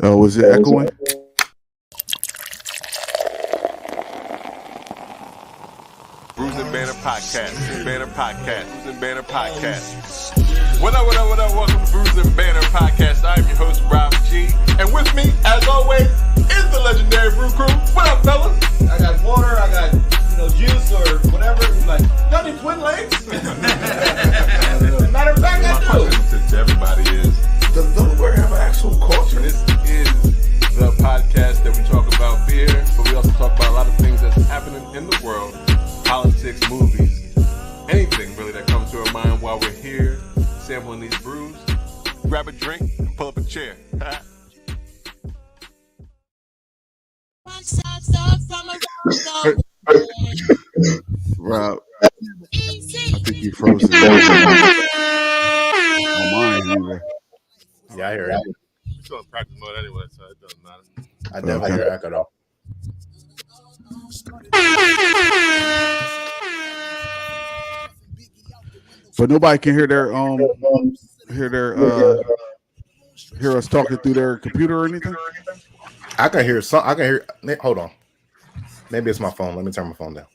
Oh, was it echoing? Brews and Banner Podcast. Banner Podcast. Brews and Banner Podcast. What up, what up, what up? Welcome to Brews and Banner Podcast. I'm your host, Rob G. And with me, as always, is the legendary Brew Crew. What up, fellas? I got water, I got, juice or whatever. He's like, y'all need twin legs? Matter of fact, I do. To everybody is, Does Delaware have an actual culture? this is the podcast that we talk about beer, but we also talk about a lot of things that's happening in the world. Politics, movies, anything really that comes to our mind while we're here sampling these brews. Grab a drink and pull up a chair. Rob, I think you frozen. Oh, mine either. Yeah, I hear it. We're still in practice mode anyway, so it doesn't matter. I definitely hear echo though. But nobody can hear their hear us talking through their computer or anything. I can hear some. I can hear. Hold on. Maybe it's my phone. Let me turn my phone down.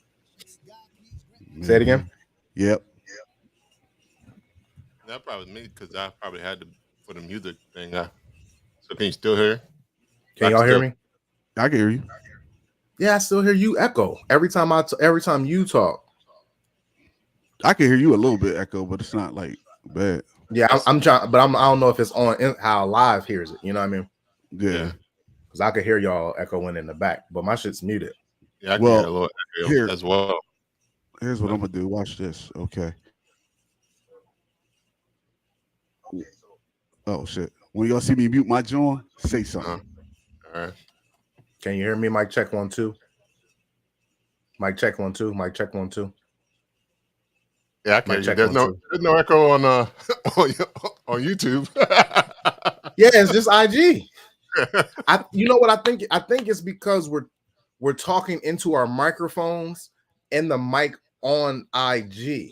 Say it again. Yep. That probably was me because I probably had to put the music thing. So can you still hear? Can y'all hear me? I can hear you. Yeah, I still hear you echo every time you talk. I can hear you a little bit echo, but it's not like bad. Yeah, I'm trying, but I don't know if it's on how live hears it. You know what I mean? Yeah. Because I could hear y'all echoing in the back, but my shit's muted. Yeah, I can Well, hear a little echo here- as well. Here's what I'm gonna do. Watch this. Okay. Oh shit. When y'all see me mute my joint, say something. All right. Can you hear me? Mic check 1 2. Mic check 1 2. Mic check 1 2. Yeah, I can Mic hear you. check There's 1 no echo on on YouTube. Yeah, it's just IG. You know what I think? I think it's because we're talking into our microphones and the mic on IG,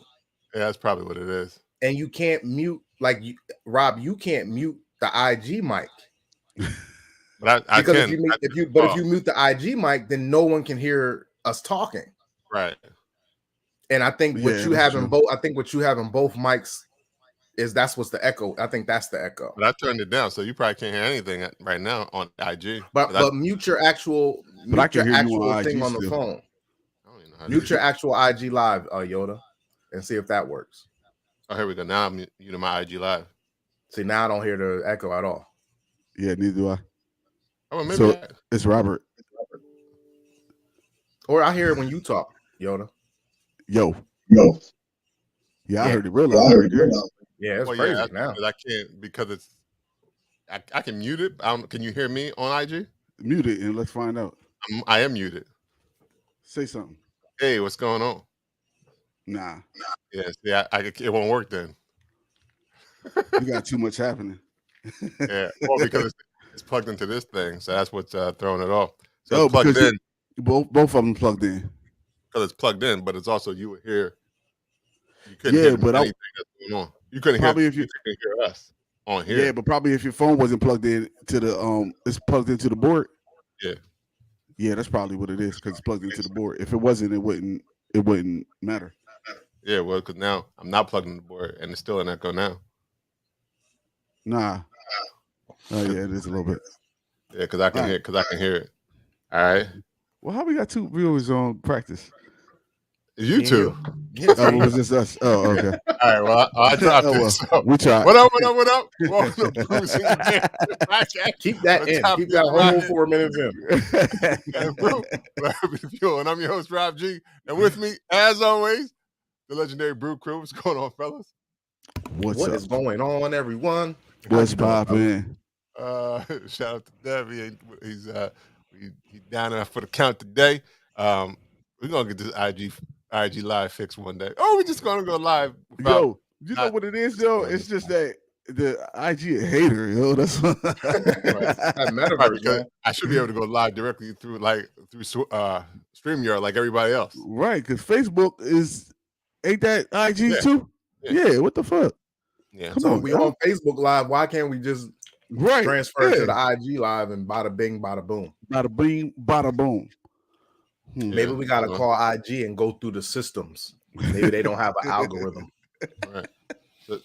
Yeah, that's probably what it is. and you can't mute Rob. You can't mute the IG mic But I because can. if you mute the IG mic, then no one can hear us talking. Right. And I think what Yeah, you that's have true. in both, I think what you have in both mics is that's what's the echo. I think that's the echo. But I turned it down, so you probably can't hear anything right now on IG. But mute your actual, But I mute can your hear you on actual thing IG on the still. phone. I don't even know how to Mute do your it. actual IG live, Yoda, and see if that works. Oh, here we go. Now I'm muting my IG live. See, now I don't hear the echo at all. Yeah, neither do I. Oh, well, maybe So it's Robert. Or I hear it when you talk, Yoda. Yo. Yeah, I Yeah. heard it real loud. Yeah, it's well, crazy that's now. because I can't because it's. I can mute it. Can you hear me on IG? Mute it and let's find out. I am muted. Say something. Hey, what's going on? Nah, Yeah, see, it won't work then. you got too much happening. Yeah, well, because it's plugged into this thing, so that's what's throwing it off. So Oh, it's plugged because in both of them plugged in. because it's plugged in, but it's also you would hear. You couldn't Yeah, hear but anything that's going on. You couldn't Probably hear. if you- You couldn't hear us on here. Yeah, but probably if your phone wasn't plugged in to the it's plugged into the board. Yeah. Yeah, that's probably what it is because it's plugged into the board. If it wasn't, it wouldn't matter. Yeah, well, because now I'm not plugged in the board, and it's still an echo now. Nah. Oh yeah, it is a little bit. Yeah, because I can All hear. Because I can hear it. All right, Well, how we got two viewers on practice? you two. Yeah, Oh, was this us? Oh, okay. All right, well, I dropped Oh, it. well, So. we tried. What up? Welcome to Brews and Banner Podcast. keep that Let's in. hop Keep that in whole right 4 minutes in. And Brew, and I'm your host, Rob G. And with me, as always, the legendary Brew Crew. What's going on, fellas? What's What up? is going on, everyone? What's poppin'? Shout out to Dev. He's down there for the count today. We're gonna get this IG live fixed one day. Oh, we're just gonna go live. Yo, you know what it is, yo? It's just that the IG a hater, yo. That's That metaverse, Right, because man. I should be able to go live directly through StreamYard like everybody else. right, because Facebook ain't that IG Yeah. too? Yeah. Yeah, what the fuck? Yeah. Come So on, if we bro. on Facebook Live, why can't we just Right. transfer to the IG live, and bada bing, bada boom. Bada bing, bada boom. Maybe we gotta call IG and go through the systems. Maybe they don't have an algorithm. Right.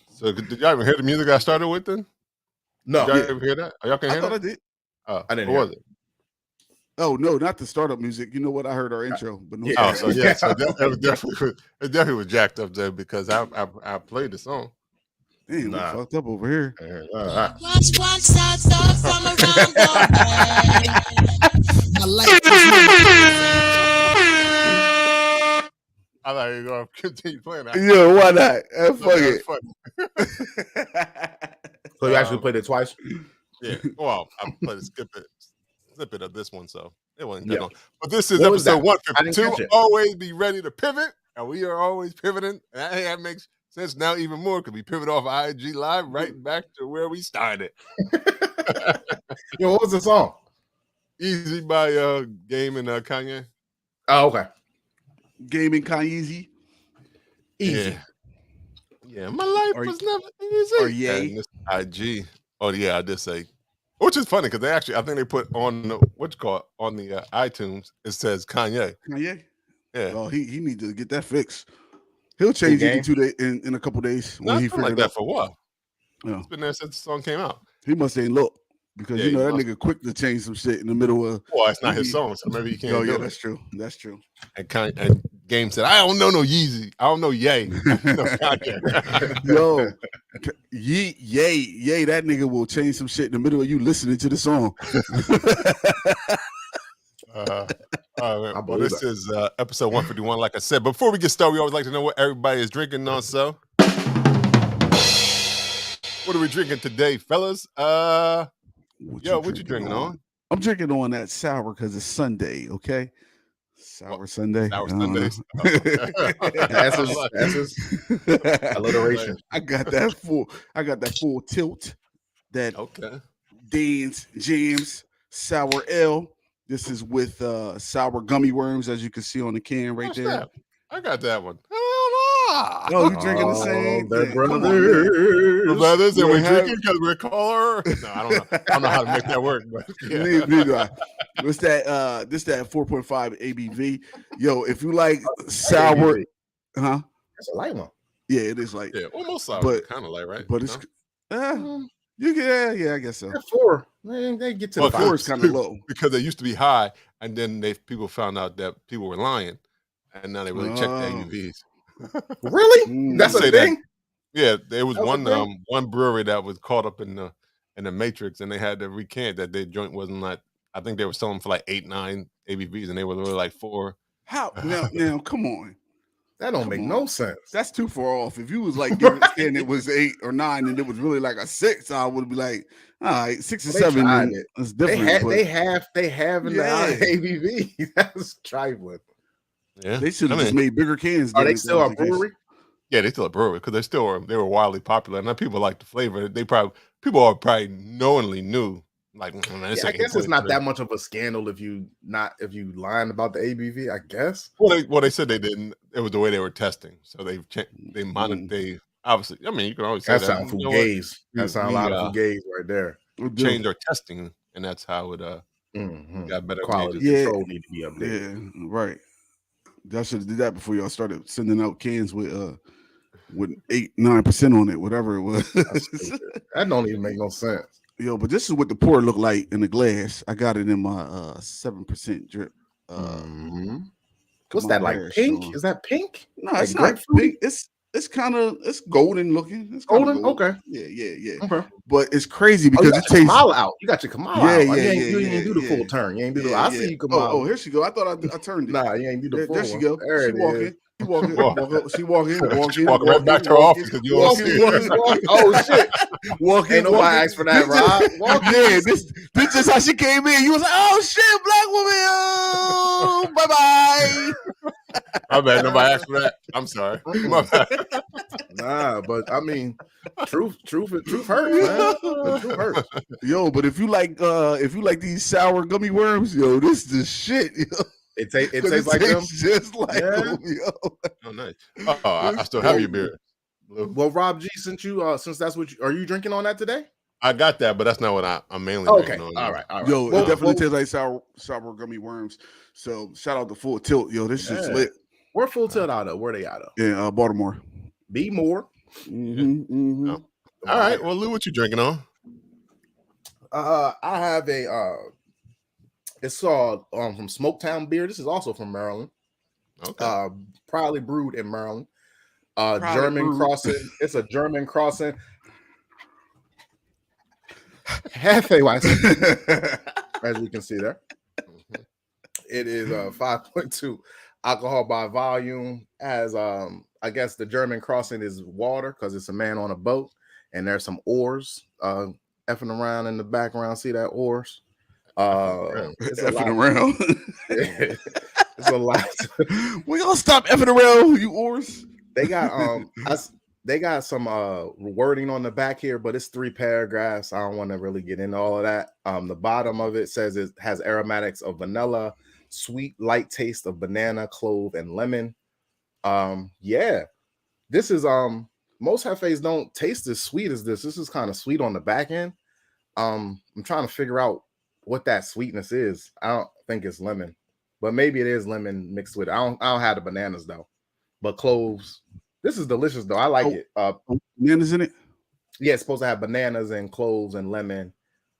So did y'all even hear the music I started with then? No. Did y'all ever hear that? Y'all can hear I thought that? I did. I didn't what hear was it? Oh no, not the startup music. You know what? I heard our intro, but no. Yeah. So it definitely was jacked up there because I played the song. Damn, we fucked up over here. Watch start from around the way. My life I thought you were going to continue playing that. Yeah, why not? Fuck it. So you actually played it twice? Yeah. Well, I played a snippet of this one, so it wasn't good. Yeah. But this is What was episode that? 152. Always be ready to pivot, and we are always pivoting. And that makes sense now even more because we pivot off IG Live right back to where we started. Yo, what was the song? Easy by Game and Kanye. Oh, okay. Game and Kanye Easy. Yeah, my life was never easy. Or yay. And this IG. Oh yeah, I did say. Which is funny because I think they put on the on the iTunes. It says Kanye. Kanye. Yeah. Oh, he need to get that fixed. He'll change it in 2 days, in a couple days when he figured like it that out. for a while. Yeah. It's been there since the song came out. He must ain't look because Yeah, you know he that must. nigga quick to change some shit in the middle of. Well, it's not his song, so maybe he can't. Oh do yeah, it. that's true. That's true. And Game said, "I don't know no Yeezy. I don't know Yay. No Kanye." Yo, yay, that nigga will change some shit in the middle of you listening to the song. Well, this is episode 151. Like I said, before we get started, we always like to know what everybody is drinking on. So, what are we drinking today, fellas? What you drinking on? I'm drinking on that sour because it's Sunday. Okay, sour Sunday. Sour Sundays. That's his alliteration. I got that full tilt. That Dan's Jams Sour Ale. This is with sour gummy worms, as you can see on the can right there. That? I got that one. Oh, you drinking the same? They're thing. brothers, and we're drinking because we're color. No, I don't know how to make that work. But yeah. Neither I. What's that? This that 4.5 ABV. Yo, if you like sour, That's a light one. Yeah, it is light. Yeah, almost sour, but kind of light, right? But it's you get I guess so. 4. Man, they get to the 4 is kind of low because they used to be high, and then people found out that people were lying, and now they really check the ABVs. Really? That's a thing. Yeah, there was one brewery that was caught up in the matrix, and they had to recant that their joint wasn't like. I think they were selling for like 8, 9 ABVs, and they were really like 4. How now? Come on. That don't make no sense. That's too far off. If you was like saying it was 8 or 9 and it was really like a 6, I would be like, all right, 6 or 7. It's different. They have in the ABV. That's trifling. Yeah, they should have just made bigger cans. Are they still a brewery? Yeah, they still a brewery because they were wildly popular, and now people like the flavor. People are probably knowingly knew. Like, I guess it's not that much of a scandal if you lying about the ABV. I guess. Well, they said they didn't. It was the way they were testing, so they monitored. They obviously. I mean, you can always say that. Sound fugazi. That sound a lot of fugazi right there. Change our testing, and that's how it got better quality. Control need to be up there. Yeah, right. Y'all should have did that before y'all started sending out cans with 8-9% on it, whatever it was. That don't even make no sense. Yo, but this is what the pour look like in the glass. I got it in my 7% drip. What's that like? Pink? Is that pink? No, it's not pink. It's kind of golden looking. It's golden. Okay. Yeah. Okay. But it's crazy because it tastes Kamala out. You got your Kamala out. You ain't do the full turn. You ain't do the. I see you Kamala. Oh, here she go. I thought I turned it. Nah, you ain't do the full. There she go. There she walking. She walking. Walking right back to her office because you all see it. Oh shit! Walking. Ain't nobody asked for that, Rob. Yeah, this is how she came in. You was like, oh shit, black woman. Oh, bye bye. My bad. Nobody asked for that. I'm sorry. My bad. Nah, but I mean, truth hurts, man. The truth hurts. Yo, but if you like these sour gummy worms, yo, this is the shit. Yo. It tastes like them, just like them, yo. Oh, nice. I still have your beer. Well, Rob G, since that's what are you drinking on that today? I got that, but that's not what I'm mainly Okay, drinking on. all right. Yo, it definitely tastes like sour gummy worms. So shout out to Full Tilt. Yo, this is lit. Where Full Tilt out of? Where they out of? Yeah, Baltimore. Be more. Oh. All right. Well, Lou, what you drinking on? I have a it's called from Smoketown beer. This is also from Maryland. Okay. Proudly brewed in Maryland. German crossing. It's a German crossing. Hefeweizen, as you can see there. It is 5.2 alcohol by volume. As I guess the German crossing is water because it's a man on a boat, and there's some oars effing around in the background. See that oars? It's effing around. It's a lot. We gonna stop effing around, you oars. They got they got some wording on the back here, but it's 3 paragraphs. I don't want to really get into all of that. The bottom of it says it has aromatics of vanilla, sweet, light taste of banana, clove, and lemon. Yeah, this is most hefes don't taste as sweet as this. This is kind of sweet on the back end. I'm trying to figure out what that sweetness is. I don't think it's lemon, but maybe it is lemon mixed with it. I don't have the bananas though, but cloves. This is delicious though. I like it. Bananas in it? Yeah, it's supposed to have bananas and cloves and lemon.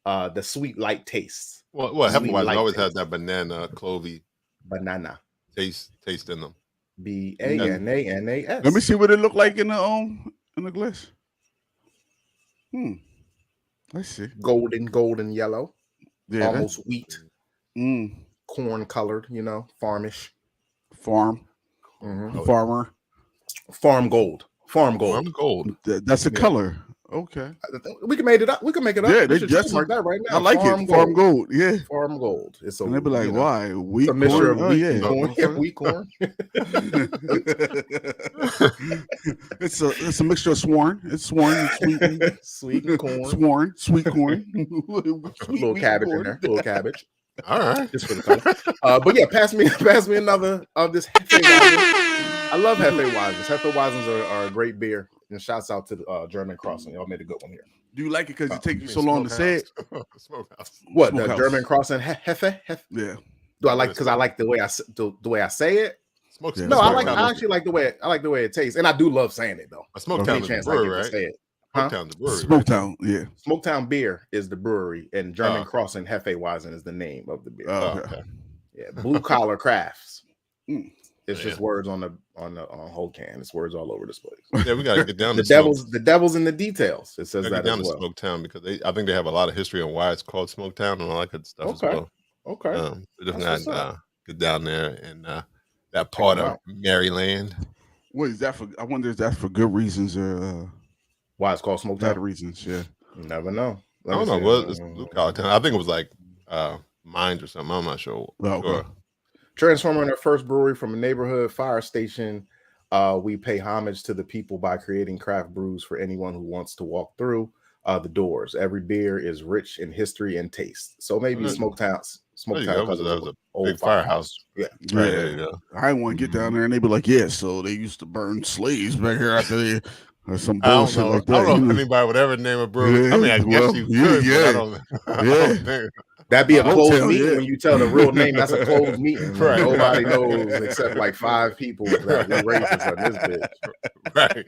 The sweet light taste. Well, Hefeweizen always has that banana, clovey banana taste in them. BANANAS. Let me see what it look like in the glass. Let's see. Golden yellow. Yeah, almost wheat. Corn colored, farmish. Farm. Farmer. Farm gold. That's the color. Okay. We can make it up. Yeah, they just like that right now. I like it. Farm gold. Yeah. Farm gold. And they be like, why? Wheat, a mixture of wheat and corn. Yeah, wheat corn. It's a mixture of sworn. It's sworn and sweet corn. Sworn, sweet corn. Little cabbage in there. Little cabbage. All right. Just for the color. But yeah, pass me another of this Hefeweizen. I love Hefeweizens. Hefeweizens are a great beer. And shouts out to the German Crossing. Y'all made a good one here. Do you like it because it takes you so long to say it? What, the German Crossing Hefe? Yeah. Do I like because I like the way I say it? No, I actually like the way it tastes, and I do love saying it though. Smoketown is the brewery, right? Say it. Smoketown the brewery. Smoketown, yeah. Smoketown beer is the brewery, and German Crossing Hefeweizen is the name of the beer. Okay. Yeah, blue collar crafts. It's just words on the whole can. It's words all over this place. Yeah, we gotta get down the devil's in the details. It says that down as to well. Smoketown because I think they have a lot of history on why it's called Smoketown and all that good stuff as well. Okay. We definitely gotta get down there and that part of Maryland. What is that for? I wonder if that's for good reasons or why it's called Smoketown. Bad reasons, yeah. You never know. I don't know what it's blue collar town. I think it was like mines or something. I'm not sure. Okay. Transforming their first brewery from a neighborhood fire station. We pay homage to the people by creating craft brews for anyone who wants to walk through the doors. Every beer is rich in history and taste. So maybe Smoketown because it was an old firehouse. Yeah. Right, there you go. I didn't want to get down there and they'd be like, yeah, so they used to burn slaves back here after they or some bullshit like that. I don't know if anybody would ever name a brewery. Yeah, I mean, I guess you could, but I don't think. That'd be a closed meeting when you tell the real name. That's a closed meeting. Right. Nobody knows except like 5 people that we racist on this bitch. Right.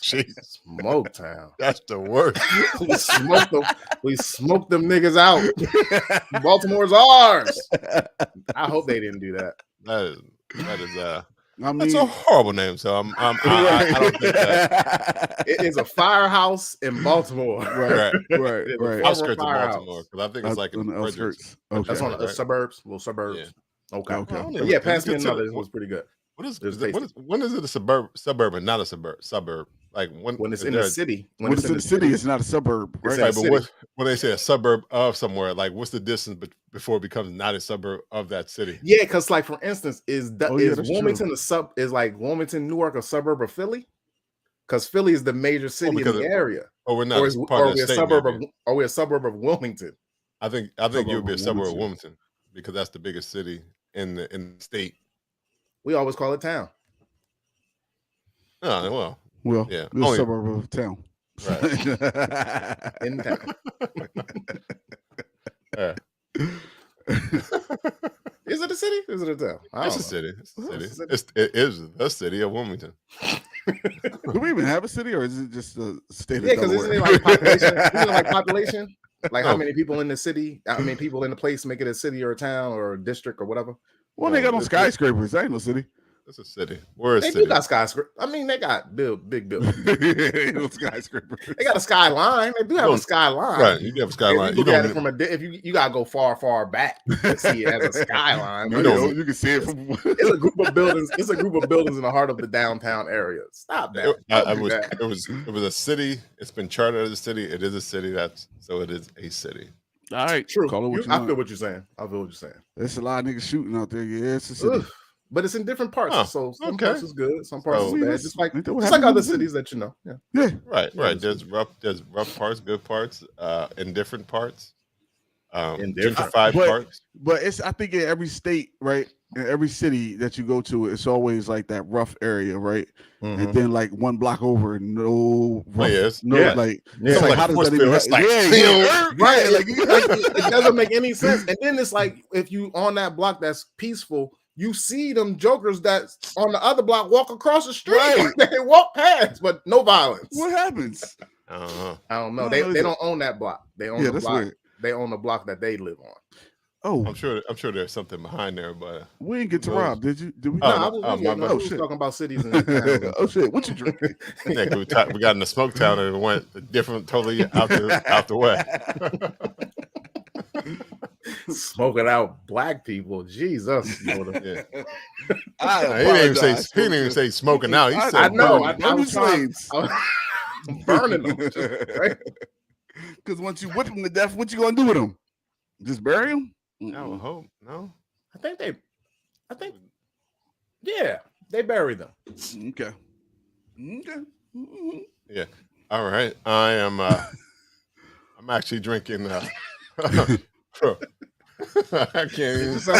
Jesus. Smoketown. That's the worst. we smoked them niggas out. Baltimore's ours. I hope they didn't do that. That is that's a horrible name. So I don't think that it is a firehouse in Baltimore. Right. Outskirts of Baltimore because I think it's like in the outskirts. Okay. That's on the suburbs, little suburbs. Yeah. Okay. Yeah, pass me another. This was pretty good. When is it a suburb and not a suburb? Like when it's in the city. When it's in the city, it's not a suburb, right? But when they say a suburb of somewhere, like what's the distance before it becomes not a suburb of that city? Yeah, because like for instance, is Wilmington is like Wilmington, Newark, a suburb of Philly? Because Philly is the major city in the area. Oh, we're not. Are we a suburb of Wilmington? I think you would be a suburb of Wilmington because that's the biggest city in the state. We always call it town. Oh, well. Well, yeah, it's a suburb of town. Right. In town. Is it a city? Is it a town? It's a city. It is the city of Wilmington. Do we even have a city, or is it just a state of because Delaware? isn't it like population? Isn't it like population? Like how many people in the city? I mean, people in the place make it a city or a town or a district or whatever. Well, they got no skyscrapers. That ain't no city. It's a city. We're a They city. do got skyscrapers. I mean, they got big buildings. No skyscrapers. They got a skyline. They do have a skyline. Right, you have a skyline. You look at it from if you gotta go far back to see it as a skyline. You can see it from. It's a group of buildings. It's a group of buildings in the heart of the downtown area. Stop that. It was a city. It's been chartered as a city. It is a city. So it is a city. All right, true. Call it what I feel what you're saying. There's a lot of niggas shooting out there. Yeah, it's a city. But it's in different parts. So some parts is good, some parts is bad. Just like other cities that you know. Yeah. Right. There's rough parts, good parts, indifferent parts, gentrified parts. But it's I think in every state, right? In every city that you go to, it's always like that rough area, right? Mm-hmm. And then like one block over, no rough, it's like how does that even right? Like it doesn't make any sense. And then it's like if you on that block that's peaceful, you see them jokers that's on the other block walk across the street. Right. They walk past, but no violence. What happens? I don't know. They don't own that block. They own the block. Weird. They own the block that they live on. Oh, I'm sure there's something behind there, but we didn't get to Rob. Did we? I was talking about cities. And oh shit! What you drinking? Yeah, we got in the Smoketown and it went totally out the way. Smoking out black people, Jesus! Yeah. He didn't even say smoking out. He said, "I know." I'm burning them, right? Because once you whip them to death, what you gonna do with them? Just bury them? I would hope. No, I think, yeah, they bury them. Okay. Mm-hmm. Yeah. All right. I am. I'm actually drinking. I can't even. Take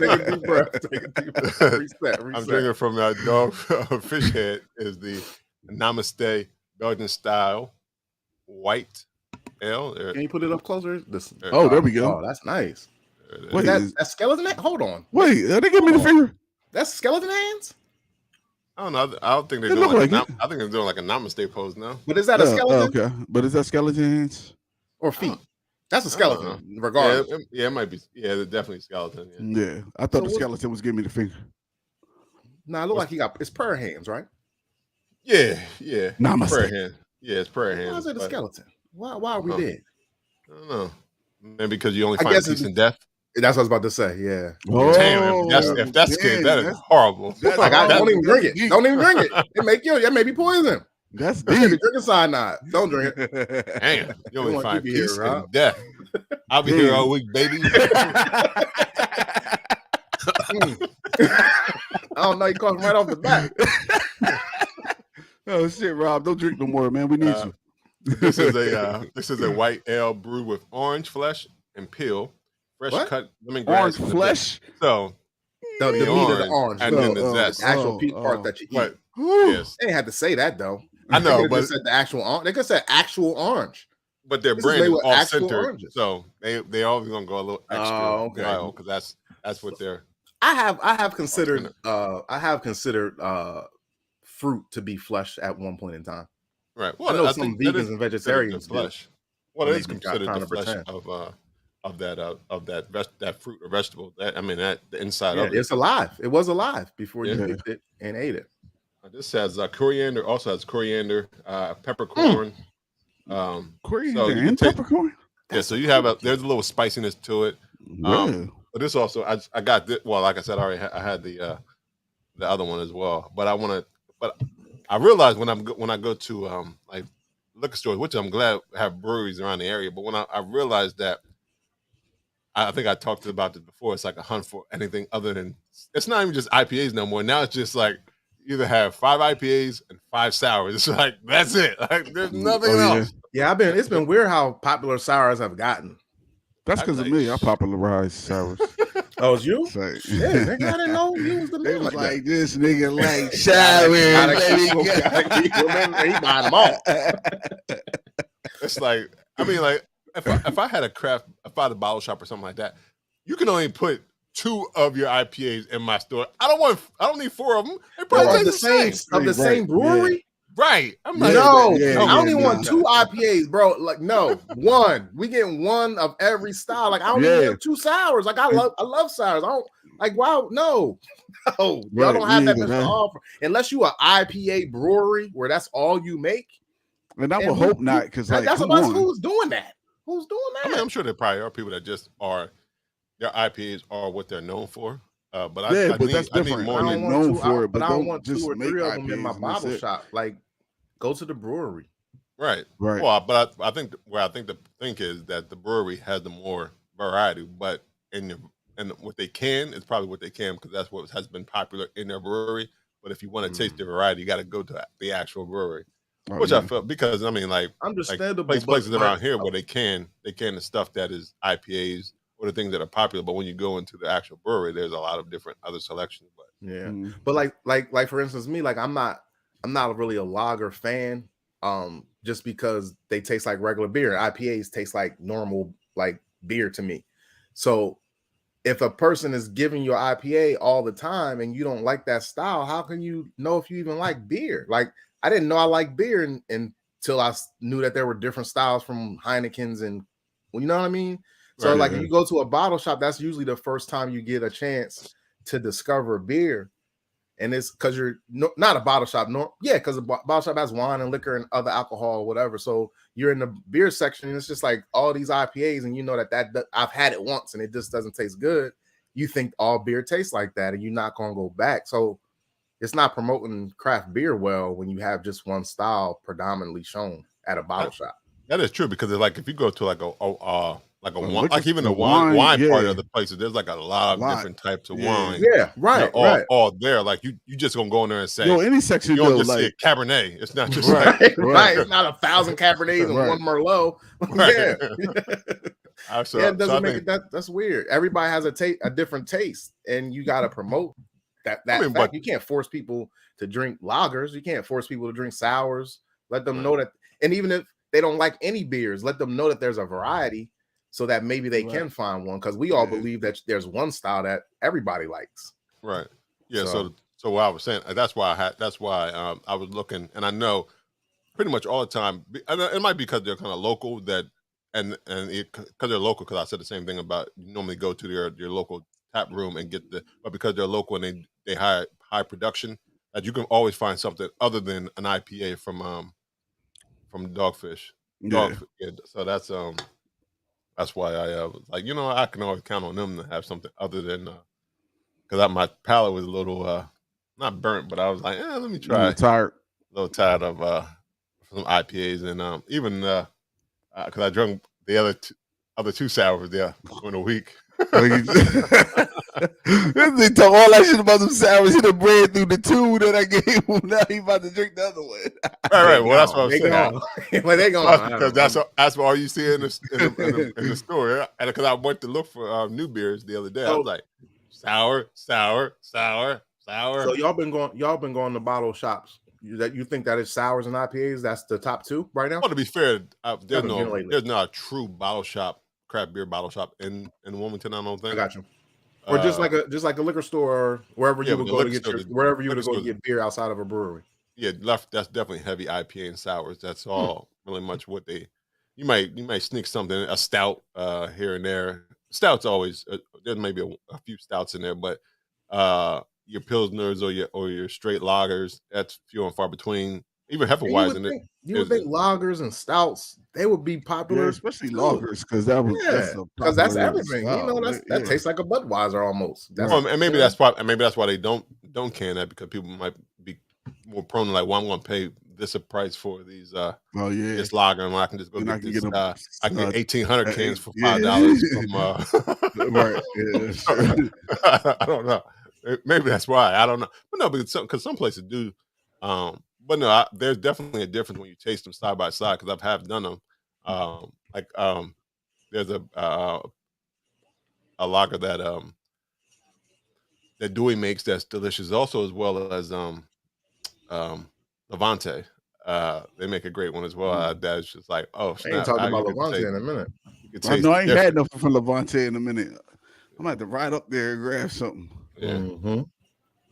a deep breath. Reset. I'm drinking from Dog Fish Head. Is the Namaste Belgian style white ale. Can you put it up closer? There we go. Oh, that's nice. Wait, that's skeleton hand? Hold on. Wait, they give me the finger. That's skeleton hands? I don't know. I don't think they're doing I think they're doing like a namaste pose now. But is that a skeleton? Okay. But is that skeleton hands? Or feet? That's a skeleton, regardless. Yeah, it might be. Yeah, it's definitely skeleton. Yeah. I thought the skeleton was giving me the finger. Nah, it look like it's prayer hands, right? Yeah. Namaste. Prayer hand. Yeah, it's prayer hands. Why is it a skeleton? Why are we dead? I don't know. Maybe because you only find peace in death. That's what I was about to say. Yeah. Oh, damn! If that's good, that is horrible. Don't even drink it. Don't even drink it. It may be poison. That's deep. deep. Drink a cyanide. Don't drink it. Damn! You only find peace in death. I'll be here all week, baby. I don't know. You caught him right off the bat. Oh shit, Rob! Don't drink no more, man. We need you. This is a white ale brewed with orange flesh and peel. Fresh cut lemongrass. Orange flesh. So the meat of the orange, and then the zest. The actual part that you eat. But, yes. They had to say that though. I know, but said the actual orange. They could say actual orange. But their brand is all centered, so they always gonna go a little extra because that's what they're. I have considered fruit to be flesh at one point in time. Right. Well, I know some vegans and vegetarians flesh. Well, it is considered the flesh of that fruit or vegetable. The inside of it. It's alive. It was alive before you picked it and ate it. This has coriander. Also has coriander, peppercorn. Coriander and peppercorn. Yeah. So you have there's a little spiciness to it. But this also I got this. Well, like I said, I had the other one as well. But I realized when I go to like liquor stores, which I'm glad have breweries around the area, but when I realized that, I think I talked about this before. It's like a hunt for anything other than. It's not even just IPAs no more. Now it's just like you either have 5 IPAs and 5 sours. It's like that's it. Like there's nothing else. Yeah, it's been weird how popular sours have gotten. That's because of me. I popularized sours. Oh, it's you? Like, Shit, nigga, I didn't know you was the they man was like that. like this nigga like showering. Remember, he buying them all. It's like, I mean, like if I had a bottle shop or something like that, you can only put 2 of your IPAs in my store. I don't need 4 of them. They probably taste the same brewery. Right. I'm like, like, no, yeah, I only yeah, want 2 IPAs, bro. Like, no, one. We getting one of every style. Like, I don't even have 2 sours. Like, I love sours. I don't like. Wow, no, y'all don't have that much to offer unless you an IPA brewery where that's all you make. And I would hope not, because like, that's about who's doing that. Who's doing that? I mean, I'm sure there probably are people that just are their IPAs are what they're known for. But that's different. More I than known for it, but I don't want just 2 or 3 of them IPAs in my bottle shop. Like, go to the brewery. Right. Well, but I think the thing is that the brewery has the more variety, but and what they can is probably what they can because that's what has been popular in their brewery. But if you want to taste the variety, you got to go to the actual brewery, which I felt because I mean, like understandable, places around here where they can the stuff that is IPAs or the things that are popular. But when you go into the actual brewery, there's a lot of different other selections. But but like for instance, me, like I'm not really a lager fan. Just because they taste like regular beer. IPAs taste like normal like beer to me. So if a person is giving you IPA all the time and you don't like that style, how can you know if you even like beer? Like I didn't know I liked beer until I knew that there were different styles from Heineken's and you know what I mean? So if you go to a bottle shop, that's usually the first time you get a chance to discover beer. And it's because you're not a bottle shop. Because a bottle shop has wine and liquor and other alcohol, whatever. So you're in the beer section, and it's just like all these IPAs, and you know that I've had it once, and it just doesn't taste good. You think all beer tastes like that, and you're not going to go back. So it's not promoting craft beer well when you have just one style predominantly shown at a bottle shop. That is true because it's like if you go to like a wine, like even the wine part of the places, there's like a lot of different types of wine. Yeah, right, all there. Like you just gonna go in there and say, any section you don't just see a Cabernet. It's not just right. It's not 1,000 Cabernets and one Merlot. It doesn't make it that's weird. Everybody has a different taste, and you got to promote that fact. But you can't force people to drink lagers. You can't force people to drink sours. Let them know that, and even if they don't like any beers, let them know that there's a variety. So that maybe they can find one because we all believe that there's one style that everybody likes. Right. Yeah. So what I was saying, that's why I was looking, and I know pretty much all the time, and it might be because they're kind of local because they're local. Because I said the same thing about you normally go to your local tap room and get but because they're local and they high production, that you can always find something other than an IPA from Dogfish. Yeah. So that's why I was like, I can always count on them to have something other than because my palate was a little not burnt, but I was like, let me try. A little tired of some IPAs and even because I drank the other 2 sours there in a week. They talk all that shit about some sours. He done bred through the 2 that I gave him. Now he about to drink the other one. Right. Well, that's what I'm saying. Well, they going because that's all you see in the store. And because I went to look for new beers the other day, I was like, sour. So y'all been going to bottle shops. You think that is sours and IPAs? That's the top 2 right now. Well, to be fair, there's not a true bottle shop, craft beer bottle shop in Wilmington. I don't think. I got you. Or just like a liquor store, wherever you would go to get beer outside of a brewery. Yeah, that's definitely heavy IPA and sours. That's all really much what you might sneak something, a stout here and there. Stouts always there's maybe a few stouts in there, but your pilsners or your straight lagers, that's few and far between. Even Hefeweizen. You would think lagers and stouts, they would be popular, especially lagers, because that's everything. Style. That tastes like a Budweiser almost. And maybe that's why they don't can that, because people might be more prone to like, well, I'm going to pay this a price for these this lager, and I can just go get this. I can get 1,800 cans for $5 from right. Yeah, I don't know. Maybe that's why. I don't know. But no, because some places do. But no, there's definitely a difference when you taste them side by side, because I've done them. There's a lager that that Dewey makes that's delicious also, as well as Levante. They make a great one as well. That's just like, oh I ain't snap! talking about You can Levante taste- in a minute. you can I taste know the I ain't had difference. nothing from Levante in a minute. I'm gonna have to ride up there and grab something. Yeah. Mm-hmm.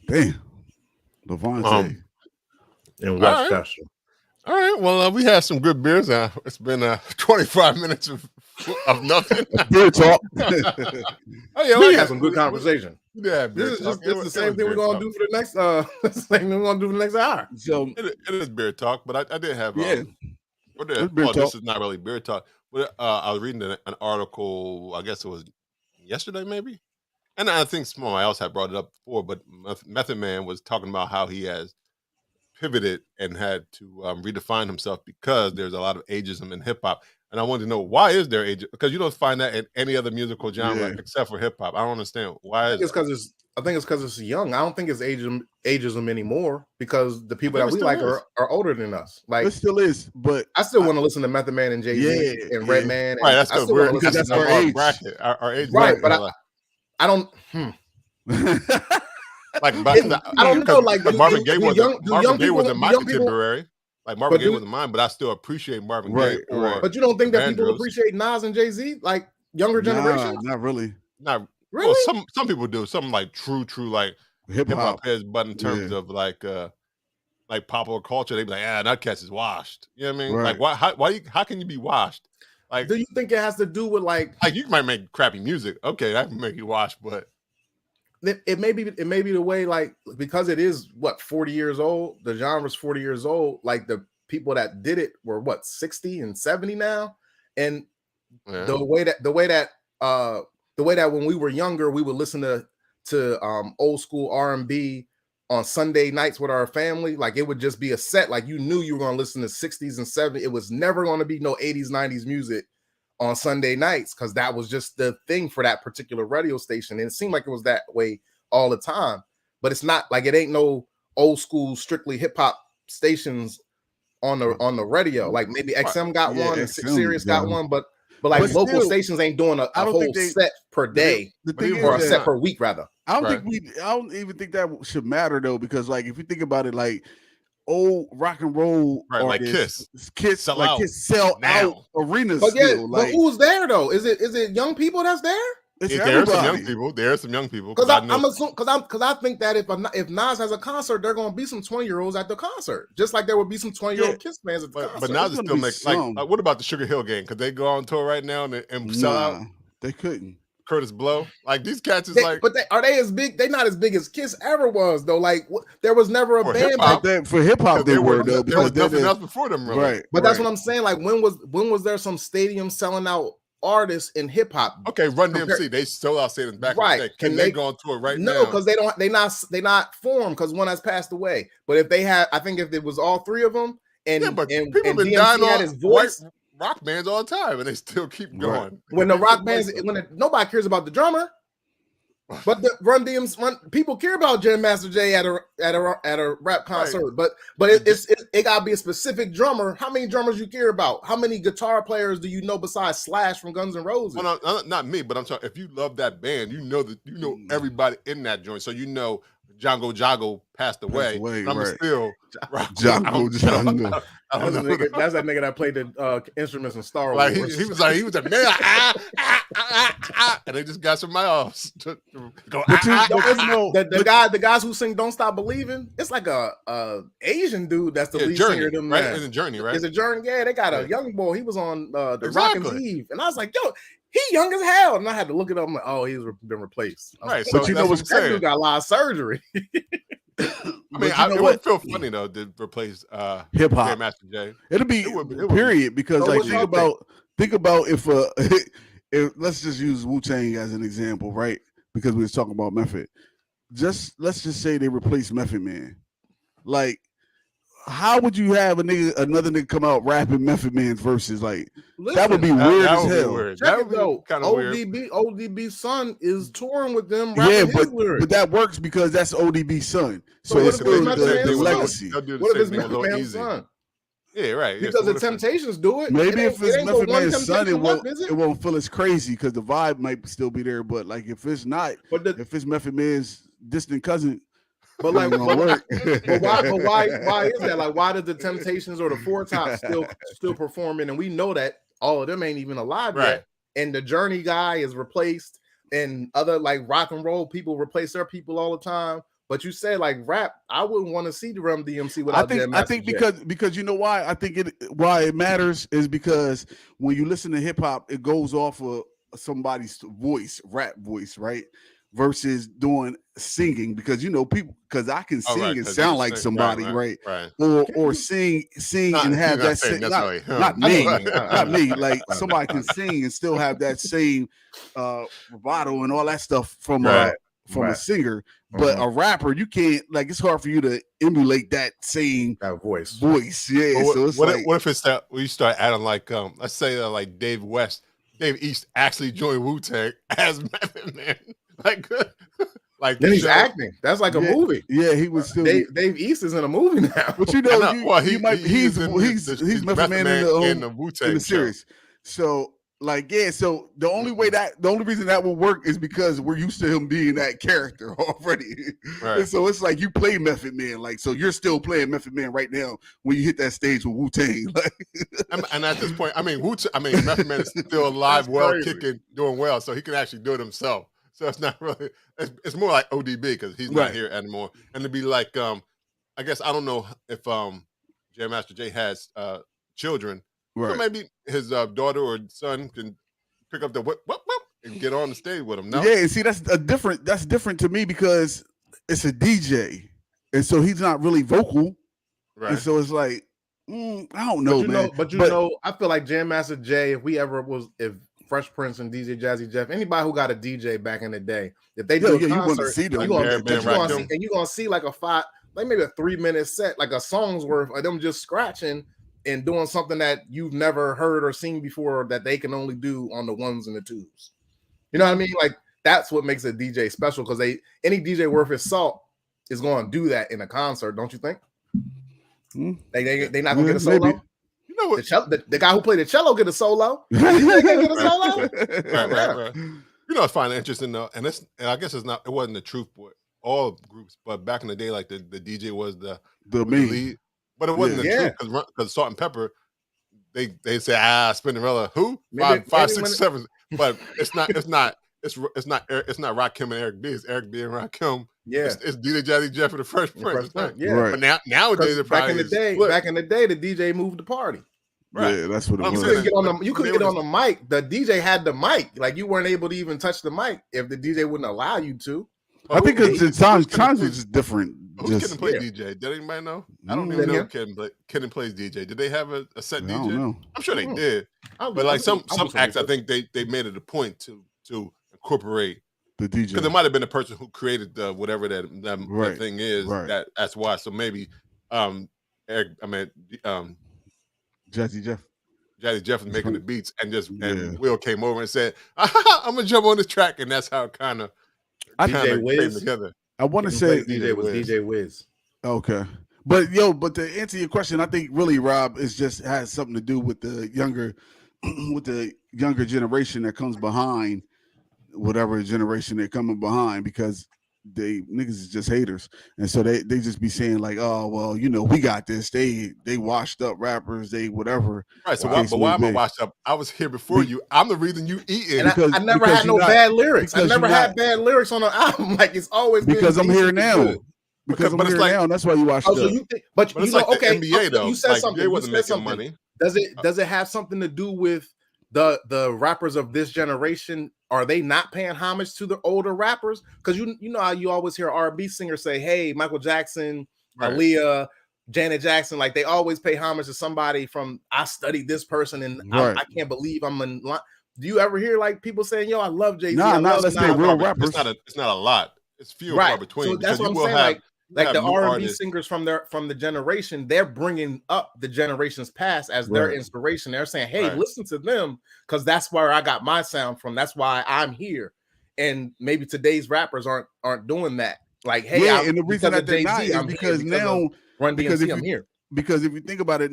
Damn, Levante. In right. Westchester. All right. Well, we had some good beers. It's been 25 minutes of nothing. Beer talk. Oh yeah, We had some good conversation. Yeah, This is the same thing we're gonna do for the next same thing we're gonna do for the next hour. So it is beer talk, but I did have yeah, it's beer well, talk. this is not really beer talk, but I was reading an article. I guess it was yesterday, maybe, and I think somebody else had brought it up before. But Method Man was talking about how he has pivoted and had to redefine himself because there's a lot of ageism in hip hop. And I wanted to know, why is there ageism? Because you don't find that in any other musical genre except for hip hop. I don't understand why. I think it's because it's young. I don't think it's ageism anymore because the people that we like are older than us. Like it still is, but I still want to listen to Method Man and Jay-Z and Redman. Right, that's because we're that's our age. Bracket, our age. Right, but I don't. Like, I don't know. Like Marvin Gaye was in my contemporary. Like Marvin Gaye wasn't mine, but I still appreciate Marvin Gaye. Right. But you don't think that people appreciate Nas and Jay-Z, like younger generation? Not really. Not really. Well, some people do. Some like true like hip hop heads, but in terms of like popular culture, they be like, that cat's is washed. You know what I mean? Right. Like how can you be washed? Like, do you think it has to do with like you might make crappy music? Okay, that can make you washed, but it may be the way, like, because it is 40 years old, the genre's 40 years old, like the people that did it were 60 and 70 now, and the way that when we were younger we would listen to old school R&B on Sunday nights with our family, like it would just be a set, like you knew you were going to listen to 60s and 70s. It was never going to be no 80s 90s music on Sunday nights because that was just the thing for that particular radio station. And it seemed like it was that way all the time, but it's not. Like, it ain't no old school strictly hip hop stations on the radio. Like maybe XM got one, and Sirius got one, but like local stations ain't doing a whole set per day or a set per week rather. I don't even think that should matter though, because like if you think about it, like old rock and roll artists, like Kiss sell out arenas. But but who's there though? Is it young people that's there? There are some young people. There are some young people. Because I think that if Nas has a concert, there are going to be some 20-year-olds at the concert, just like there would be some 20-year-old Kiss fans at the concert. But Nas still makes like what about the Sugar Hill Gang? Could they go on tour right now and sell out? They couldn't. Curtis Blow, like these cats is but are they as big? They're not as big as Kiss ever was though. Like there was never a band like that for hip hop. They were though. There was nothing else before them, really. Right? But that's what I'm saying. Like when was there some stadium selling out artists in hip hop? Okay, Run DMC, they sold out stadiums back in the day. Can they go on tour right now? No, because they not formed because one has passed away. But if they had, I think if it was all three of them, and people been DMC dying on his voice. Rock bands all the time, and they still keep going. Right. When the rock bands, nobody cares about the drummer, but the Run DMC people care about Jam Master Jay at a rap concert. Right. But it gotta be a specific drummer. How many drummers you care about? How many guitar players do you know besides Slash from Guns N' Roses? Well, no, not me, but I'm talking. If you love that band, you know everybody in that joint, so you know Django Jago passed away. I'm still Django. That's that nigga that played the instruments in Star Wars. Like he was like man, and they just got somebody else to go. The guys who sing "Don't Stop Believing," it's like a Asian dude that's the lead singer of them. Right, it's a Journey, right? It's a Journey. Yeah, they got a young boy. He was on the Rockin' Eve, and I was like, yo. He young as hell, and I had to look it up. I'm like, oh, he's been replaced. Right, so you know what's that dude got a lot of surgery. I mean, it would feel funny though to replace hip hop. Master J. It'll be period because like think about if let's just use Wu-Tang as an example, right? Because we was talking about Method. Let's just say they replace Method Man. Like, how would you have another nigga come out rapping Method Man's verses? Like, that would be weird as hell. That would be kind of weird. ODB's son is touring with them. But that works because that's ODB's son. So it's still the legacy. What if it's Method Man's son? Yeah, right. Because the Temptations do it. Maybe if it's Method Man's son, it won't feel as crazy because the vibe might still be there. But like if it's not, if it's Method Man's distant cousin. But like, ain't gonna work. but why is that? Like, why does the Temptations or the Four Tops still performing? And we know that all of them ain't even alive yet. And the Journey guy is replaced, and other like rock and roll people replace their people all the time. But you say like rap, I wouldn't want to see the Run DMC without Jam Master I think because you know why I think why it matters is because when you listen to hip hop, it goes off of somebody's voice, rap voice, right? Versus doing singing, because you know people, because I can sing and sound like somebody, right? Or sing and have that same, not me, like somebody can sing and still have that same bravado and all that stuff from a singer. But a rapper, you can't, like, it's hard for you to emulate that same voice. Yeah. Well, so it's what if it's that we start adding like let's say like Dave East actually joined Wu-Tang as Method Man. Like then he's acting. That's like a movie. Yeah, he was still. Dave East is in a movie now. But you know, he's Method Man in the Wu-Tang in the series. So like, yeah. So the only reason that will work is because we're used to him being that character already. Right. And so it's like you play Method Man, like, so you're still playing Method Man right now when you hit that stage with Wu-Tang. And at this point, Method Man is still alive, kicking, doing well, so he can actually do it himself. So it's not really. It's more like ODB because he's not here anymore. And to be like, I guess I don't know if Jam Master Jay has children. Right. So maybe his daughter or son can pick up the whip and get on the stage with him. No? Yeah, see, that's different to me because it's a DJ, and so he's not really vocal. Right. And so it's like, I don't know, man. But I feel like Jam Master Jay, if Fresh Prince and DJ Jazzy Jeff, anybody who got a DJ back in the day, if they do a concert, you're gonna see like maybe a 3-minute set, like a song's worth of them just scratching and doing something that you've never heard or seen before that they can only do on the ones and the twos. You know what I mean? Like that's what makes a DJ special, because any DJ worth his salt is going to do that in a concert, don't you think? They not gonna get a solo. Maybe. You know what? The guy who played the cello get a solo. Get a solo. Right. You know, it's fine, interesting though, and I guess it wasn't the truth for all groups, but back in the day, like the DJ was the lead, but it wasn't the truth because Salt and Pepper, they say Spinderella, who 5, 6, 7, but it's not Rakim and Eric B. It's Eric B and Rakim. Yeah, it's DJ Jazzy Jeff and the Fresh Prince. Yeah, right. But nowadays, back in the day, the DJ moved the party. Right. Yeah, that's what it was. You couldn't get on the mic. The DJ had the mic. Like you weren't able to even touch the mic if the DJ wouldn't allow you to. I think the times was just different. Who's Kid and Play DJ? Did anybody know? I don't even know Kid and Play's DJ. Did they have a set DJ? I don't know. I'm sure they did. But like some acts, I think they made it a point to incorporate the DJ, because it might have been the person who created the whatever that thing is. Right. That's why. So maybe Jazzy Jeff was making the beats, and Will came over and said, "I'm gonna jump on this track," and that's how it kind of DJ Wiz came together. I want to say DJ was DJ Wiz. Okay, but to answer your question, I think really, Rob, has something to do with the younger generation that comes behind whatever generation they're coming behind, because niggas is just haters, and so they just be saying like, oh well, we got this. They washed up rappers, they whatever. Right. So why am I washed up? I was here before you. I'm the reason you eating. And I never had no bad lyrics. I never had bad lyrics on an album. Like it's always because I'm here now. Because I'm here now. That's why you washed up. So you think, but it's like the NBA though. You said like, something. They wasn't making money. Does it have something to do with the rappers of this generation? Are they not paying homage to the older rappers? Because you know how you always hear R&B singers say, "Hey, Michael Jackson, Aaliyah, Janet Jackson," like they always pay homage to somebody from I studied this person and I can't believe I'm in line. Do you ever hear like people saying, "Yo, I love Jay-Z"? No, that's not real rappers. It's not a lot. It's few and far between. So that's what I'm saying. Like the R&B singers from the generation, they're bringing up the generations past as their inspiration. They're saying, "Hey, listen to them because that's where I got my sound from. That's why I'm here." And maybe today's rappers aren't doing that. Like, "Hey, and the reason that they're not is because now Run DMC, I'm here." Because if you think about it,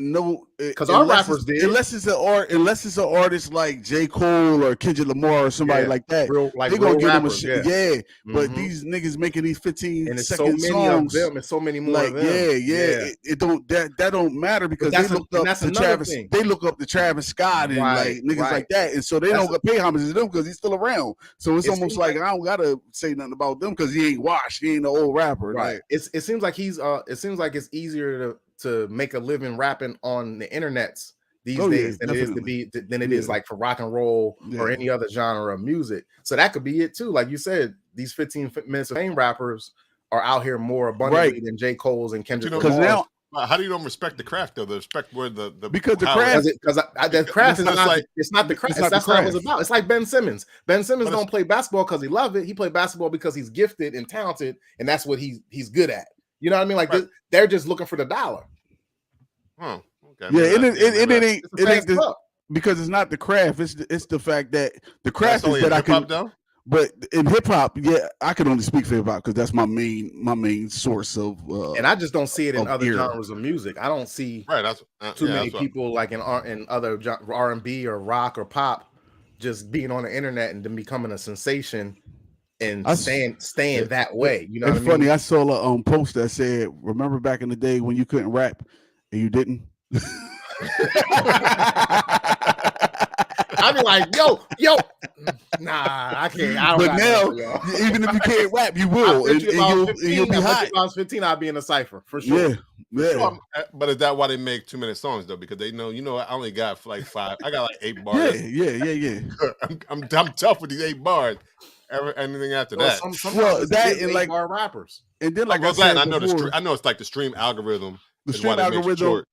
because our rappers did. Unless it's an artist like J. Cole or Kendrick Lamar or somebody like that, they're gonna give them a shit. Yeah. But these niggas making these 15-second songs, of them, and so many more. Like, of them. It don't that don't matter because they looked up the Travis. They look up to Travis Scott and like niggas like that, and so they don't pay homage to them because he's still around. So it's almost like I don't gotta say nothing about them because he ain't washed. He ain't an old rapper. Right. Like, it seems like he's it seems like it's easier to make a living rapping on the internets these days than it is like for rock and roll or any other genre of music. So that could be it too. Like you said, these 15 minutes of fame rappers are out here more abundantly than J. Cole's and Kendrick Lamar. Because now, how do you don't respect the craft though? The respect where the because the craft the craft is not it's not the craft. That's not what it's about. It's like Ben Simmons. Ben Simmons don't play basketball because he loves it. He played basketball because he's gifted and talented, and that's what he's good at. You know what I mean? Like they're just looking for the dollar. Okay. Yeah, it ain't because it's not the craft. It's the fact that the craft is that I can. But in hip hop, I can only speak for hip hop because that's my main source of. And I just don't see it in other genres of music. I don't see too many people like in other R&B or rock or pop just being on the internet and then becoming a sensation. And staying that way, you know. It's funny. I saw a post that said, "Remember back in the day when you couldn't rap and you didn't." I'd be like, yo, nah, I can't. I don't. But now, even if you can't rap, you will, and you'll be hot. If I was 15, I'd be in a cipher for sure. Yeah. But is that why they make 2-minute songs though? Because they know, I only got like 5. I got like 8 bars. Yeah. I'm tough with these 8 bars. Anything after that? That and like our rappers, and then like I know it's like the stream algorithm. The stream algorithm.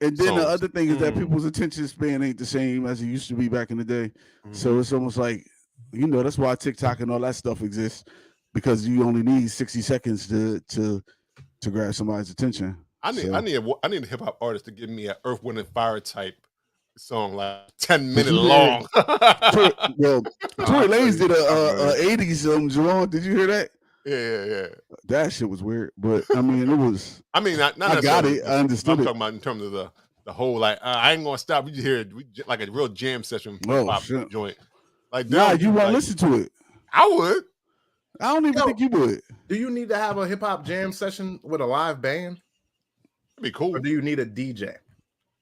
And then the other thing is that people's attention span ain't the same as it used to be back in the day. So it's almost like, that's why TikTok and all that stuff exists, because you only need 60 seconds to grab somebody's attention. I need a hip hop artist to give me an Earth, Wind, and Fire type song, like 10-minute long. Tory Lanez did a 80s Jerome. Did you hear that? Yeah. That shit was weird, but I mean, it was. I mean, not I got it. I understood. I'm talking about in terms of the whole like I ain't gonna stop. You hear it like a real jam session pop joint. Like, you want to listen to it? I would. I don't even think you would. Do you need to have a hip hop jam session with a live band? That'd be cool. Or do you need a DJ?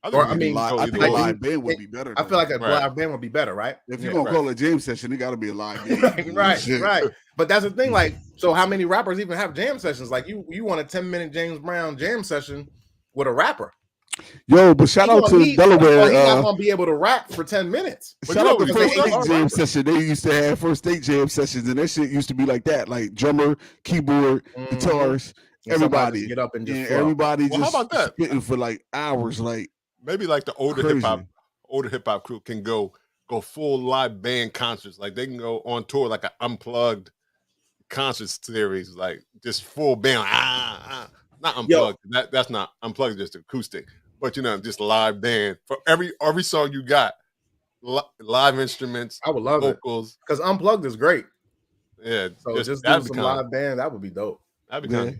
I think a live band would be better. I feel like a live band would be better, right? If you're gonna call it a jam session, it got to be a live band. right. But that's the thing. Like, so how many rappers even have jam sessions? Like, you want a 10-minute James Brown jam session with a rapper? Yo, but shout out to Delaware. He's not gonna be able to rap for 10 minutes. Shout out to First State Jam Session. They used to have First State Jam Sessions, and that shit used to be like that, like drummer, keyboard, guitars, everybody get up and just everybody just how about that? Spitting for like hours, like. Maybe like the older hip hop crew can go full live band concerts. Like they can go on tour like an Unplugged concert series, like just full band. Not Unplugged. That's not Unplugged, just acoustic. But just live band for every song you got. Live instruments. I would love vocals because Unplugged is great. Yeah, so just do some live band. That would be dope. That'd be kind of.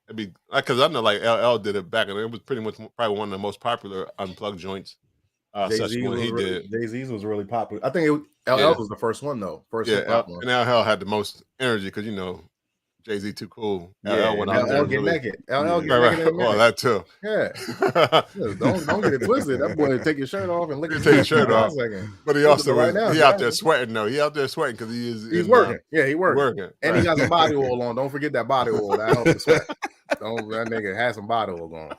It'd be because I know like LL did it back, and it was pretty much probably one of the most popular Unplugged joints. Jay-Z's was really popular. I think LL was the first one though. Hip hop one. And LL had the most energy because Jay-Z too cool. LL went out there. LL get naked. LL get naked. Well, that too. Yeah. Don't get it twisted. That boy take your shirt off and lick take your shirt off. But he also he out there sweating though. He out there sweating because he's working. Yeah, he working. And he got some body oil on. Don't forget that body oil. That helps the sweat. That nigga has some body oil on.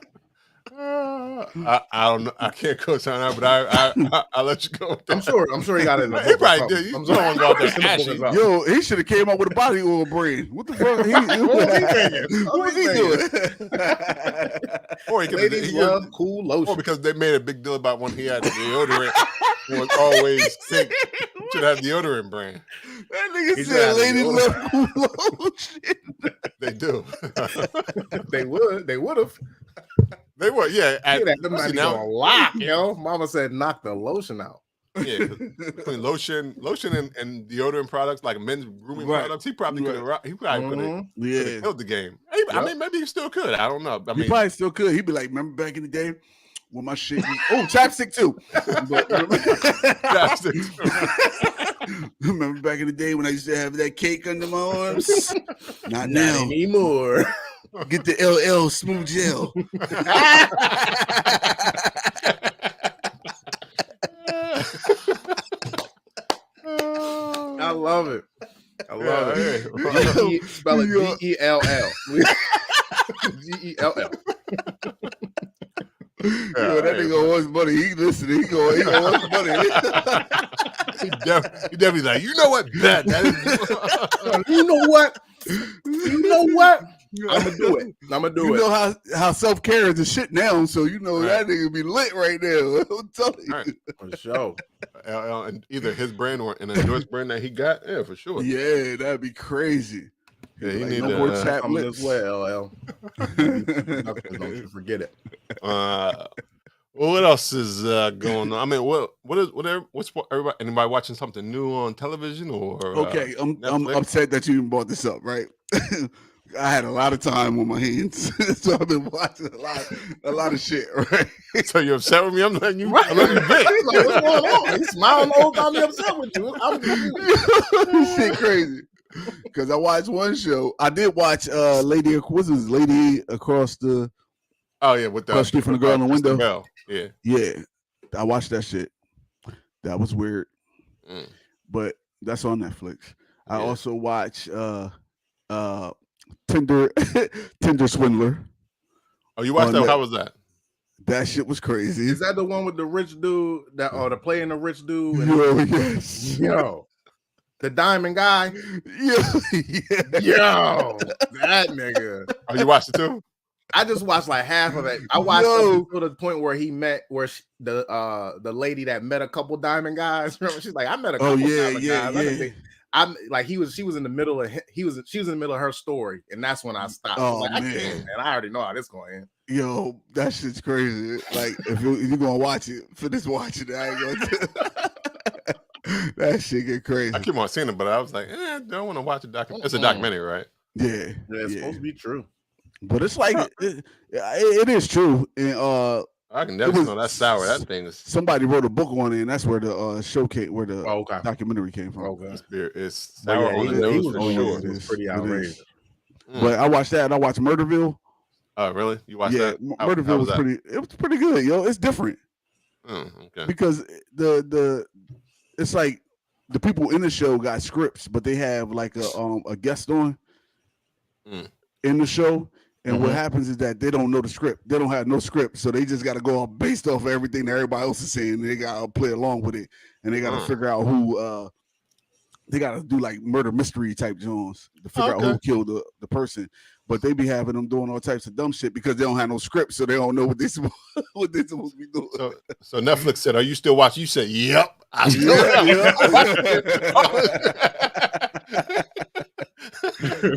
I don't know. I can't coach on that, but I'll let you go. I'm sure he got it in the book. He probably did. I'm sure he got that. Yo, he should have came up with a body oil brand. What the fuck? What was he doing? Or he love cool lotion. Or because they made a big deal about when he had the deodorant. It was always think should have deodorant brand. That nigga said ladies love cool lotion. They do. They would have. They were, yeah. Them now, lock, yo. Mama said, knock the lotion out. Yeah, between lotion and deodorant products like men's grooming products, he probably could have. He probably could have killed the game. I mean, maybe he still could. I don't know. I mean, he probably still could. He'd be like, remember back in the day when my shit was chapstick too. But remember back in the day when I used to have that cake under my arms? Not now anymore. Get the LL smooth gel. I love it. Spell it Gell. Gell. Yo, that nigga wants money. He listening. He wants money. He definitely like, you know what? That is. You know what? I'm gonna do it. You know how self-care is the shit now, so you know that nigga be lit right now. I'm telling you. Right. For sure. And either his brand or an endorsed brand that he got, for sure. Yeah, that'd be crazy. Yeah, he like, need no more chat this way, LL. Don't you forget it. Well, what else is going on? I mean, what's everybody? Anybody watching something new on television or? Okay, I'm upset that you even brought this up. Right, I had a lot of time on my hands, so I've been watching a lot of shit. Right. So you're upset with me? I'm letting you. Right. I'm letting you like, what's going on? He's smiling the whole time. I'm upset with you. This shit crazy. Because I watched one show. I did watch Lady Across the. Oh yeah, with the across the street from the girl in the window. Bell. Yeah, yeah. I watched that shit. That was weird, but that's on Netflix. I also watch Tinder Swindler. Oh, you watched that? How was that? That shit was crazy. Is that the one with the rich dude the playing the rich dude? Yes. Yo. The diamond guy? Yo, that nigga. Oh, you watched it too? I just watched like half of it. I watched to the point where he met the lady that met a couple diamond guys. Remember, she's like, I met a couple diamond guys. I'm like, she was in the middle of she was in the middle of her story, and that's when I stopped. Oh, like, man. I can't, man. I already know how this going to end. Yo, that shit's crazy. Like, if you're gonna watch it, finish watching it. I ain't gonna. That shit get crazy. I keep on seeing it, but I was like, I don't want to watch a documentary. It's a documentary, right? Yeah, it's supposed to be true. But it's like it is true. And I can never know that's sour. That thing is. Somebody wrote a book on it, and that's where the showcase, where the documentary came from. Okay, it's sour on the nose for sure. It's pretty outrageous. But I watched that. And I watched Murderville. Oh, really? You watched that? Murderville was pretty. It was pretty good, yo. It's different. Okay. Because it's like the people in the show got scripts, but they have like a guest on in the show. And what happens is that they don't know the script. They don't have no script. So they just got to go off based off of everything that everybody else is saying. They got to play along with it. And they got to figure out who, they got to do like murder mystery type Jones to figure out who killed the person. But they be having them doing all types of dumb shit because they don't have no script. So they don't know what they supposed to be doing. So Netflix said, are you still watching? You said, yep. I still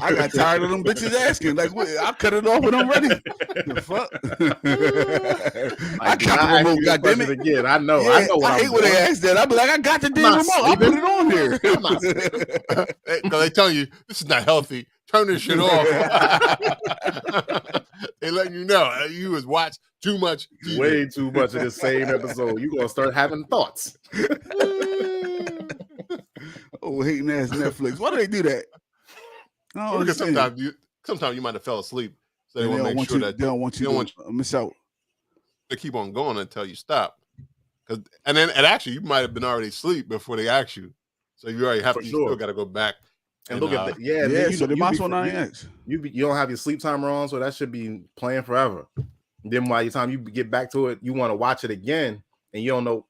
I got tired of them bitches asking. Like, I cut it off when I'm ready. The fuck? I got the remote, goddammit. Again. I know. Yeah, I hate when they ask that. I be like, I got the damn remote. I put it on here. Because they tell you, this is not healthy. Turn this shit off. They letting you know you was watch too much TV. Way too much of the same episode. You gonna start having thoughts. Oh, hating ass Netflix. Why do they do that? Because sometimes you might have fell asleep, so they want to make sure that they don't want you to miss out. They keep on going until you stop. And actually, you might have been already asleep before they ask you, so you already you still got to go back. And look at that. So they might on 9X. You don't have your sleep timer on, so that should be playing forever. And then by the time you get back to it, you want to watch it again, and you don't know.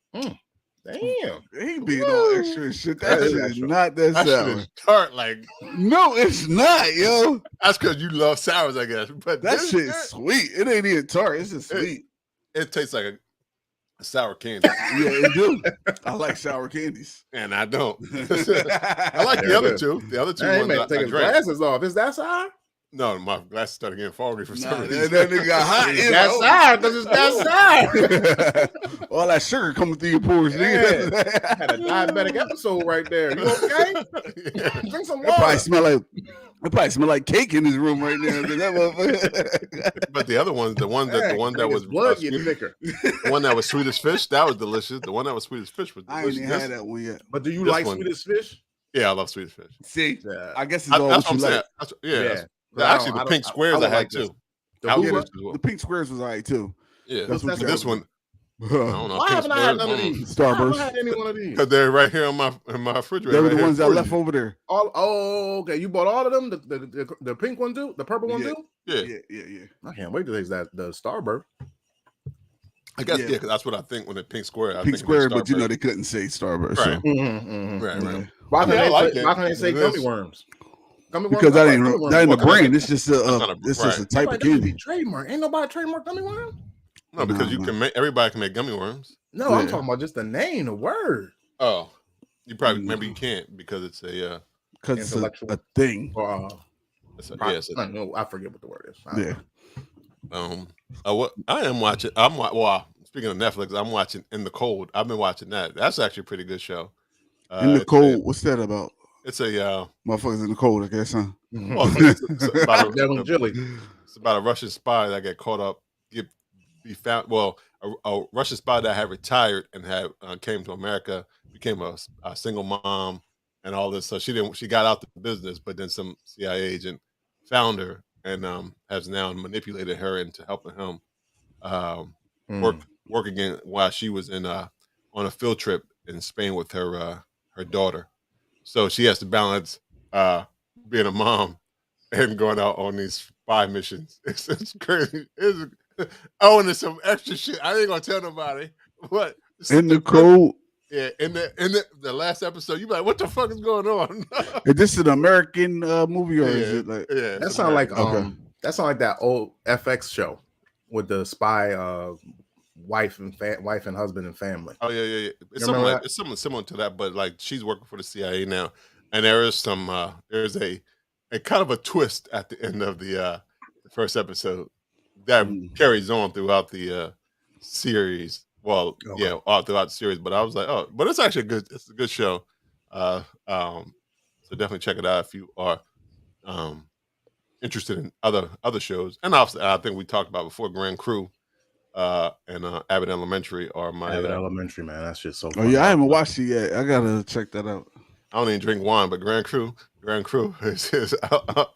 Damn, ain't being all extra shit. That shit is not that sour. Tart, like no, it's not, yo. That's because you love sours, I guess. But that shit is sweet. It ain't even tart. It's just sweet. It tastes like a sour candy. Yeah, it do. I like sour candies, and I don't. I like the other two. The other two ones take his glasses off. Is that sour? No, my glasses started getting foggy for some That reason. nigga got hot. That's hard because it's that side. All that sugar coming through your pores. Nigga. Had a diabetic episode right there. You okay? Yeah. Drink some It probably water. smell like cake in his room right now. That motherfucker. But the other ones, the one that was blood getting thicker. the one that was Swedish fish, that was delicious. The one that was Swedish fish was I ain't delicious. even had that one yet. But do you This like one- Swedish fish? Yeah, I love Swedish fish. See, Yeah. I guess it's all That's what you what I'm like. saying. Yeah. Actually, the pink squares I don't had like this. too. The Out hula? there as well. The pink squares was alright too. Yeah, That's what this you one. I like. don't know. Why pink haven't I had none of squares, these? Starburst. I haven't had any one of these. Because they're right here in my refrigerator. They were right the here ones that for left you. over there. Okay. You bought all of them? The pink one too? The purple one Yeah. too? Yeah. I can't wait to taste that. The Starburst. I guess Yeah. because that's what I think when the pink square. I Pink think square, it's but you know Starburst. they couldn't say Starburst. Right. So. Right. Why I mean, I can't like they it. why can't they say It gummy is. worms? Gummy Because I that like ain't gummy worms. that ain't the Well, brand. It's just not a- it's just a right. type Like, of that should be candy. trademark. Ain't nobody trademark gummy worms? No, because Nah, you man. can make everybody can make gummy worms. No, I'm Yeah. talking about just the name, the word. Oh, you probably Mm. maybe you can't because it's a Because it's Intellectual. a thing. Or no. I forget what the word is. I don't Yeah. know. What I am watching. Speaking of Netflix, I'm watching In the Cold. I've been watching that. That's actually a pretty good show. In the cold, what's that about? It's a Motherfuckers in the cold, I guess, huh? well, it's about Devil Jilly. it's about a Russian spy that got caught up, be found. Well, a Russian spy that had retired and had came to America, became a single mom and all this. So she got out the business, but then some CIA agent found her and has now manipulated her into helping him work again while she was on a field trip in Spain with her daughter. So she has to balance being a mom and going out on these spy missions. It's crazy. And there's some extra shit. I ain't gonna tell nobody. But In the cold. yeah, in the last episode, you be like, what the fuck is going on? Is this an American movie or is it like? Yeah, That sound like Okay. that sound like that old FX show with the spy wife and husband and family. Oh yeah. It's remember that? it's something similar to that, but like she's working for the CIA now, and there is some there's a kind of a twist at the end of the first episode that carries on throughout the series. Well, Okay. all throughout the series. But I was like, oh, but it's actually it's a good show. So definitely check it out if you are interested in other shows. And obviously, I think we talked about before Grand Crew and Abbott Elementary are my Abbott Elementary, man. That's just so Oh funny. yeah, I haven't watched it yet. I gotta check that out. I don't even drink wine, but Grand Crew is It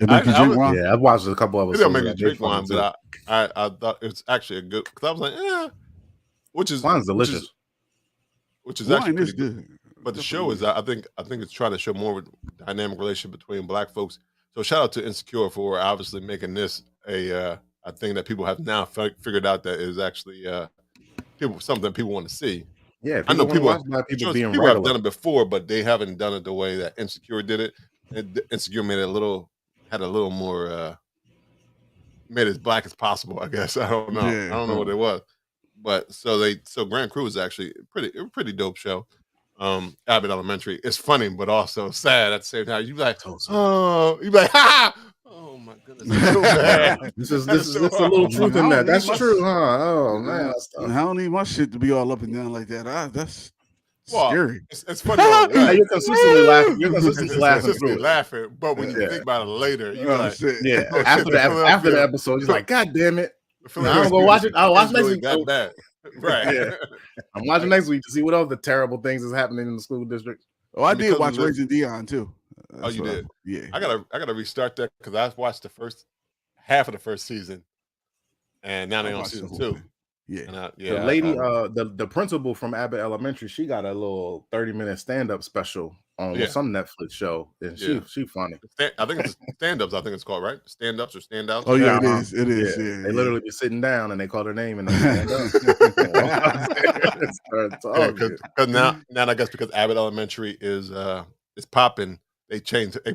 make you drink wine? Yeah, I've watched a couple of It episodes. don't make me They're drink funny wine, too. but I thought it's actually a good because I was like, which is Wine's delicious. which is actually Wine is pretty good. But the show is, I think it's trying to show more of a dynamic relationship between Black folks. So shout out to Insecure for obviously making this a thing that people have now figured out that is actually something people want to see. Yeah, I know wanna people watch Black people being people have regular. done it before, but they haven't done it the way that Insecure did it. And Insecure made it had a little more made it as black as possible. I guess I don't know. Yeah. I don't know what it was, but so Grand Crew is actually a pretty dope show. Abbott Elementary. It's funny, but also sad at the same time. You be like, oh, you be like, ha! Oh my goodness, it's so bad. This is a little truth in that. That's true, huh? Oh man, that's tough. I don't need my shit to be all up and down like that. That's Well, scary. It's funny. though, Hey, right? you're consistently laughing. You're consistently laughing Consistently through it. laughing, but when you Yeah. think about it later, you Oh, like, shit. Yeah, Oh, after shit, after the episode, you're like, God damn it! I'm I'm gonna watch it. I'll watch next really week. that bad, right? Yeah. I'm watching next week to see what other terrible things is happening in the school district. Oh, I Because did of watch the- Raising Dion too. Oh, you did? Yeah. I gotta restart that because I watched the first half of the first season, and now they're on watched the season whole 2. thing. Yeah. And The lady, the principal from Abbott Elementary, she got a little 30-minute stand-up special on Yeah. some Netflix show, and Yeah. she funny. I think it's stand-ups. I think it's called, right? Stand-ups or stand-outs. Oh yeah, it Uh-huh. is. It is. Yeah. They literally be sitting down and they call her name and they stand up. Because now I guess because Abbott Elementary is popping, they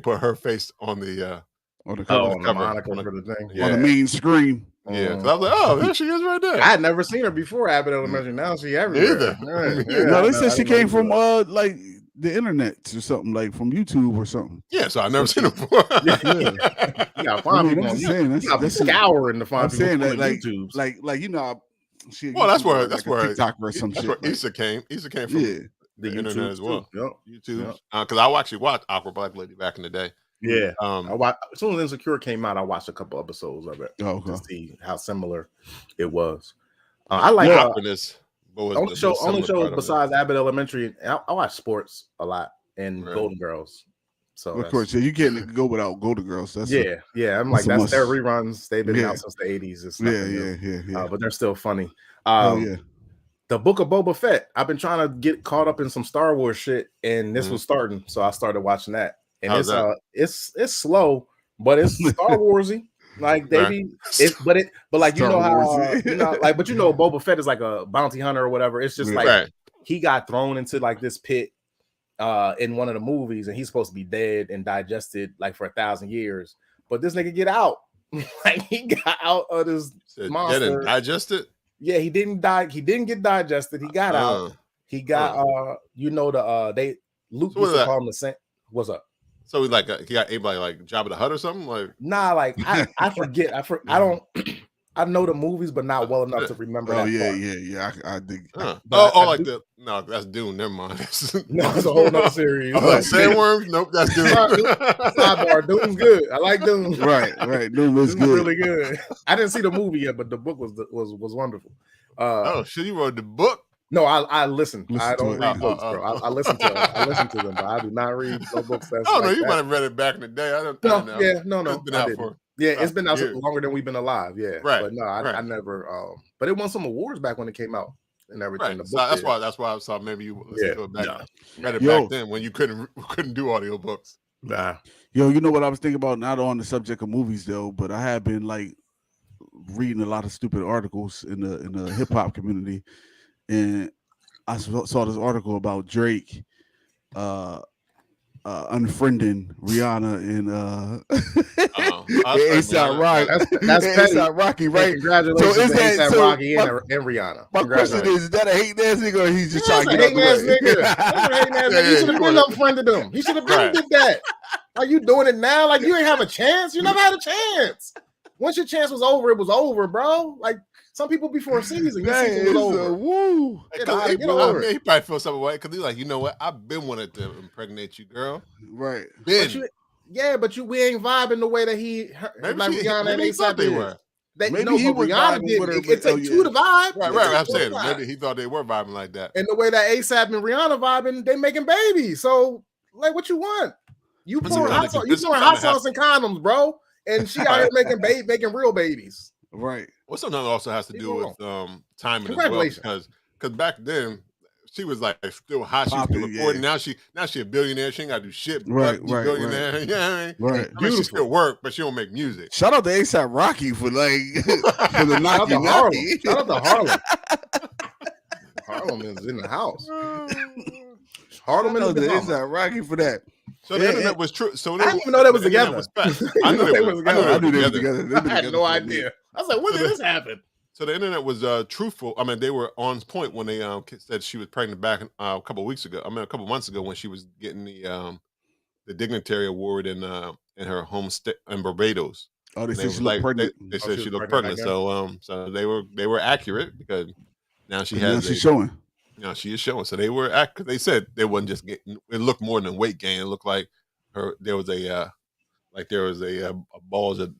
put her face on the on the Oh, cover. on the moniker for the thing. Yeah. On the main screen. yeah. So I was like, oh, there she is right there. I had never seen her before Abbott Elementary. Now she everywhere. Either. Right, Yeah. No, they I said she didn't know came from that. like the internet or something, like from YouTube or something. Yeah, so I've never seen it before. You gotta find people. I'm saying You gotta be scouring to find I'm people saying on that, the YouTubes. like you know, shit, Well, that's where like a TikTok or some that's shit. where Issa came. Issa came from the internet as well. Yep. YouTube, because I actually watched Awkward Black Lady back in the day. Yeah, as soon as Insecure came out, I watched a couple episodes of it to see how similar it was. I like awkwardness. Only show besides Abbott Elementary. I watch sports a lot and Golden Girls. So of course, you can't go without Golden Girls. That's I'm like that's their reruns. They've been out since the 80s. It's yeah. But they're still funny. The Book of Boba Fett. I've been trying to get caught up in some Star Wars shit, and this was starting, so I started watching that. And it's slow, but it's Star Warsy. Like they but like you know how but you know Boba Fett is like a bounty hunter or whatever. It's just like he got thrown into like this pit in one of the movies, and he's supposed to be dead and digested like for 1,000 years. But this nigga get out. Like he got out of this monster. Dead and digested? Yeah, he didn't die. He didn't get digested. He got out. He got Luke used to call him the Saint. What's up? So he got ate by like Jabba the Hutt or something? Like like I forget. I don't I know the movies, but not well enough to remember that part. I think. That's Dune. Never mind. No, it's a whole nother series. Sandworms? Nope, that's Dune. Sidebar, Dune's good. I like Dune. Right. Dune was good. Really good. I didn't see the movie yet, but the book was wonderful. You wrote the book? No, I listen. I don't read books, bro. I listen to them, but I do not read no books. You might have read it back in the day. I don't know. It's been out for. Yeah, it's been out longer than we've been alive. Yeah, right. But no, I never. But it won some awards back when it came out and everything. Right. That's why I saw maybe you listened to it back then when you couldn't do audiobooks. Nah. Yo, you know what I was thinking about? Not on the subject of movies though, but I have been like reading a lot of stupid articles in the hip hop community, and I saw this article about Drake unfriending Rihanna and ASAP Rocky. That's ASAP Rocky, right? Congratulations to ASAP Rocky and Rihanna. My question is that a hating ass nigga, or he's just trying to get hating ass nigga? He should have been unfriended them. He should have been did that. Are you doing it now? Like you ain't have a chance. You never had a chance. Once your chance was over, it was over, bro. Like some people before a season, your season was over. Woo! Get over it. He probably feels something way because he's like, you know what? I've been wanting to impregnate you, girl. Right. But we ain't vibing the way that Rihanna and ASAP they were. Rihanna did. It took two to vibe. Right. I'm saying maybe he thought they were vibing like that. And the way that ASAP and Rihanna vibing, they making babies. So like, what you want? You pouring hot sauce and condoms, bro. And she out here making real babies. Right. Well, sometimes it also has to do with timing as well, because back then she was like still hot. She was still recording. Now she a billionaire. She ain't got to do shit. Right. Billionaire. Right. You know what I mean? Right. I mean, she still work, but she don't make music. Shout out to ASAP Rocky for for the knocky. Shout out to Harlem. Harlem is in the house. Harlem is in the house. ASAP Rocky for that. So the internet was true. So I didn't even know they was together. I knew they was together. I knew they was together. I had no idea. I was like, when did this happen? So the internet was truthful. I mean, they were on point when they said she was pregnant back a couple months ago when she was getting the dignitary award in her home state in Barbados. Oh, they said she looked pregnant. They said she looked pregnant. So they were accurate because now she's showing. She is showing. So they were accurate. They said they wasn't just getting. It looked more than weight gain. It looked like there was a bulge in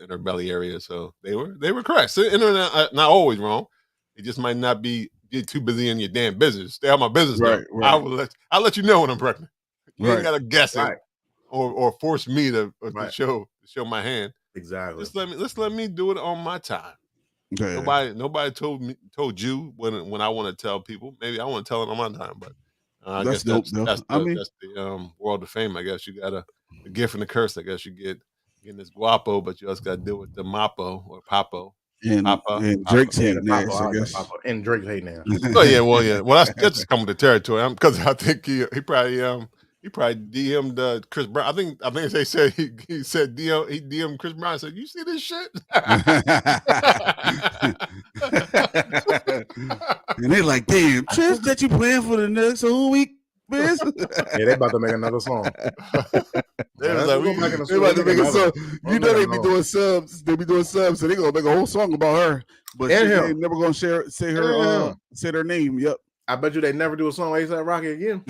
her belly area. So they were correct. So the internet not always wrong. It just might not be get too busy in your damn business. Stay out of my business. Right. I'll let you know when I'm pregnant. You ain't gotta guess it or force me to show my hand. Exactly. Just let me do it on my time. Okay. Nobody told you when I want to tell people. Maybe I want to tell it on my time, but I guess that's the world of fame. I guess you got a gift and a curse. I guess you getting this guapo, but you also got to deal with the mapo or papo. And Drake's hating ass, I guess. And Drake hating ass. Well, that's just coming to territory. Because I think he probably DM'd Chris Brown. I think they said he said he DM'd Chris Brown and said, "You see this shit?" And they're like, "Damn, Chris, that you playing for the next whole week?" Biz. Yeah, they about to make another song. They was like, They about to make a song. You know they be doing subs. They be doing subs, so they gonna make a whole song about her. But And they him. ain't never gonna say their name. Yep. I bet you they never do a song with A$AP Rocky again.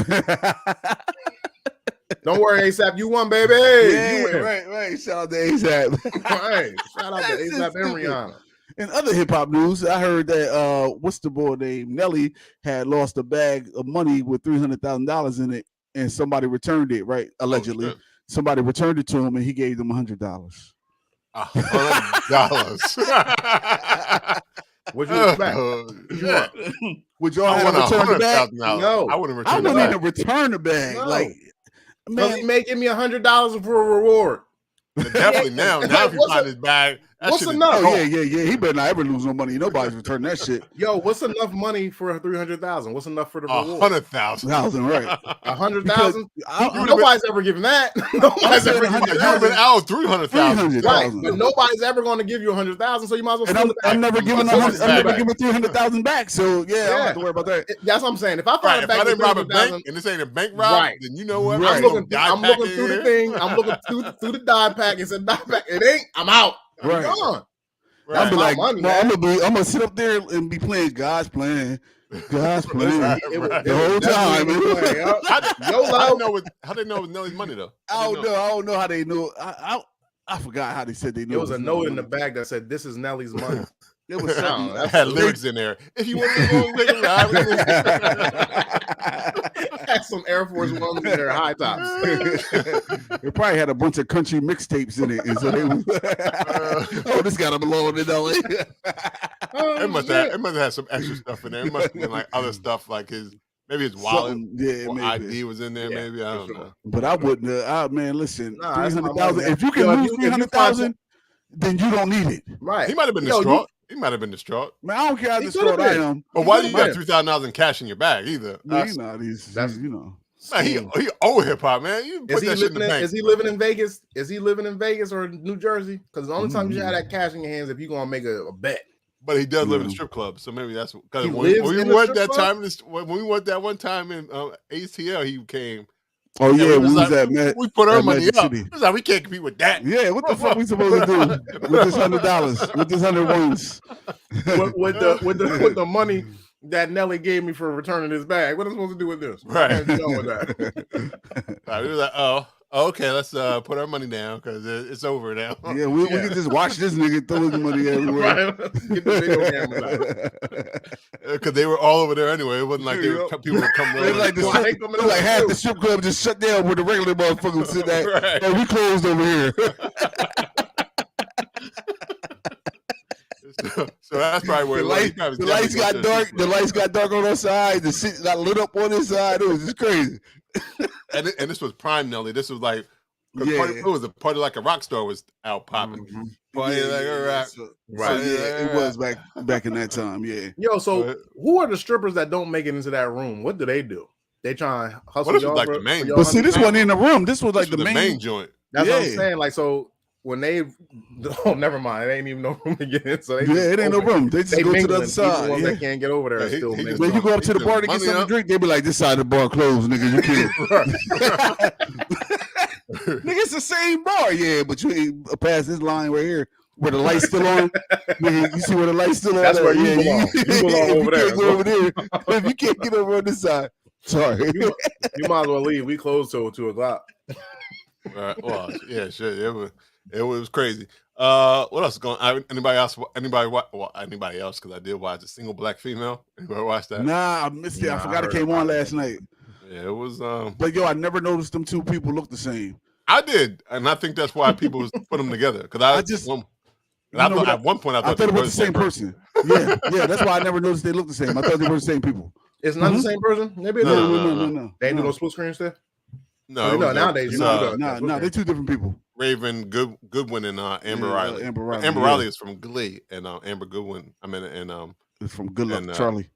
Don't worry, A$AP, you won, baby. Yeah, You win. right. Shout out to A$AP. Right. Shout out to A$AP and Rihanna. In other hip hop news, I heard that what's the boy named Nelly had lost a bag of money with $300,000 in it, and somebody returned it. Right, allegedly, somebody returned it to him, and he gave them $100. $100. What you expect? Would y'all have returned the bag? No, I wouldn't I return the wouldn't bag. even return the bag. No. Like, man, he may give me $100 for a reward. But definitely now if you find his bag, that what's shit is enough? Oh yeah. He better not ever lose no money. Nobody's returning that shit. Yo, what's enough money for $300,000? What's enough for the reward? $100,000. Right. $100,000? Nobody's ever given that. Nobody's ever given You would have been out $300,000. Right, but nobody's ever going to give you $100,000, so you might as well. And I'm never giving $300,000 back. So yeah, I don't have to worry about that. That's what I'm saying. If I find a If I bag didn't rob a $300,000, bank and this ain't a bank rob, then you know what? I'm looking through the thing. I'm looking through the die pack. It's a die pack. It ain't. I'm out. I'm gone. Right. I'm be like, I'm gonna sit up there and be playing God's plan. God's plan the whole time. How they know it was Nelly's money though? I don't know how they knew. I forgot how they said they knew. There was a note in the bag that said, "This is Nelly's money." It was something. That had lyrics in there. If you want to go take a ride with me. Had some Air Force Ones in their high tops. It probably had a bunch of country mixtapes in it, and so they was, this gotta belong in LA. It must have had some extra stuff in there. It must have been like other stuff, like his wallet, or ID was in there. Maybe I don't know. But I wouldn't. Man, listen, 300,000. If you can lose 300,000, then you don't need it. Right? He might have been distraught. He might have been distraught. Man, I don't care how distraught I am. But why do you got $3,000 in cash in your bag either? He's not. He's you know. Man, he old hip hop, man. You put that shit in the bank. Is he living in Vegas? Is he living in Vegas or New Jersey? Because the only time you have that cash in your hands if you're gonna make a bet. But he does live in a strip club, so maybe that's because when we went that one time in ATL, he came. Oh yeah, we was like, at we put our money up. It was like we can't compete with that. Yeah, what the fuck we supposed to do with this $100? With this $100? with the money that Nelly gave me for returning his bag. What am I supposed to do with this? Right. We were like, oh, okay, let's put our money down because it's over now. Yeah, we can just watch this nigga throw his money everywhere. Right. Get the video cameras out. Because they were all over there anyway. It wasn't like people would come over. Like half the strip club just shut down where the regular motherfuckers would sit there. Right. Hey, we closed over here. So that's probably where the lights got dark. The lights got dark on our side. The shit got lit up on his side. It was just crazy. And this was prime Nelly. This was like it was a party like a rock star was out popping. Party like a rock. Right. It was back in that time. Yeah. Yo, so who are the strippers that don't make it into that room? What do? They try and hustle this y'all was like the main. But see, this wasn't in the room. This was like the main joint. That's what I'm saying. Like, so when they, never mind. It ain't even no room to get in. So it ain't no room. They just go to the other side. The ones that can't get over there still. When you go up to the bar to get something to drink, they be like, "This side of the bar closed, nigga. You can't." Nigga, it's the same bar, but you ain't past this line right here where the light's still on. Nigga, you see where the light's still on? That's where you belong. You belong over there. Go over there. If you can't get over on this side, sorry. You might as well leave. We closed till 2:00. Right. Well, yeah, sure. It was crazy. What else is going on? Anybody else? Anybody else? Because I did watch A Single Black Female. Anybody watch that? Nah, I missed it. I forgot it came on last night. Yeah, it was. But I never noticed them two people look the same. I did, and I think that's why people put them together. Because at one point I thought it was the same person. Yeah, that's why I never noticed they looked the same. I thought they were the same people. It's not the same person. Maybe no. They ain't do no split screen stuff. No, nowadays. No, they're two different people. Raven Goodwin and Amber Riley. Amber Riley. Amber Riley is from Glee, and Amber Goodwin. It's from Good Luck Charlie.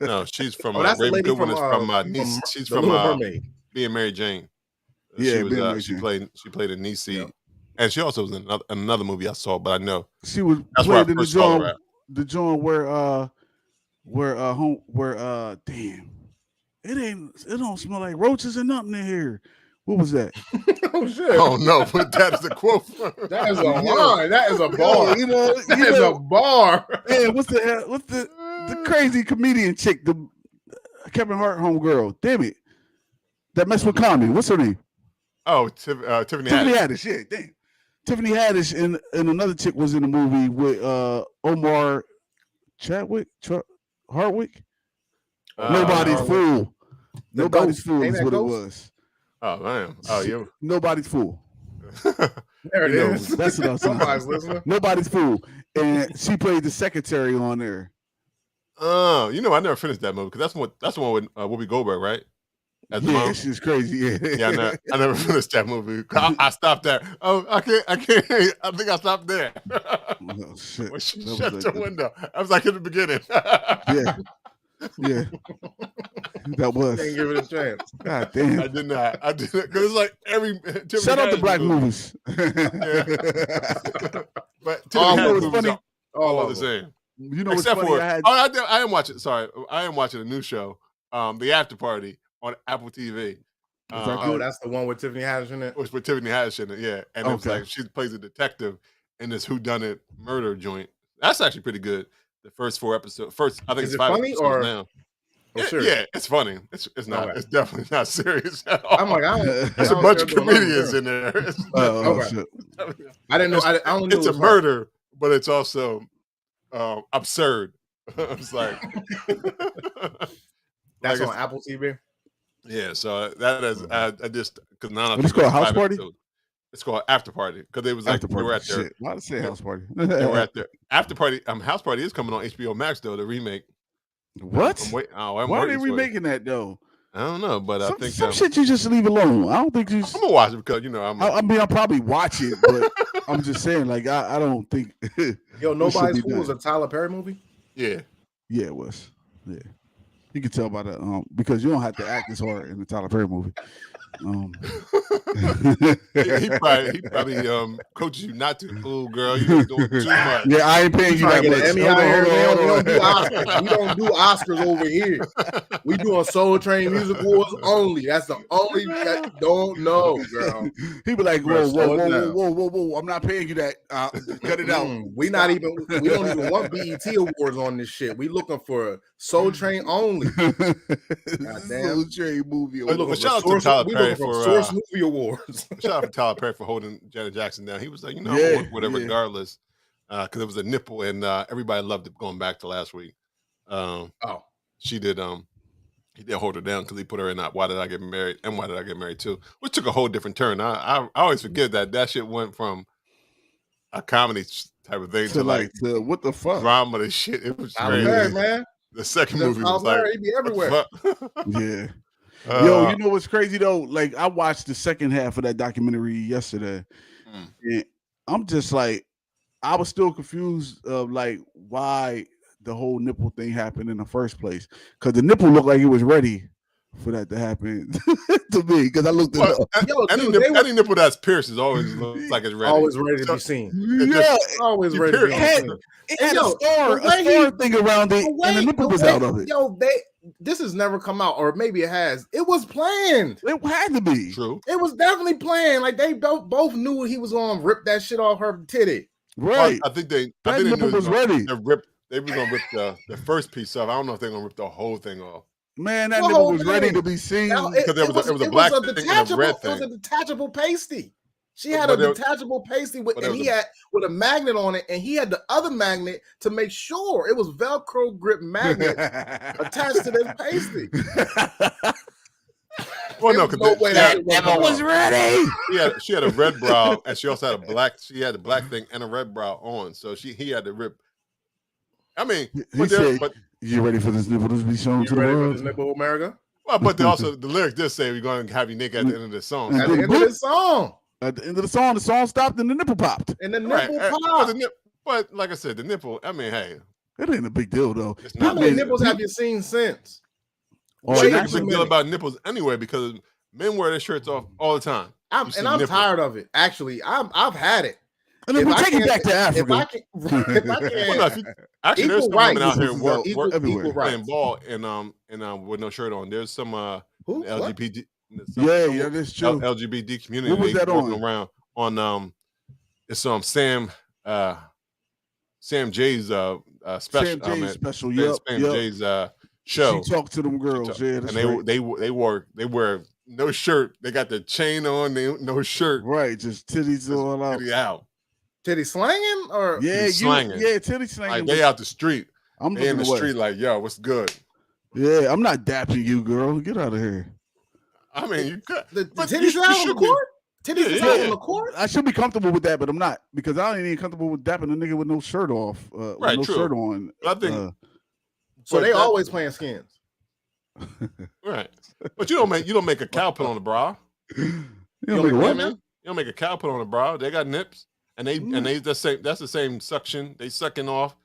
No, she's from Raven Goodwin is from Nice. She's from Being Mary Jane. She played a Niecy, and she also was in another movie I saw, but I know she was played in the joint where damn. it don't smell like roaches or nothing in here. What was that? Oh shit! Oh no, but that is a quote. That is a line. That is a bar. You know, That is a bar. Yeah, what's the crazy comedian chick, the Kevin Hart homegirl? Damn it, that messed with Common. What's her name? Oh, Tiffany Haddish. Yeah, damn. Tiffany Haddish and another chick was in the movie with Omar Hardwick. Nobody's fool. Nobody's fool is what it was. Oh man. Oh, you. Nobody's fool. There it is. That's what I was Somebody's listening. Nobody's fool, and she played the secretary on there. Oh, I never finished that movie because that's the one with Whoopi Goldberg, right? Yeah, she's crazy. Yeah, I never finished that movie. I stopped there. Oh, I can't. I think I stopped there. Oh, shit. When she shut the window, I was like in the beginning. Yeah. That was. Didn't give it a chance. God damn. I did not. Because it's like every. Shout out to black movies. Yeah. But you know what's funny? All the same. You know what's Except funny? for I am watching. Sorry, I am watching a new show, The After Party on Apple TV. That's the one with Tiffany Haddish in it. It was with Tiffany Haddish in it, yeah. And it was like she plays a detective in this whodunit murder joint. That's actually pretty good. The first 4 episodes. I think Is it's it 5 funny episodes or now. serious? It's funny. It's not. Okay. It's definitely not serious at all. I'm like, there's a bunch of comedians in there. Shit. I didn't know. I only knew it's a murder, but it's also absurd. It's like that's on Apple TV. Yeah, so that is I just because now it's called House Party. It's called After Party because they was like they were at their. Why did I say House Party? They were at their After Party. House Party is coming on HBO Max though. The remake. What? Why are they remaking that though? I don't know, but I think some shit you just leave alone. I don't think you. I'm gonna watch it because I'll probably watch it, but I'm just saying, like I don't think. Yo, Nobody's Fool was a Tyler Perry movie. Yeah, it was. Yeah, you can tell by that because you don't have to act as hard in the Tyler Perry movie. He probably coaches you not to. Oh, girl, you're doing too much. Yeah, I ain't paying you that much. We don't do Oscars over here. We doing Soul Train Music Awards only. That's the only that don't know, girl. He be like, whoa! I'm not paying you that. Cut it out. We don't even want BET awards on this shit. We looking for Soul Train only. Soul Train movie. We looking for Tyler Perry for Source Movie Awards. Shout out to Tyler Perry for holding Janet Jackson down. He was like, I'm gonna work with her regardless, because it was a nipple, and everybody loved it going back to last week. She did. He did hold her down because he put her in Why Did I Get Married and Why Did I Get Married Too, which took a whole different turn. I always forget that shit went from a comedy type of thing to like what the fuck drama and shit. It was crazy, man. The second movie was like, he'd be everywhere. Yeah. Yo, you know what's crazy though? Like I watched the second half of that documentary yesterday, and I'm just like, I was still confused of like why the whole nipple thing happened in the first place. Because the nipple looked like it was ready for that to happen to me. Because I looked at any nipple that's pierced is always looks like it's ready. Always ready to be seen. Always ready to be seen. It had a star thing around it, and the nipple was out of it. This has never come out, or maybe it has. It was planned. It had to be. True. It was definitely planned. Like they both knew he was gonna rip that shit off her titty. Right. I think they nipple was ready. They were gonna rip the first piece off. I don't know if they're gonna rip the whole thing off. Man, that nipple was ready to be seen. Because it was a black thing and a red thing. It was a detachable pasty. She had a detachable pasty and he had with a magnet on it, and he had the other magnet to make sure it was Velcro grip magnet attached to this pasty. Well, no, because Emma was ready. She had a red bra, and she also had a black. She had a black thing and a red bra on, so he had to rip. I mean, but you ready for this nipple to be shown to the world? For this nipple, America? Well, but the lyrics did say we're going to have you naked at the end of the song. At the end of the song. At the end of the song stopped and the nipple popped. And the nipple popped. But like I said, the nipple, I mean, hey. It ain't a big deal, though. How many nipples have you seen since? It's a big deal about nipples anyway, because men wear their shirts off all the time. I'm tired of it. Actually, I've had it. And then we take it back to Africa. If I can, actually, there's some women out here work equal playing ball and with no shirt on. There's some LGBT. Yeah, that's true. LGBT community. What was that walking around on it's Sam J's special. Sam J's special. Sam J's show. She talked to them girls. Yeah, that's and right. they wear no shirt. They got the chain on. No shirt. Right, just titties all out. Titty out. Titty slanging or slanging. Yeah, titty slanging. Like they out the street. I'm in the street like, yo, what's good? Yeah, I'm not dapping you, girl. Get out of here. I mean, you could. The titties out on the court? Titties out on the court? I should be comfortable with that, but I'm not because I ain't even comfortable with dapping a nigga with no shirt off. Right, with no true. shirt on. I think. So they always playing skins. Right. But you don't make a cow put on the bra. You don't make what? You don't make a cow put on the bra. They got nips. And they that's the same suction. They sucking off.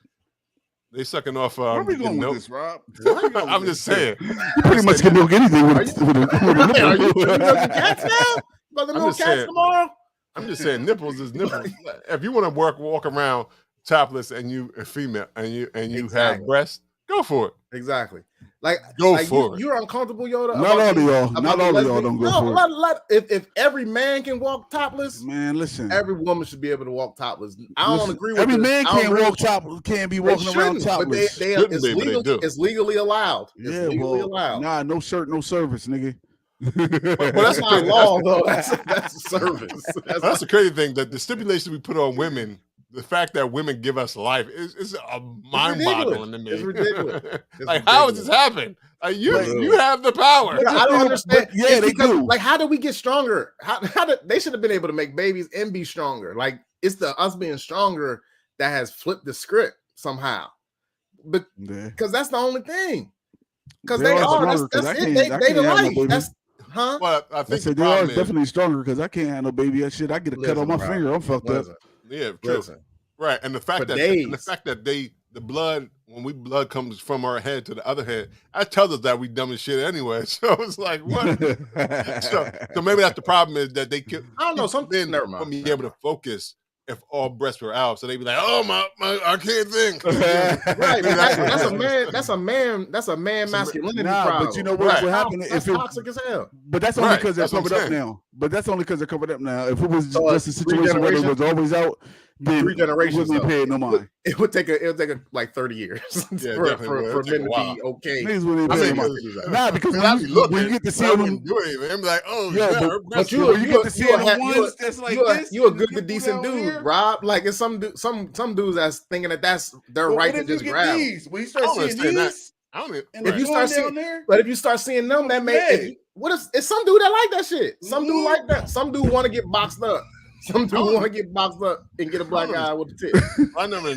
Where are we going with this, Rob? I'm just saying. You pretty much can milk anything with a Are you milking cats now? About to milk cats tomorrow? I'm just saying nipples is nipples. If you want to walk around topless and you a female and you have breasts, go for it. Exactly. Like for it. You're uncomfortable, Yoda. Not all of y'all. Not all of y'all don't go for it. If every man can walk topless, man, listen. Every woman should be able to walk topless. I don't agree with every man can't walk topless. Can't be walking around topless. But it's legally allowed. It's legally allowed. Nah, no shirt, no service, nigga. But that's not law, though. That's a service. That's the crazy thing. That the stipulations we put on women. The fact that women give us life is a mind-boggling to me. It's ridiculous. How does this happen? You have the power. I don't understand. Yeah, they do. Like, how did we get stronger? How did they should have been able to make babies and be stronger? Like, it's us being stronger that has flipped the script somehow. But because that's the only thing. Because they are. That's it. They the life. That's Well, I think they are definitely stronger because I can't handle baby that shit. I get a cut on my finger. I'm fucked up. Yeah, true. Right, and the fact that the blood blood comes from our head to the other head, that tells us that we dumb as shit anyway. So it's like what? so maybe that's the problem is that they could. I don't know. Some men wouldn't be able to focus if all breasts were out. So they'd be like, "Oh my I can't think." Right, that's a man masculinity problem. But you know what happened if it's toxic as hell. But that's only because they're covered up now. But that's only because they're covered up now. If it was just a situation where it was always out, then 3 generations wouldn't be paying no mind. It would take like 30 years for men to be okay. Nah, because when you get to see them, I'm like, oh yeah, but you get to see them ones that's like this. You a good decent dude, Rob. Like it's some dudes that's thinking that that's their right to just grab. When you start seeing these, if you start seeing them, that may. It's some dude that like that shit. Some dude like that. Some dude want to get boxed up. Some dude want to get boxed up and get a black guy with the tit. I never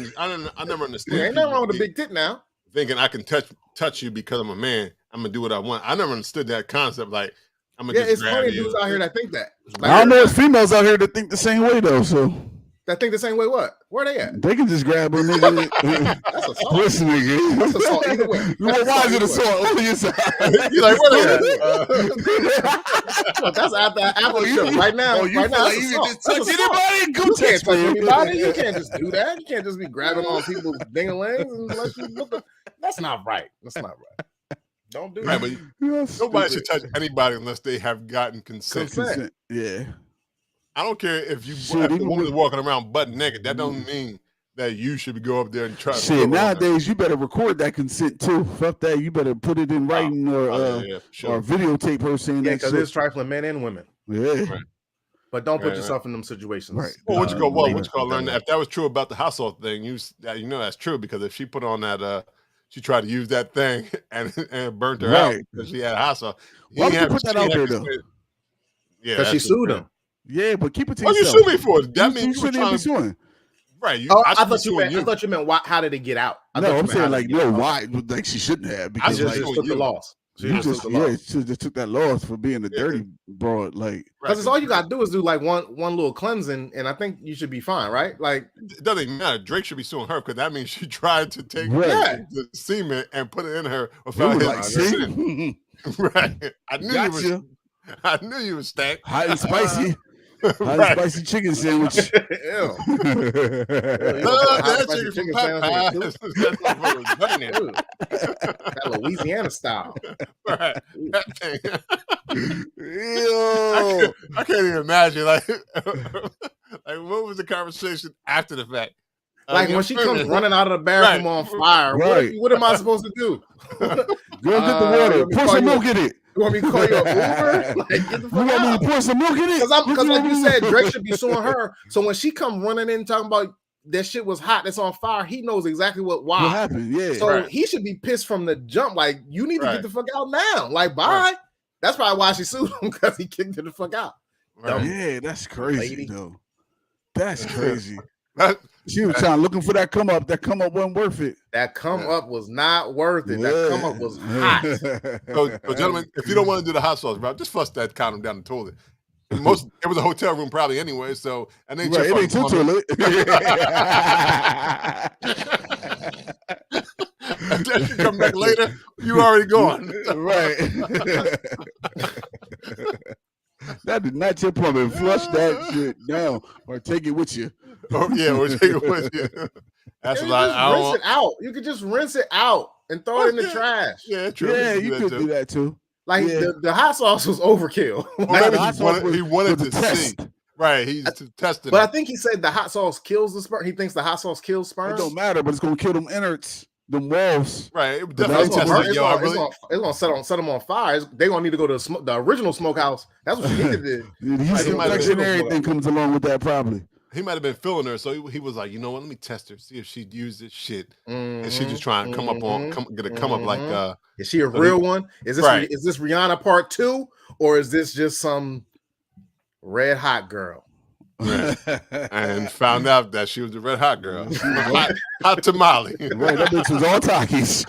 understand. There ain't nothing wrong with a big tit now. Thinking I can touch you because I'm a man. I'm gonna do what I want. I never understood that concept. Like I'm gonna just grab you. It's plenty of dudes out here that think that. Like, I don't know if females out here that think the same way though. So that think the same way. What? Where they at? They can just grab a nigga. That's assault. Listen, nigga. That's assault either way. Why is it assault on your side? You're like, where they at? That's after the show. Right now, you can just touch anybody. You can't touch anybody. You can't just do that. You can't just be grabbing on people's ding-a-lings unless you look. That's not right. That's not right. Don't do that. But nobody should touch anybody unless they have gotten consent. Yeah. I don't care if the woman is walking around butt naked. That don't mean that you should go up there and try. Shit, nowadays you better record that consent too. Fuck that. You better put it in writing or videotape her saying that. Because it's trifling men and women. Yeah. Right. But don't put yourself in them situations. Right. Well, what you call learn that if that was true about the household thing, you know that's true because if she put on that she tried to use that thing and burnt her out because she had a household. Why would you put that out there though? Yeah, because she sued him. Yeah, but keep it to yourself. What you sue me for? That means you shouldn't be suing. Right. I thought you meant how did it get out? No, I'm saying like why? Like she shouldn't have because she just took the loss. She just took that loss for being a dirty broad. Like because it's all you gotta do is do like one little cleansing, and I think you should be fine, right? Like it doesn't even matter. Drake should be suing her because that means she tried to take the semen and put it in her without his consent. Right. I knew you was stank. Hot and spicy. Hot spicy chicken sandwich. Ew. That chicken from Popeyes. That burning. That Louisiana style. Right. That thing. Ew. I can't even imagine. Like, what was the conversation after the fact? Like when she comes running out of the bathroom on fire, what am I supposed to do? Go get the water. Pour some milk in it. You want me to call you an Uber? Like, get the fuck You want me to pour some milk in it? Because like you said, Drake should be suing her. So when she come running in talking about that shit was hot, that's on fire, he knows exactly what happened. Yeah. So he should be pissed from the jump. Like, you need to get the fuck out now. Like, bye. That's probably why she sued him, because he kicked her the fuck out. Right. Yeah, that's crazy, though. That's crazy. She was looking for that come up. That come up wasn't worth it. That come up was not worth it. That come up was hot. So, gentlemen, if you don't want to do the hot sauce, bro, just flush that condom down the toilet. It was a hotel room probably anyway, so and then it ain't too toilet. And then you come back later, you already gone. Right. That is not your plumbing. Flush that shit down or take it with you. Oh yeah, or take it with you. That's what rinse it out. You could just rinse it out and throw it in the trash. Yeah, true. Yeah, you could do that too. Like the hot sauce was overkill. He wanted to see. Right, he's testing. But I think he said the hot sauce kills the sperm. He thinks the hot sauce kills sperm. It don't matter, but it's gonna kill them innards, them walls. Right, it definitely it's gonna set them on fire. They're gonna need to go to the original smokehouse. That's what she needed to do. Everything comes along with that probably. He might have been feeling her, so he was like, you know what? Let me test her, see if she'd use this shit. And she just trying to come up like. Is she a real one? Is this Rihanna Part 2, or is this just some red hot girl? Right. And found out that she was a red hot girl, hot tamale. Right, that bitch was all Takis.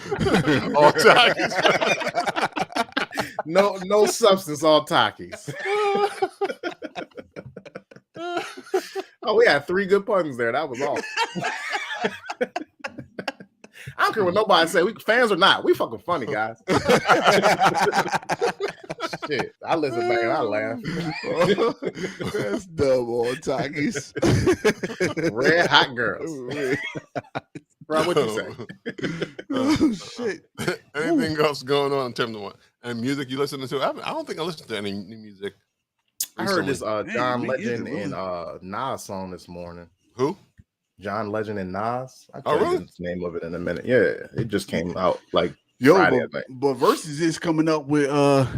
All Takis. No substance, all Takis. Oh, we had 3 good puns there. That was all. I don't care what nobody say. We fans or not, we fucking funny, guys. Shit, I listen back and I laugh. That's dumb, all Takis. Red hot girls. Bro, what you say? Oh shit. Anything else going on in terms of what? And music you listening to? I don't think I listened to any new music. I heard this John Legend and Nas song this morning. Who? John Legend and Nas. I'll tell you the name of it in a minute. Yeah, it just came out like Friday, but Versus is coming up with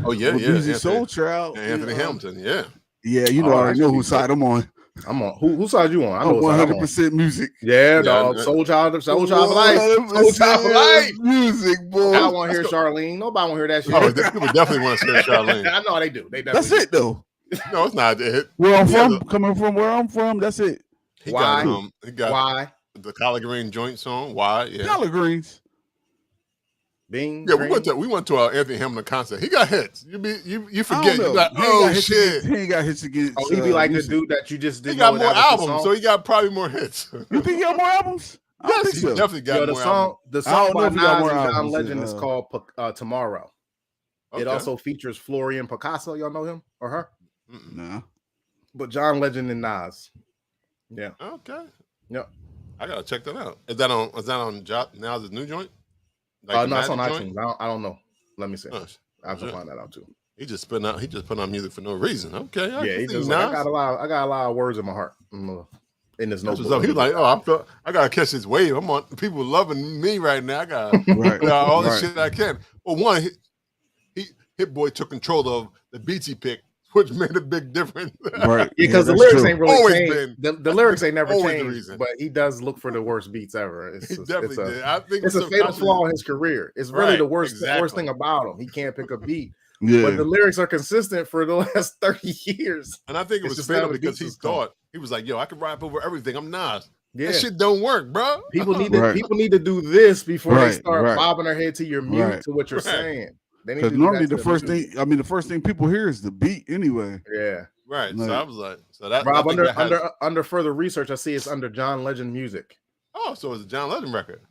Music Soul Child. Anthony Hamilton, yeah. Yeah, you know, I already know whose side I'm on. I'm on whose side you on? I know 100% music. Yeah, dog. Soul Child for life. Soul Child for life. Music, boy. I don't want to hear Charlene. Nobody want to hear that shit. Oh, people definitely want to hear Charlene. I know they do. That's it though. No, it's not it. Where I'm from, coming from where I'm from, that's it. Why? He got the collard green joint song. Why? Yeah. Collard greens. Bing. Yeah, we went to our Anthony Hamilton concert. He got hits. You forget. You got shit. He ain't got hits against. Oh, he be like the dude that you just did. He got more albums, so he got probably more hits. You think he got more albums? Yes, he definitely got more albums. The song by Nas and John Legend is called Tomorrow. Okay. It also features Florian Picasso. Y'all know him or her? No. But John Legend and Nas. Yeah. Okay. Yep. I gotta check that out. Is that on Nas' new joint? No, it's on iTunes. I don't know. Let me see. I have to find that out too. He just put on music for no reason. Okay. He just I got a lot of words in my heart. In this notebook. He was like, I gotta catch this wave. I'm on people loving me right now. I got all the shit I can. Well, one, Hit Boy took control of the beats he picked, which made a big difference. Right. Because the lyrics ain't really changed. The lyrics ain't never changed, but he does look for the worst beats ever. He definitely did. I think it's a fatal flaw in his career. It's really the worst thing about him. He can't pick a beat. Yeah. But the lyrics are consistent for the last 30 years. And I think it was fatal because he was like, yo, I can rap over everything. I'm Nas. Yeah. That shit don't work, bro. People need to do this before they start bobbing their head to your mute to what you're saying. Because normally the first thing people hear is the beat anyway. Yeah. Right. So I was like, that Rob, under further research, I see it's under John Legend Music. Oh, so it's a John Legend record.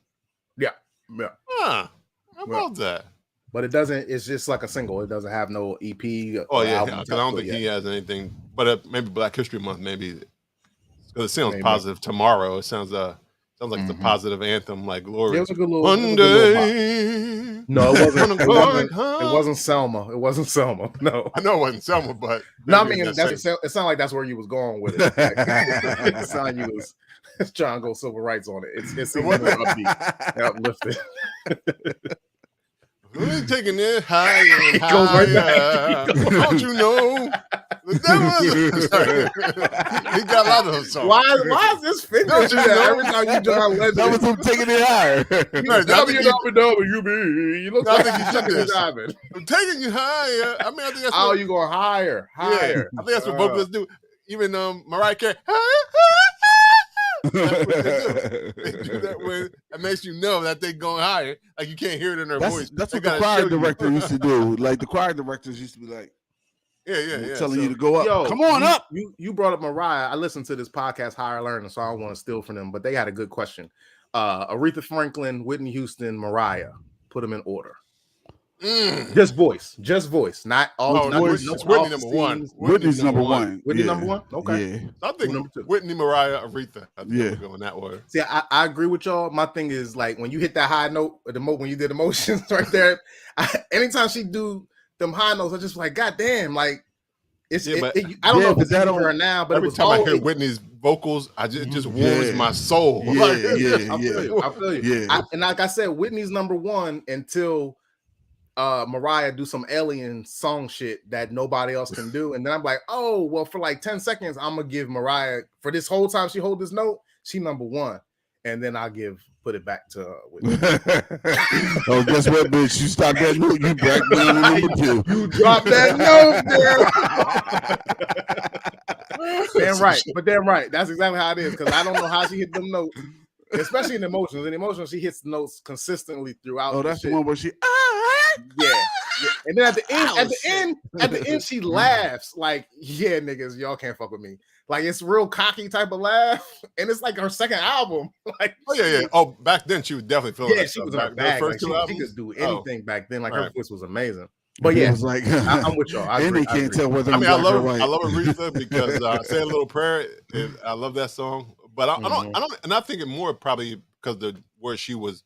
Yeah. How about that? but it doesn't. It's just like a single. It doesn't have no EP. Oh yeah, album because I don't think he has anything. But maybe Black History Month, maybe because it sounds positive. Tomorrow, it sounds like it's a positive anthem, like Glory. It was a good little. One day. No, it wasn't. It wasn't Selma. It wasn't Selma. No, I know it wasn't Selma, but no, I mean it sounded like that's where you was going with it. It sounded like you was trying to go civil rights on it. It's more upbeat, and uplifted. We're taking it higher and higher. Don't you know? The devil. He got a lot of those songs. Why is this finger every time you John Legend? That was him taking it higher. WWB. You look like he's sucking his diamond. I'm taking you higher. I mean, I think that's what you going higher. Yeah, I think that's what vocalists do. Even Mariah Carey. That's what they do. They do that when it makes you know that they're going higher. Like you can't hear it in their voice. That's what the choir director used to do. Like the choir directors used to be like, telling you to go up. Yo, come on up. You brought up Mariah. I listened to this podcast, Higher Learning, so I don't want to steal from them, but they had a good question. Aretha Franklin, Whitney Houston, Mariah. Put them in order. Just voice, not all. Voice. It's Whitney number one. Whitney's number one. Whitney number one. Okay. Yeah. I think number two. Whitney, Mariah, Aretha. I think we're going that order. See, I agree with y'all. My thing is like when you hit that high note, when you did Emotions right there. Anytime she do them high notes, I just like, God damn, like I don't know if it's that on her now, but every time I hear Whitney's vocals, it just warms my soul. I feel you. And like I said, Whitney's number one until Mariah do some alien song shit that nobody else can do, and then I'm like, oh well, for like 10 seconds I'm gonna give Mariah, for this whole time she hold this note, she number one, and then I'll put it back to Whitney. Oh, guess what, bitch? You stop that note, you back down to number two. You drop that note, girl. Damn right. That's exactly how it is, because I don't know how she hit them notes, especially in Emotions. In Emotions, she hits the notes consistently throughout. Oh, that's the one where she yeah. And then at the end, she laughs like, yeah, niggas, y'all can't fuck with me. Like it's real cocky type of laugh, and it's like her second album. Like, yeah. Oh, back then she was definitely feeling. Yeah, she was in her bag. Like, she could do anything back then. Like her voice was amazing. But yeah, was like, I'm with y'all. And they can't tell whether I love Aretha because I Say a Little Prayer. And I love that song, but I don't, and I think it more probably because where she was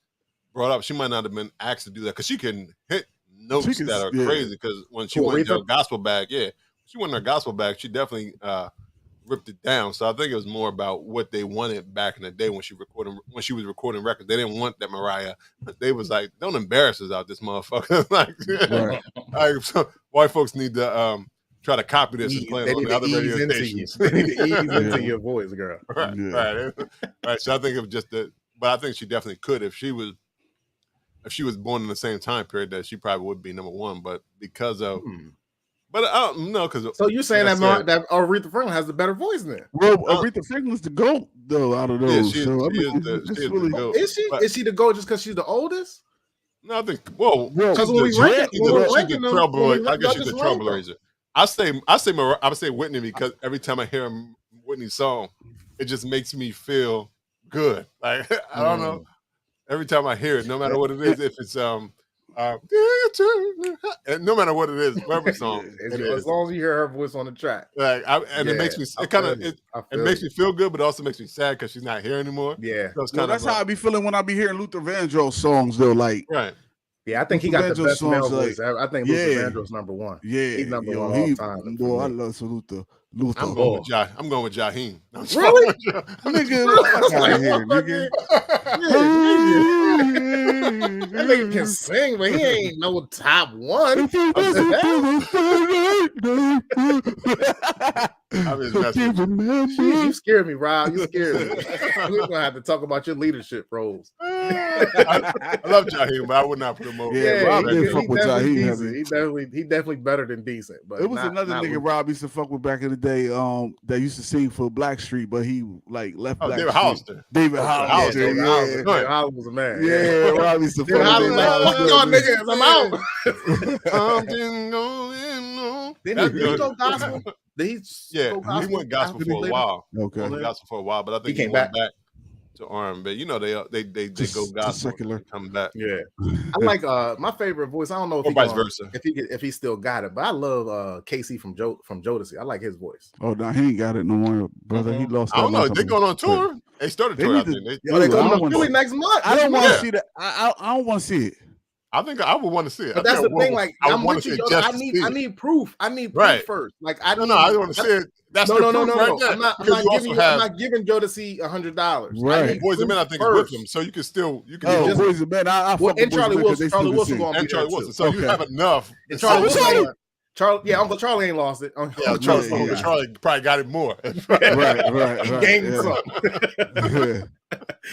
brought up, she might not have been asked to do that because she can hit notes that are crazy. Because when she went to her gospel bag, she went in her gospel bag, she definitely ripped it down. So I think it was more about what they wanted back in the day when she was recording records. They didn't want that Mariah. They was like, don't embarrass us out this motherfucker. Like so white folks need to try to copy this and play it on the other radio stations. They need to ease into your voice, girl. Right. So I think it was just that, but I think she definitely could if she was born in the same time period that she probably would be number one. But because of but I don't know, because so you're saying that Aretha Franklin has the better voice then? Well, Aretha Franklin's the GOAT though out of those. She is the GOAT. Is she the GOAT just because she's the oldest? No, I think because when we rank them, I guess she's the trailblazer. I would say Whitney because every time I hear Whitney's song, it just makes me feel good. Like I don't know. Every time I hear it, no matter what it is, if it's no matter what it is, whatever song, as long as you hear her voice on the track, like it makes me it makes me feel good, but it also makes me sad because she's not here anymore. Yeah, so that's how I be feeling when I be hearing Luther Vandross songs though. Like, yeah, I think he got the best male voice. I think Luther Vandross number one. Yeah, he's number one all time. Boy, I love Luther. I'm going with Jaheim. Really? Nigga, out here, nigga. That nigga can sing, but he ain't no top one. You scared me, Rob. You scared me. We're gonna have to talk about your leadership roles. I love Jaheim, but I would not put him over. Yeah, Rob didn't fuck with Jaheim. He definitely better than decent. But it was another nigga Rob used to fuck with back in the day. That used to sing for Blackstreet, but he like left Blackstreet. David Hollister. David Hollister. David Hollister was a man. Yeah, Rob used to fuck with Hollister. Fuck y'all niggas, I'm out. Did he go gospel? He went gospel for a while. Okay, he went gospel for a while, but I think he came back. R&B. You know, they go gospel secular. and come back. Yeah, I like my favorite voice. I don't know if Or vice versa. if he still got it, but I love Casey from Jodeci. I like his voice. Oh no, he ain't got it no more, brother. He lost. I don't know. They life going on tour. They started tour. I think they coming to Philly next month. I don't want to see that. I don't want to see it. I think I would want to see it. But that's the thing. Like, I'm with you. I need proof. I need proof first. Like, I don't want to see it. That's no. Right there. I'm not giving Jodeci $100. Right. Boys and Men, I think is with them, so you can still Boys and Men. I fuck with Charlie Wilson. Charlie Wilson going to be Charlie Wilson. So you have enough. And Uncle Charlie ain't lost it. Uncle Charlie probably got it more. Right. He gained something.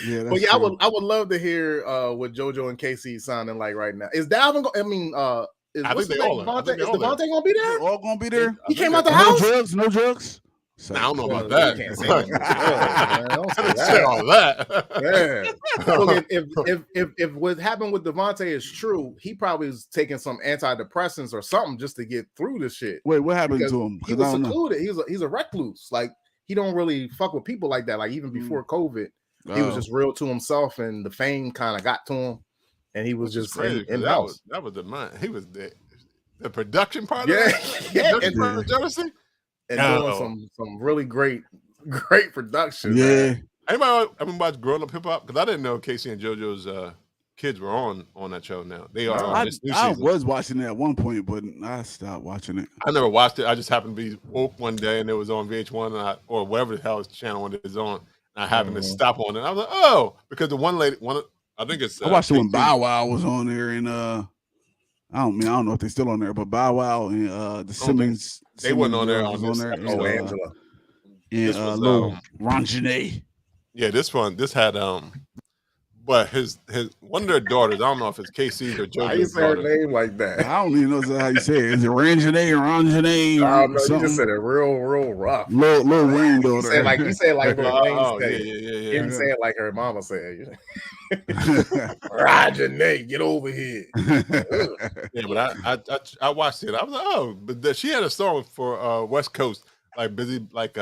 Yeah, but I would love to hear what JoJo and Casey sounding like right now. Is Dalvin? I think they all are. Is Devontae gonna be there? They're all gonna be there. He came out the house. No drugs. I don't know about that. You can't say all that. Yeah. If what happened with Devontae is true, he probably is taking some antidepressants or something just to get through this shit. Wait, what happened to him? He was secluded. He's a recluse. Like, he don't really fuck with people like that. Like, even before COVID, he was just real to himself, and the fame kind of got to him, and he was just in house. That was the mind. He was the production part. Yeah, of Jealousy. And doing some really great production. Yeah. Man. Anybody watch Growing Up Hip Hop? Because I didn't know Casey and JoJo's kids were on that show now. They are on this new season. I was watching it at one point, but I stopped watching it. I never watched it. I just happened to be woke one day and it was on VH1 or whatever the hell channel it is on. And I happened to stop on it. I was like, oh, because the one lady, I think it's. I watched it when Bow Wow was on there, and I don't know if they're still on there, but Bow Wow and the Simmons. They wasn't on there. Angela. And little Ron Janae. Yeah, this had but his one of their daughters, I don't know if it's Casey's or JoJo's. Why you say her name like that? I don't even know how you say it. Is it Ranjanae or Ranjanae? Oh no, you just said it real rough. Little Wayne daughter. You said like her name. Yeah. You didn't say it like her mama said. Ranjanae, get over here. Yeah, but I watched it. I was like, oh, but she had a song for West Coast, like busy, like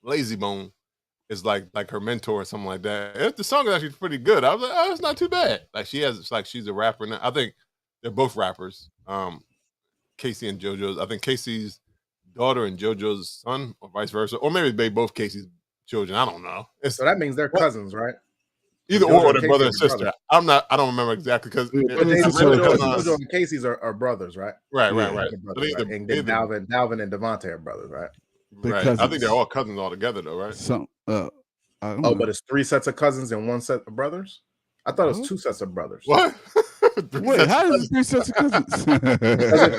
Lazy Bone. Is like her mentor or something like that. The song is actually pretty good. I was like, oh, it's not too bad. Like she's a rapper now. I think they're both rappers. Casey and JoJo's. I think Casey's daughter and JoJo's son, or vice versa, or maybe they both Casey's children. I don't know. So that means they're cousins, right? Either or their brother and sister. I don't remember exactly because JoJo and Casey's are brothers, right? Right. Brothers, right? And Dalvin and Devontae are brothers, right? Right. I think they're all cousins all together, though, right? But it's 3 sets of cousins and 1 set of brothers. I thought it was 2 sets of brothers. What? Wait, how is it 3 sets of cousins?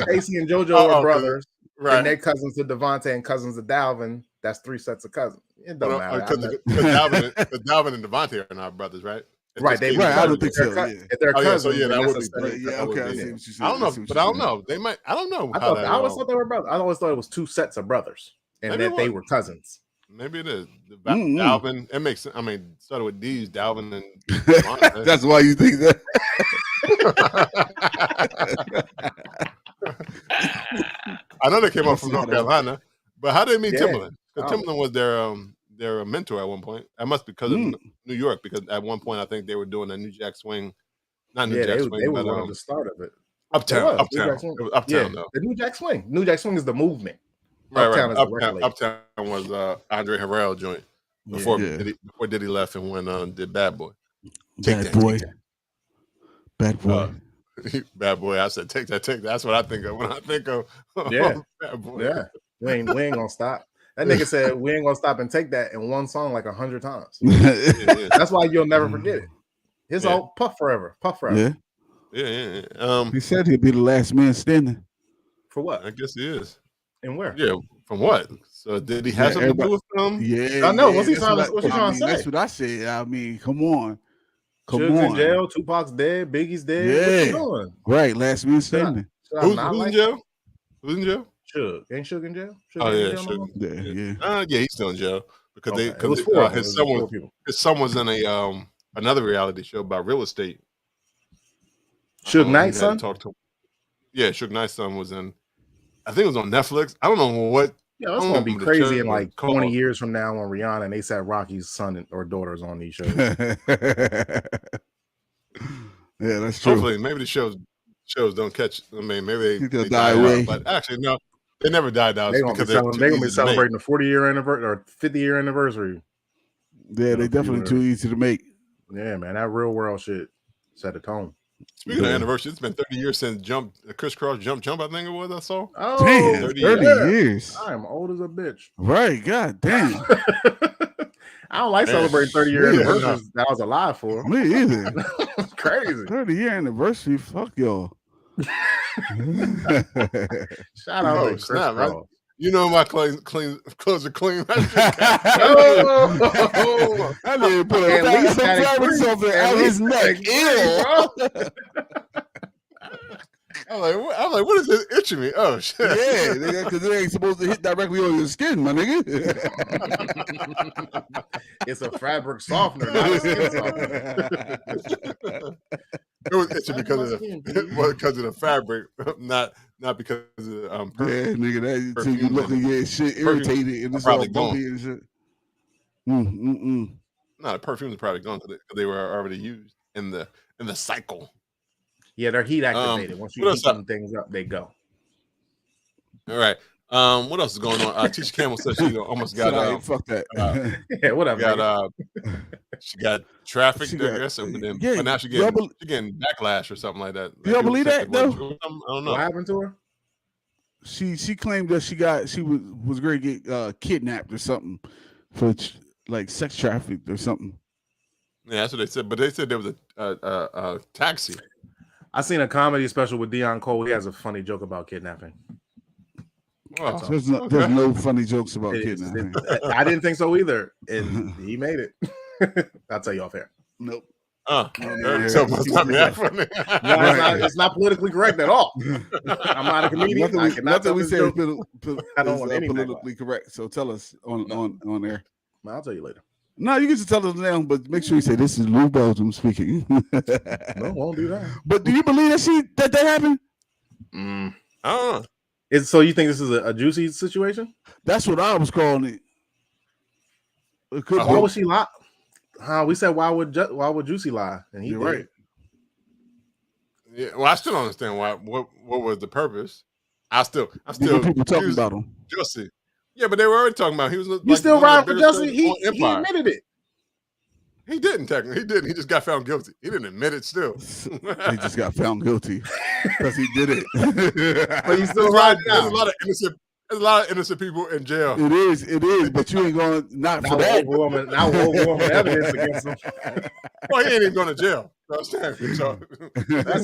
Casey and JoJo are brothers, right? And they're cousins to Devontae and cousins to Dalvin. That's 3 sets of cousins. It don't matter. Because Dalvin and Devontae are not brothers, right? Right, I don't think so. If they're cousins, that would be. Yeah, okay. I see what you're saying. I don't know, but I don't know. They might. I don't know. I always thought they were brothers. I always thought it was 2 sets of brothers, and that they were cousins. Maybe it is. Dalvin. It makes sense. I mean, started with D's, Dalvin, and that's why you think that. I know they came up from North Carolina, but how did they meet Timbaland? Because Timbaland was their mentor at one point. That must be because of New York, because at one point I think they were doing a New Jack Swing. Not New Jack Swing, they but were the start of it. Uptown. It was Uptown, though. The New Jack Swing. New Jack Swing is the movement. Right. Uptown was Andre Harrell joint before Diddy left and went did Bad Boy. Bad Boy. Bad Boy. I said take that. That's what I think of when I think of Bad Boy. Yeah. We ain't gonna stop. That nigga said we ain't gonna stop and take that in one song like 100 times. That's why you'll never forget it. His old Puff Forever. Yeah. He said he'd be the last man standing. For what? I guess he is. And where? Yeah, from what? So did he have something to do with them? Yeah, I know. What's he trying to say? That's what I said. I mean, come on. Suge's in jail. Tupac's dead. Biggie's dead. Yeah. What you doing? Right, last man standing. Who's in jail? Who's in jail? Suge. Ain't Suge in jail? Suge. Yeah, he's still in jail because his son was in another reality show about real estate. Suge Knight's son? Yeah, Suge Knight's son was in. I think it was on Netflix. I don't know what Yeah, it's gonna be crazy in like 20 years from now when Rihanna and ASAP Rocky's son or daughters on these shows. Yeah, that's true. Hopefully, maybe the shows don't catch. I mean, maybe they die away. out, but actually, no, they never died out. They're gonna be celebrating the 40-year anniversary or 50-year anniversary. Yeah, they definitely too easy to make. Yeah, man, that real world shit set a tone. Speaking of anniversary, it's been 30 years since Crisscross Jump. I think it was. I saw. Oh, damn, 30 years. I am old as a bitch. Right, god damn. I don't like celebrating 30-year anniversaries that I was alive for. Me either. It's crazy. 30-year anniversary, fuck y'all. Shout out to Crisscross. Right? You know my clothes are clean. I didn't put a fabric over out his neck. Ew. I'm like, what is this itching me? Oh shit! Yeah, because it ain't supposed to hit directly on your skin, my nigga. It's a fabric softener, not a skin softener. It was itching because of the fabric, not because of the yeah, nigga. That so you look and get shit irritated and it's all bumpy and shit. No, the perfumes are probably gone because they were already used in the cycle. Yeah, they're heat activated. Once you heat them things up, they go. All right. What else is going on? Tisha Campbell said she almost got fuck that. Yeah, whatever. She got trafficked, I guess, but now she's getting backlash or something like that. Do y'all believe that though? I don't know. What happened to her? She claimed that she was going to get kidnapped or something for like sex trafficked or something. Yeah, that's what they said. But they said there was a taxi. I seen a comedy special with Deion Cole. He has a funny joke about kidnapping. Oh, there's no funny jokes about kidnapping. I didn't think so either, and he made it. I'll tell you off air. Nope. It's not politically correct at all. I'm not a comedian. Nothing we say is politically correct. So tell us on air. I'll tell you later. No, you can just tell us now, but make sure you say this is Lou Belgium speaking. No, won't do that. But do you believe that happened? So you think this is a juicy situation? That's what I was calling it. Why would she lie? We said why would Juicy lie? And you're right. Yeah, well, I still don't understand why. What was the purpose? I still people talking about him. Juicy. Yeah, but they were already talking about him. He was. You still ride for Juicy? He admitted it. He didn't technically. He didn't. He just got found guilty. He didn't admit it. Still, he just got found guilty because he did it. But he still riding. There's a lot of innocent people in jail. It is. But you ain't going not for that. Now we're overwhelming evidence against him. Well, he ain't even going to jail. So that's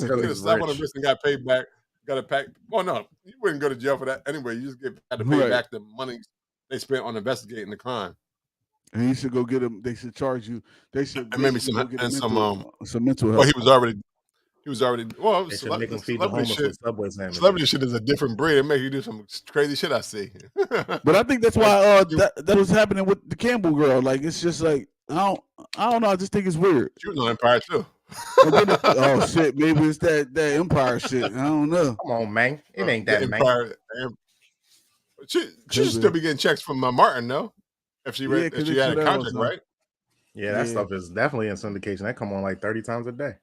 really slap on the wrist and got paid back. Got to pack. Well, no, you wouldn't go to jail for that anyway. You just had to pay back the money they spent on investigating the crime. And you should go get them. They should charge you. They should maybe some mental health. Well, he was already. Well, celebrity shit is a different breed. It makes you do some crazy shit. I see. But I think that's why that was happening with the Campbell girl. Like it's just like I don't know. I just think it's weird. She was on Empire too. Oh shit! Maybe it's that Empire shit. I don't know. Come on, man. It ain't that Empire. She should still be getting checks from Martin, though. If she had a contract, right? Yeah, that stuff is definitely in syndication. That come on like 30 times a day.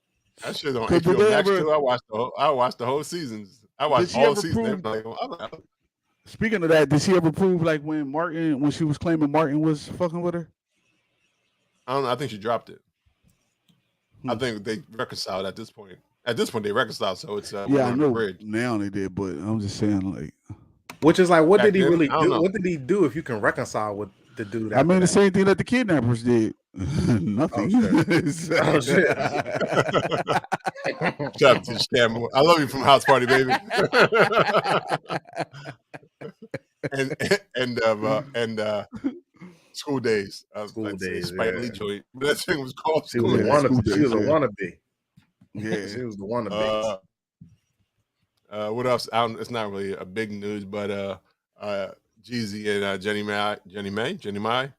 That shit on HBO Max too. I watched the whole seasons. I watched all seasons. Speaking of that, did she ever prove like when she was claiming Martin was fucking with her? I don't know. I think she dropped it. I think they reconciled at this point. At this point, they reconciled, so it's I know. Now they did, but I'm just saying, like, which is like, what did he really do? What did he do if you can reconcile with the dude? I mean, the same thing that the kidnappers did. Nothing. Oh shit! Shout out to Scam. I love you from House Party, baby. and School Days. School Days. Spike Lee joint. That thing was called. She was a wannabe. Yeah, she was the wannabe. What else? It's not really a big news, but Jeezy and Jenny Mai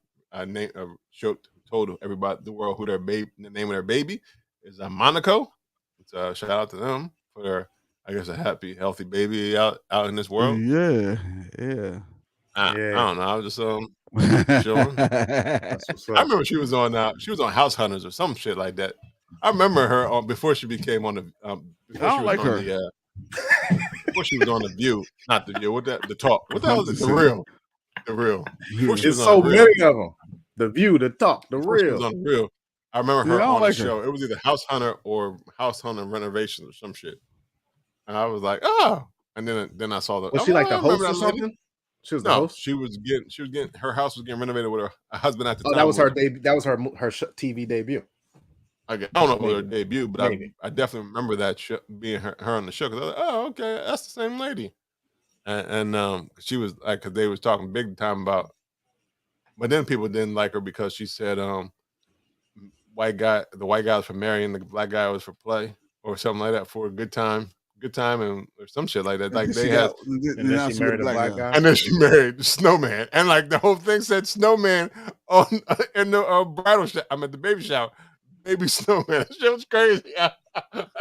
told everybody the world who the name of their baby is Monaco. It's a shout out to them for their, I guess, a happy, healthy baby out in this world. Yeah. I don't know. I was just chilling. That's what's I up. remember she was on House Hunters or some shit like that. I remember her before she became on the before I she don't was like on her. the before she was on the View, not the View. What that the talk? What the I'm hell is it? just The saying. Real, the Real. Before she There's was on so the Real, many of them. The View, the Talk, the before she was Real. on the Real. I remember Yeah, her I don't on like the her. show. It was either House Hunter or House Hunter Renovations or some shit. And I was like, oh. And then I saw the. Was she like the I remember host or that lady. something? She was the No, host. she was getting her house was getting renovated with her husband at the Oh, time. that was her debut. That was her TV debut. I don't know if it was her debut, but Maybe. I definitely remember that being her on the show. Cause I was like, oh, okay, that's the same lady. And she was like, cause they was talking big time about, but then people didn't like her because she said, the white guy was for marrying, the black guy was for play or something like that, for a good time and or some shit like that. Like they had, and then she married a black guy. and then she married Snowman, and like the whole thing said Snowman on in the bridal shower. I'm at the baby shower. Baby Snowman. That shit was crazy.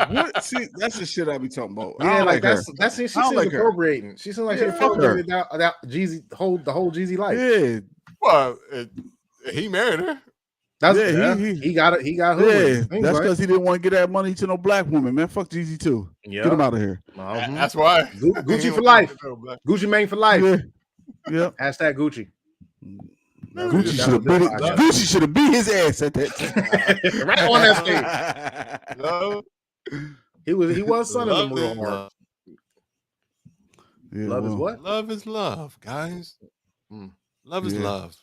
What? See, that's the shit I be talking about. Yeah, I don't like her. that's she I don't seems like her. appropriating. She seems like she Yeah, fuck appropriated that Jeezy the whole Jeezy life. Yeah. Well, he married her. That's he got it. He got hood. Yeah, that's because he didn't want to get that money to no black woman, man. Fuck Jeezy too. Get him out of here. That's why. Gucci for life. Gucci Mane for life. Yeah. Hashtag Gucci. Gucci should have beat his ass at that time. Right on that stage. Love. He was son of the real hard. Yeah, love is what? Love is love, guys. Love is love.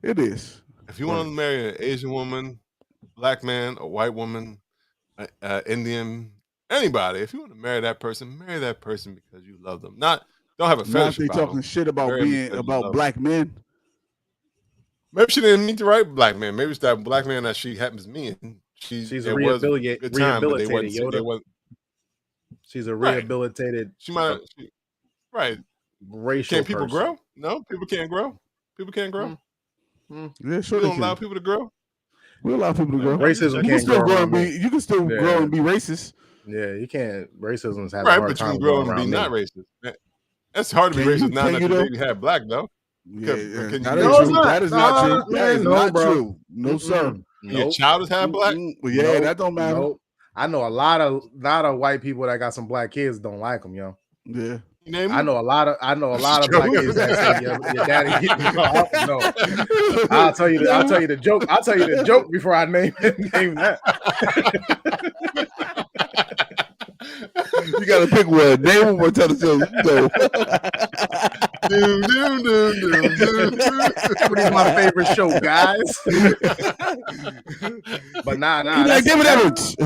It is. If you want to marry an Asian woman, black man, a white woman, Indian, anybody, if you want to marry that person because you love them. Don't have a fetish Not they about talking them. shit about Marry about black men. Maybe she didn't meet the right black man. Maybe it's that black man that she happens to meet. She's a rehabilitated Yoda. She's a rehabilitated. She might right. Racial. Can people grow? No, people can't grow. People can't grow. Yeah, sure. We don't allow people to grow. We allow people to grow. Racism you can still grow and be. You can still grow and be racist. Yeah, you can't. Racism's having right, a hard but time you can grow and be me. not racist. That's hard to be racist now that your baby had black though. Yeah, that is not true. That is not bro. true. No, sir. Your child is half black. Yeah, that don't matter. Nope. I know a lot of white people that got some black kids don't like them, yo. Yeah. I know a lot of black kids that say your daddy. No, I'll tell you the joke. I'll tell you the joke before I name that. You gotta pick one. Name one more. Tell the joke. Comedy's my favorite show, guys. But nah. Like David Edwards.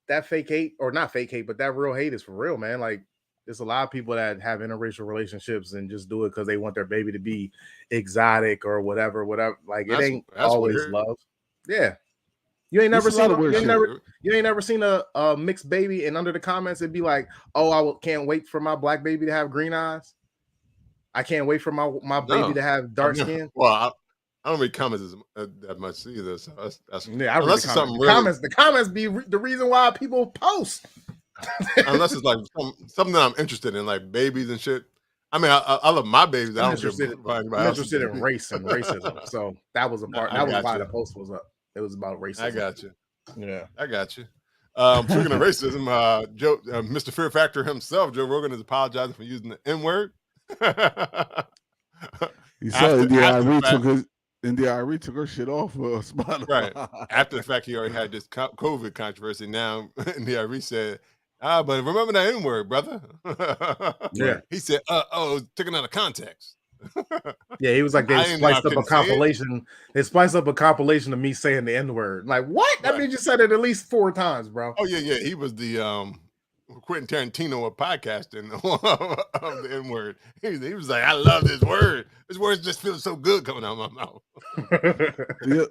That fake hate, or not fake hate, but that real hate is for real, man. Like, there's a lot of people that have interracial relationships and just do it because they want their baby to be exotic or whatever. Like, it ain't always love. Yeah. You ain't never seen a mixed baby, and under the comments it'd be like, "Oh, I can't wait for my black baby to have green eyes. I can't wait for my baby to have dark skin." Well, I don't read comments that much either. So that's yeah. I read the comments. The comments be the reason why people post. Unless it's like something that I'm interested in, like babies and shit. I mean, I love my babies. I'm interested in race and racism. So that was a part. That was why the post was up. It was about racism. I got you. Yeah, I got you. Speaking of racism, Mr. Fear Factor himself, Joe Rogan, is apologizing for using the N-word. You saw India took her shit off Spotify. Right. After the fact, he already had this COVID controversy. Now, India said, but remember that N-word, brother. Yeah. He said, taken out of context. Yeah, he was like, they spliced up a compilation. They spliced up a compilation of me saying the N-word. Like, what? That means you said it at least 4 times, bro. Oh, yeah. He was the Quentin Tarantino of podcasting of the N-word. He was like, I love this word. This word just feels so good coming out of my mouth. Yeah.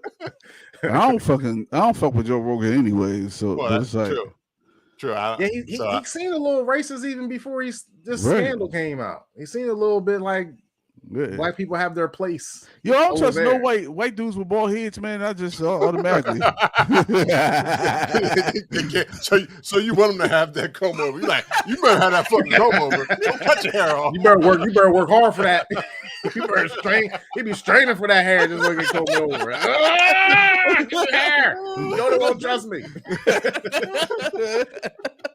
I don't fuck with Joe Rogan anyway. So that's like true. He seemed a little racist even before this scandal came out. He seemed a little bit like Yeah. Black people have their place. Yo, I don't trust there. no white dudes with bald heads, man. I just automatically. so you want them to have that comb over? You like, you better have that fucking comb over. Don't cut your hair off. You better work hard for that. You better strain. He be straining for that hair just so he can comb it over. Hair. Yoda won't trust me.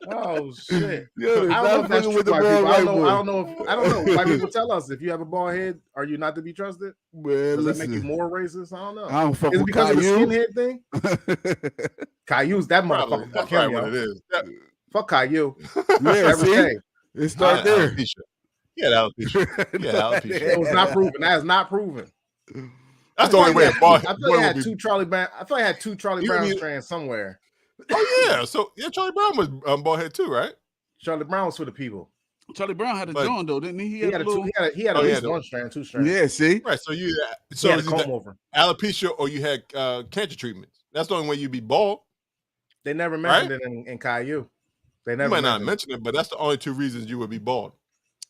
Oh shit! Yo, I don't know if that's true. with the White people. bald I white don't boy. know. White people tell us if you have a bald head, are you not to be trusted? Man, Does listen, that make you more racist? I don't know. I don't fuck Is it with because of the Caillou. skinhead thing? Caillou's that motherfucker. That's Fuck him, probably what it yo. is. Fuck Caillou. Yeah, Every see, day. it start there. Alopecia. Yeah, alopecia. Yeah, alopecia. It was not proven. That is not proven. That's the only way a bald I head thought I had would two be. Charlie Brown. I thought I had two Charlie You Brown mean- strands somewhere. Oh yeah, so yeah, Charlie Brown was bald head too, right? Charlie Brown was for the people. Charlie Brown had a But- joint though, didn't he? He had a little. at Oh, least yeah, one strand, two strands. Yeah, see, Right. So He so had a is it comb over. alopecia or you had cancer treatments. That's the only way you'd be bald. They never mentioned it in Caillou. They You never might not mentioned mention it, but that's the only two reasons you would be bald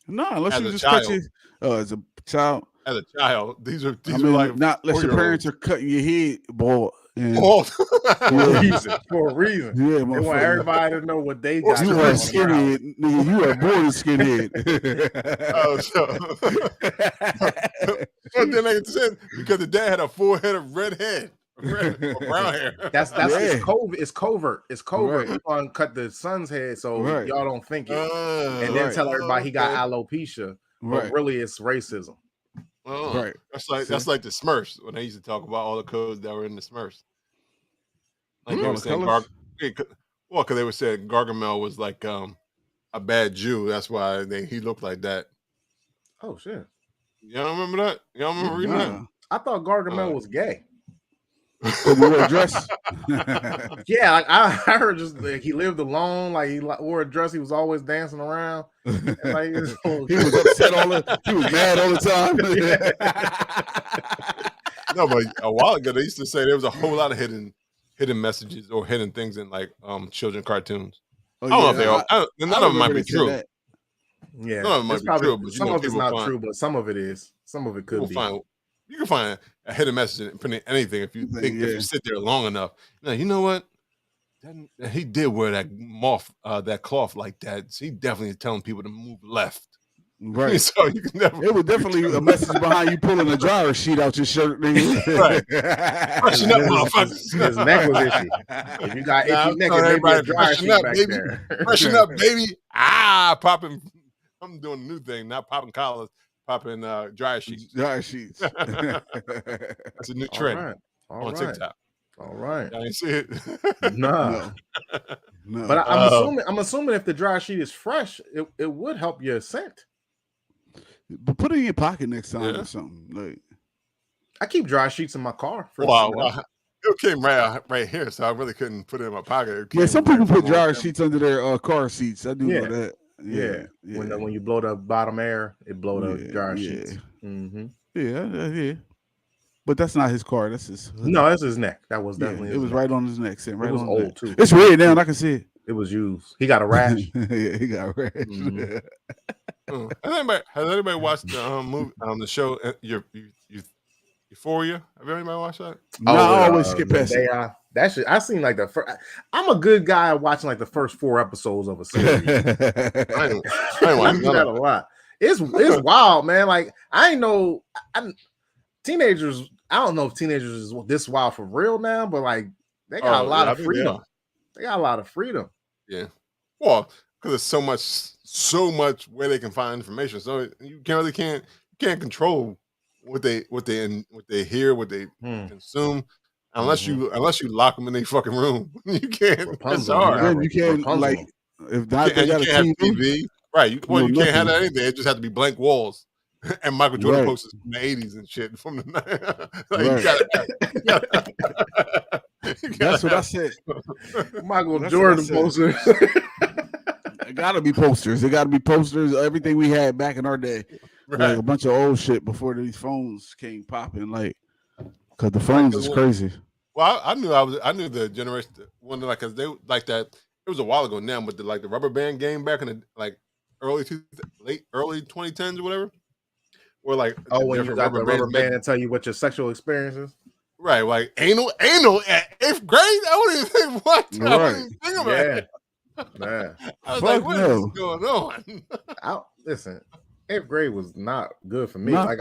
no, unless As you a just cut child. your as a child. as a child. These are I mean, like not unless your 4-year-olds. parents are cutting your head bald. And, Bald. for a reason. For a reason. yeah, They want motherfucker. everybody to know what they got. You going are a on skinhead, nigga. You are born a skinhead. Oh, so but then make sense because the dad had a full head of red head, red or brown hair. That's Yeah. it's covert. It's covert. It's covert. Right. He gonna cut the son's head so Right. y'all don't think it, and then right. tell everybody he got okay. alopecia. But Right, really, it's racism. Oh, right. That's like the Smurfs when they used to talk about all the codes that were in the Smurfs. Like they All were the saying, colors? because they were saying Gargamel was like a bad Jew. That's why he looked like that. Oh shit! Y'all remember that? Y'all remember reading that? Nah. I thought Gargamel was gay. Because he wore a dress. Yeah, like I heard just like he lived alone. Like he wore a dress. He was always dancing around. And, like, He was upset he was mad all the time. No, but a while ago they used to say there was a whole lot of hidden messages or hidden things in like children cartoons. Oh, I don't know if they all. None of them might remember be they said true. that. Yeah, Some of it might it's be probably true, but you some know, of it's people not find- true, but some of it is. Some of it could be. You can find a hidden message in pretty anything if you think if Yeah. you sit there long enough. Now, you know what? He did wear that that cloth like that. So he definitely is telling people to move left. Right. So you can never. It was definitely a message behind you pulling a dryer sheet out your shirt, nigga. Right. Freshen up, His motherfuckers. neck was itchy. If you got Nah, itchy neck, I'm it may be a telling dry everybody, sheet freshen up, back baby. there. Freshen up, baby. Popping. I'm doing a new thing, not popping collars, popping dryer sheets. Dryer sheets. That's a new trend All on right. TikTok. All right. I ain't see it. No. No. But I'm assuming if the dry sheet is fresh, it would help your scent. But put it in your pocket next time Yeah. or something. Like, I keep dry sheets in my car. For Wow. It came right here, so I really couldn't put it in my pocket. It yeah, came some right people put from dryer over sheets under their car seats. I do Yeah. know that. Yeah. When you blow the bottom air, it blow the dry sheets. Mm-hmm. Yeah. But that's not his car. That's his. No, that's his neck. That was Yeah, definitely. it his was neck. right on his neck. Sitting right It was on his old neck. too. It's red now. I can see it. It was used. He got a rash. Yeah, he got red. Mhm. Has anybody watched the movie the show Euphoria? Have anybody watched that? No, I always skip past it. That shit. I seen like the first. I'm a good guy at watching like the first 4 episodes of a series. I ain't I watched do none that of a it. lot. It's wild, man. Like I ain't know. Teenagers. I don't know if teenagers is this wild for real now, but like they got a lot I of think they freedom. are. They got a lot of freedom. Yeah. Well, because there's so much where they can find information. So you can't control what they hear, what they consume, unless you lock them in their fucking room. You can't. It's Rapunzel, hard. Then you can't Rapunzel. like if not And they you got a can't have TV. TV. Right. You No, can't have nothing. anything. It just has to be blank walls. And Michael Jordan Right. posters from the 80s and shit from the That's what I said. Michael That's Jordan what I poster. It gotta be posters. It gotta be posters. Everything we had back in our day, like a bunch of old shit before these phones came popping. Like, cause the phones is crazy. Well, I knew the generation one like because they like that. It was a while ago now, but the rubber band game back in the like early 2010s or whatever. or like when you got the rubber bands band and tell you what your sexual experience is. Right, like anal at 8th grade. I wouldn't even think what. I wouldn't even think about it. Man. I was like, what is going on? Listen, 8th grade was not good for me. Not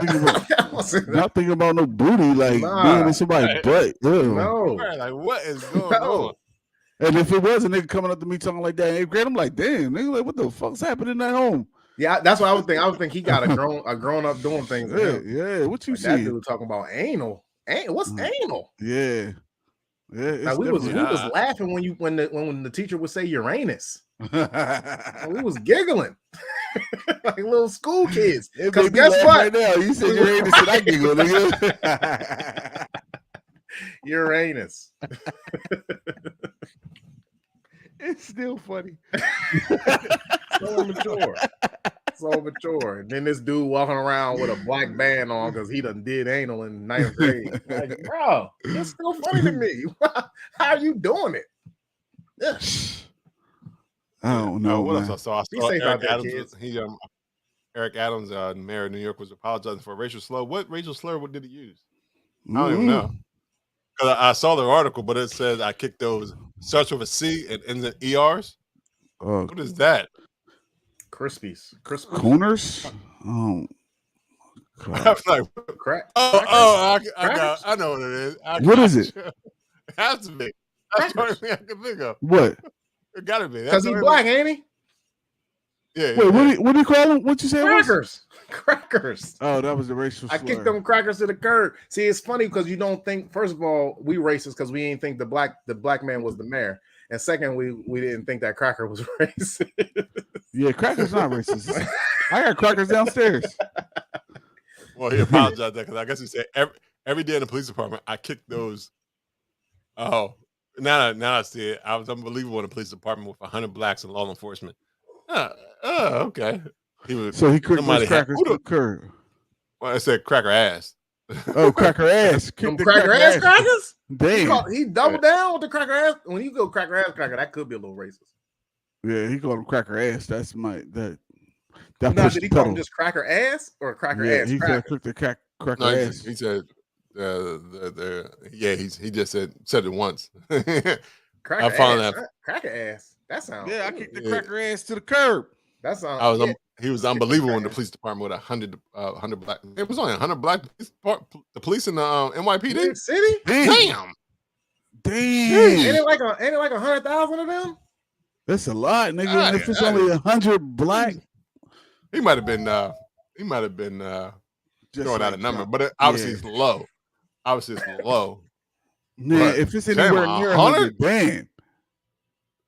thinking about no booty, like being in somebody's butt. No. Right, like what is going on? And if it was a nigga coming up to me talking like that in 8th grade, I'm like, damn, nigga, like what the fuck's happening at home? Yeah, that's what I would think. I would think he got a grown up doing things. Yeah. What you see? That dude talking about anal. What's anal? Yeah. Now, we was laughing when the teacher would say Uranus. We was giggling like little school kids. Because guess what? Right now, you said Uranus and I giggle, nigga. Uranus. It's still funny. So mature. And then this dude walking around with a black band on because he done did anal in 9th grade. Like, bro, it's still funny to me. How are you doing it? Yeah. I don't know. What else I saw? Eric Adams. Eric Adams, mayor of New York, was apologizing for a racial slur. What racial slur? What did he use? I don't even know. Because I saw the article, but it says I kicked those. Starts with a C and ends in ERs. What is that? Crispies. Corners? Oh, I'm like, crack. I know what it is. What is it? It has to be. That's the only thing I can think of. What? It gotta be. Because he's black, ain't he? Yeah. Wait, what do you call them? What you say? Crackers. Oh, that was the racial slur. I kicked them crackers to the curb. See, it's funny because you don't think. First of all, we racist because we didn't think the black man was the mayor, and second, we didn't think that cracker was racist. Yeah, crackers not racist. I got crackers downstairs. Well, he apologized because I guess he said every day in the police department I kicked those. Oh, now I see it. I was unbelievable in the police department with 100 blacks in law enforcement. Okay. He kicked those crackers to the curb. Well, I said cracker ass. Oh, cracker ass. Them cracker ass crackers? Damn. He doubled down with the cracker ass. When you go cracker ass cracker, that could be a little racist. Yeah, he called him cracker ass. That's that. Now, did he call him just cracker ass or cracker ass? He said cracker ass. He said he just said it once. Cracker ass. That sounds. Yeah, I kicked the cracker ass to the curb. That sounds. He was unbelievable in the police department with 100 black. It was only 100 black. The police in the NYPD city. Damn. Ain't it like 100,000 of them? That's a lot, nigga. And if it's only 100 black, he might have been throwing out a number, but obviously it's low. Obviously it's low. Man, if it's anywhere near 100, damn.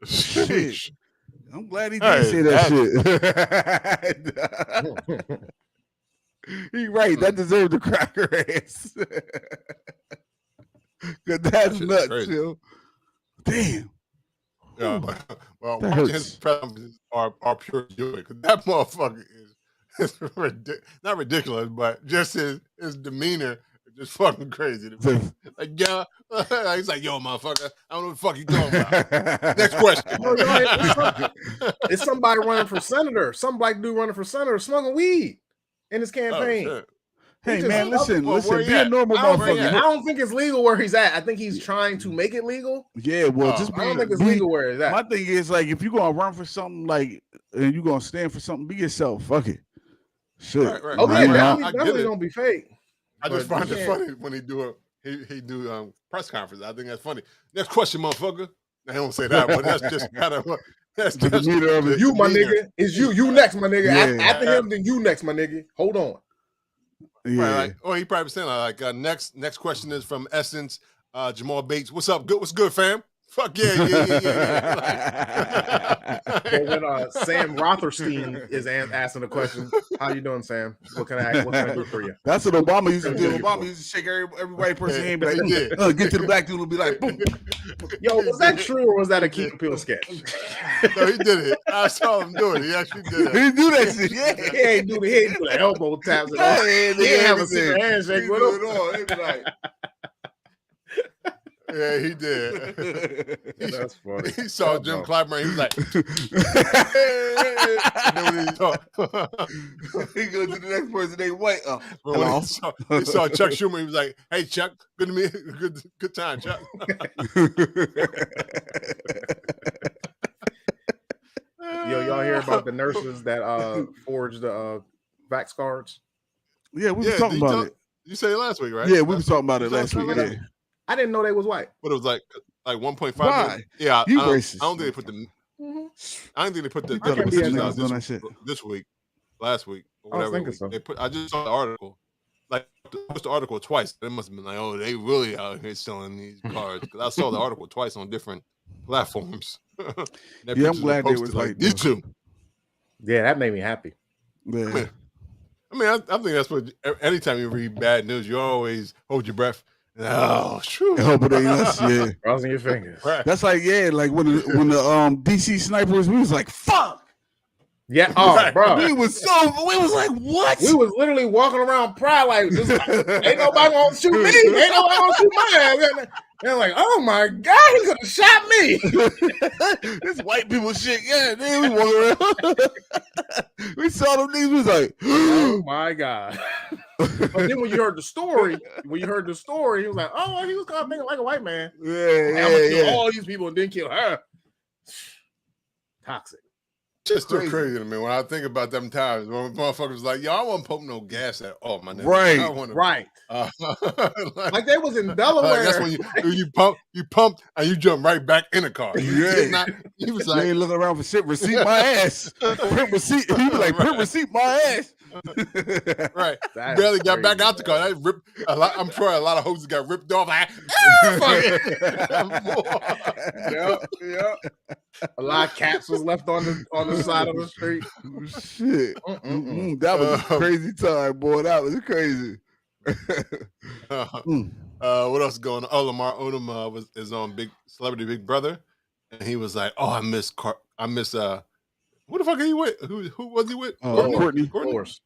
Shit. I'm glad he did say that shit. He right. That deserved the cracker ass. Cause that's nuts, crazy. Yo. Damn. Yeah, well, his preferences are pure joy. Cause that motherfucker is not ridiculous, but just his demeanor is just fucking crazy to me. Like, yeah, he's like, yo, motherfucker, I don't know what the fuck you talking about. Next question. It's somebody running for senator. Some black dude running for senator smoking weed in his campaign. Oh, hey man, listen, be a normal motherfucker. I don't think it's legal where he's at. I think he's trying to make it legal. Yeah, well, I don't think it's legal where he's at. My thing is like, if you're gonna run for something like, and you're gonna stand for something, be yourself. Fuck it. Shit. Right. Okay, definitely don't be fake. I just find it funny when he do press conference. I think that's funny. Next question, motherfucker. I don't say that, but that's just kind of what. That's the demeanor of it. You, my nigga. It's you. You next, my nigga. Yeah. After him, then you next, my nigga. Hold on. Yeah. Right, he probably saying next question is from Essence, Jamal Bates. What's up? Good. What's good, fam? Fuck yeah. Well, when Sam Rotherstein is asking the question, how you doing, Sam? What can I do for you? That's what Obama used to do. Obama used to shake every white person hand, be like, get to the black dude and be like, boom. Yo, was that true or was that a Key and Peele sketch? No, he did it. I saw him do it. He actually did it. He do that shit. Yeah. He ain't do the elbow taps at all. He didn't have a secret handshake with him. He'd be like, Yeah, he did. That's funny. He saw Jim Clyburn. He was like, and then when he goes to the next person. They white. When he saw Chuck Schumer, he was like, "Hey, Chuck, good to meet you. Good time, Chuck." Yo, y'all hear about the nurses that forged the vax cards? Yeah, we were talking about it. You said it last week, right? Yeah, we were talking about it last week. Yeah. I didn't know they was white. But it was like 1.5 Why? million. Yeah, You I racist. don't think they put the. I don't think they put the I can't be this week, last week, or I was whatever. thinking so. They put. I just saw the article. Like, I watched the article twice. It must have been like, oh, they really out here selling these cards. Because I saw the article twice on different platforms. Yeah, I'm glad they was like white. these two. Yeah, that made me happy. Yeah. I think that's what. Anytime you read bad news, you always hold your breath. Oh, true. I hope it ain't us. Yeah, crossing your fingers. Right. That's like like when the DC snipers, we was like, fuck. Yeah. Oh, bro. We was like, what? We was literally walking around proud like, ain't nobody gonna shoot me. Ain't nobody gonna shoot my ass. They're like, oh my God, he could have shot me. This white people shit. Yeah, then we walk around. We saw them niggas. We was like, oh my God. But then when you heard the story, he was like, oh, he was kind of thinking like a white man. Yeah, I'm gonna kill all these people and then kill her. Toxic. Just too crazy to me when I think about them times when motherfuckers like, yo, I won't pump no gas at all, my nigga. Right. Like they was in Delaware. That's when you pump and you jump right back in the car. Yeah. He was like, they ain't looking around for shit. Receipt my ass. Print receipt. He was like, print receipt my ass. Right. Barely got back out the car. That ripped I'm sure a lot of hoses got ripped off. Like, Yep. A lot of caps was left on the side of the street. Shit. That was a crazy time, boy. That was crazy. What else is going on? Oh, Lamar Odom is on Celebrity Big Brother, and he was like, "Oh, I miss what the fuck are you with? Who was he with? Courtney. Chloe.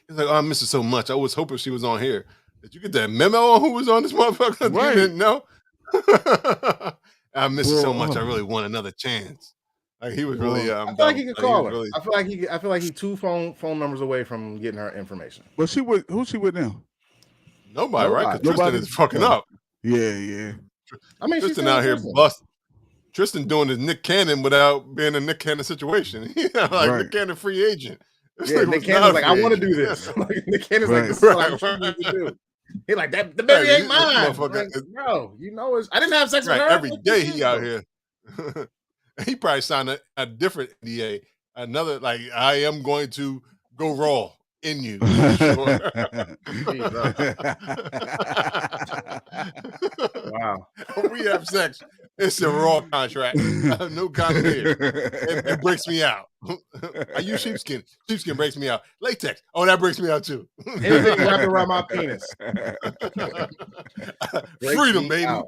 He's like, oh, I miss her so much. I was hoping she was on here. Did you get that memo on who was on this motherfucker? Right. You didn't know? I miss her so much. I really want another chance. Like he was really. I feel like he could call her. I feel like he 2 phone numbers away from getting her information. But who's she with now? Nobody, right? Because Tristan is fucking up. Yeah. I mean, Tristan out here busting. Tristan doing his Nick Cannon without being a Nick Cannon situation. Nick Cannon free agent. Yeah, Nick Cannon's like, I want to do this. Like, Nick Cannon's like, this is what I need to do. He like, that the baby ain't mine. Like, bro, you know, I didn't have sex with her. Every day he out here. He probably signed a different NDA. Another, like, I am going to go raw in you. Wow. When we have sex, it's a raw contract. No condom here. It breaks me out. I use sheepskin. Sheepskin breaks me out. Latex. Oh, that breaks me out too. Anything wrapped around my penis. Freedom, baby. I'm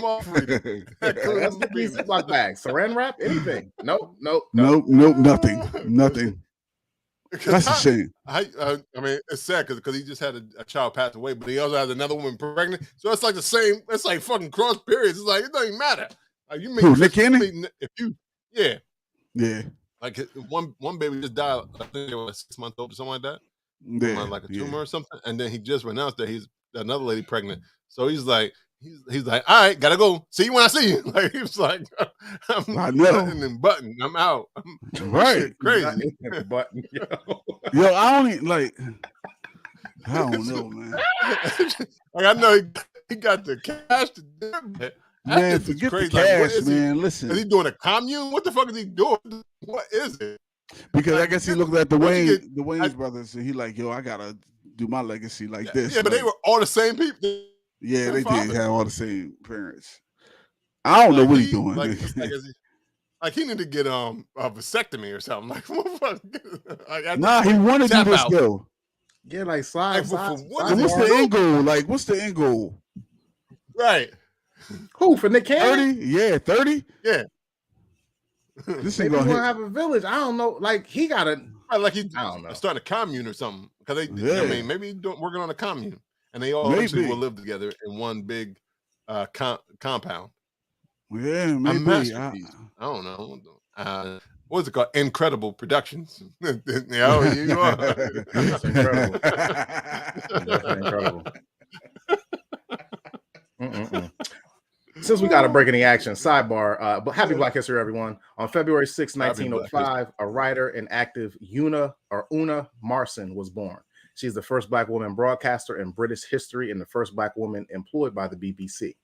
all freedom. That's the piece of block bag. Saran wrap, anything. Nope, nothing. That's a shame. I mean, it's sad because he just had a child pass away, but he also has another woman pregnant. So it's like the same. It's like fucking cross periods. It's like it doesn't matter. Like you make Nick Cannon? Yeah. Like one baby just died. I think it was 6 months old or something like that. Yeah, like a tumor or something. And then he just announced that he's another lady pregnant. So he's like, all right, gotta go. See you when I see you. Like he was like, I'm button and button. I'm out. Right, crazy. Button, yo, I don't even like. I don't know, man. Like I know he got the cash to do it. Man, forget the cash, like, man. Listen, is he doing a commune? What the fuck is he doing? What is it? Because I guess he looked at the Wayans brothers, and he like, yo, I gotta do my legacy like this. Yeah, but they were all the same people. Yeah, they did have all the same parents. I don't know what he's doing. Like he need to get a vasectomy or something. Like, nah, he wanted to do this though. Yeah, like slide. What's the end goal? Like, what's the end goal? Right. Who for Nick Cannon? 30? Yeah, 30. Yeah. This maybe he's gonna have a village. I don't know. Like he got like he I don't know, starting a commune or something. Because I mean, maybe he's working on a commune. and they all eventually will live together in one big compound. Yeah, A maybe. masterpiece. I don't know. What's it called? Incredible Productions. You are. It's incredible. Definitely incredible. Since we got a break in the action, sidebar, but happy Black History, everyone. On February 6, 1905, a writer and active Una Marson was born. She's the first Black woman broadcaster in British history and the first Black woman employed by the BBC.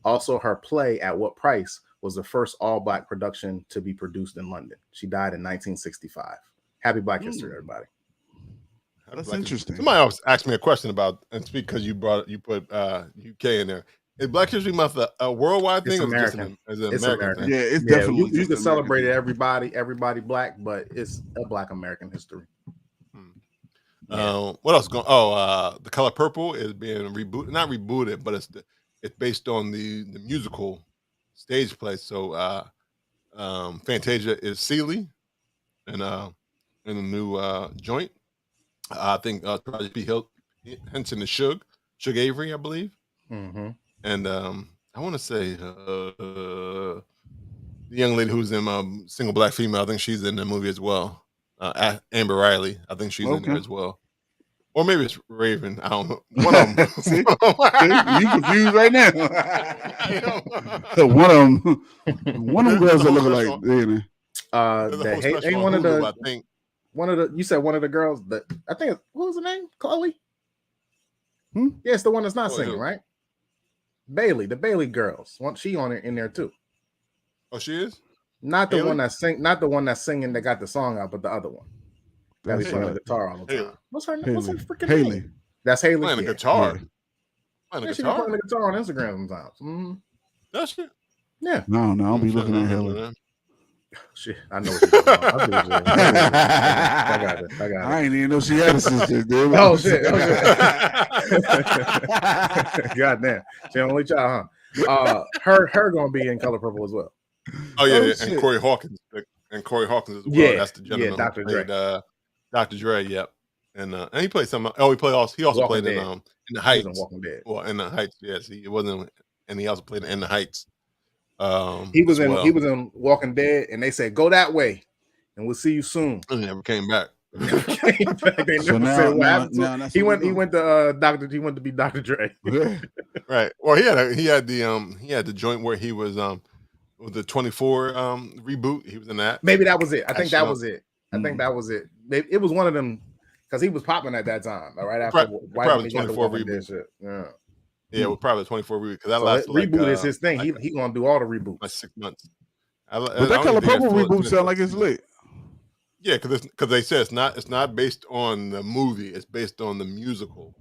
Also, her play, At What Price, was the first all-Black production to be produced in London. She died in 1965. Happy Black History, everybody. That's interesting. Somebody else asked me a question about, and it's because you put UK in there. Is Black History Month a worldwide thing? It's American. Or just it's American thing? Yeah, it's definitely. You can celebrate everybody Black, but it's a Black American history. What else going? Oh, The Color Purple is being rebooted. Not rebooted, but it's based on the musical stage play. So Fantasia is Seeley, and in the new joint. I think Taraji P. Henson is Suge Avery, I believe. Mm-hmm. And I want to say the young lady who's in Single Black Female, I think she's in the movie as well. Amber Riley, I think she's in there as well. Or maybe it's Raven. I don't know. One of them. See, you confused right now. One of them girls that look like. Ain't one of the. You said one of the girls that I think. What was the name? Chloe. Yeah, it's the one that's not singing, right? Bailey, the Bailey girls. She on it in there too. Oh, she is. Not the one that's singing that got the song out, but the other one. That be playing the guitar all the time. What's her name? What's her freaking name? That's Haley. Playing the guitar. Yeah, she be playing the guitar on Instagram sometimes. Mm-hmm. Does she? Yeah. No, I'll be looking at Haley. Shit, I know what you're talking about. I got it. I ain't even know she had a sister, dude. Oh shit. God damn. She only child, huh? Her gonna be in Color Purple as well. Oh yeah, and Corey Hawkins. And Corey Hawkins as well. Yeah, that's the gentleman. Yeah, Dr. Dre. Dr. Dre, yep. And he played some. Oh, he also Walking played Dead. in the Heights. Walking Dead. Well, in the Heights, yes. He wasn't, and he also played in the Heights. He was in Walking Dead, and they said go that way, and we'll see you soon. And he never came back. They never said what happened to him. He went to be Dr. Dre. Right. Well, he had the joint where he was with the 24 reboot. He was in that. Maybe that was it. I think that was it. It was one of them because he was popping at that time. Right after probably 24 reboot. Shit. Yeah. Yeah, well, probably 24 reboot because that lasted reboot is his thing. He gonna do all the reboots. Like 6 months. But that Color Purple reboot sound like it's lit. Yeah, because they said it's not based on the movie. It's based on the musical.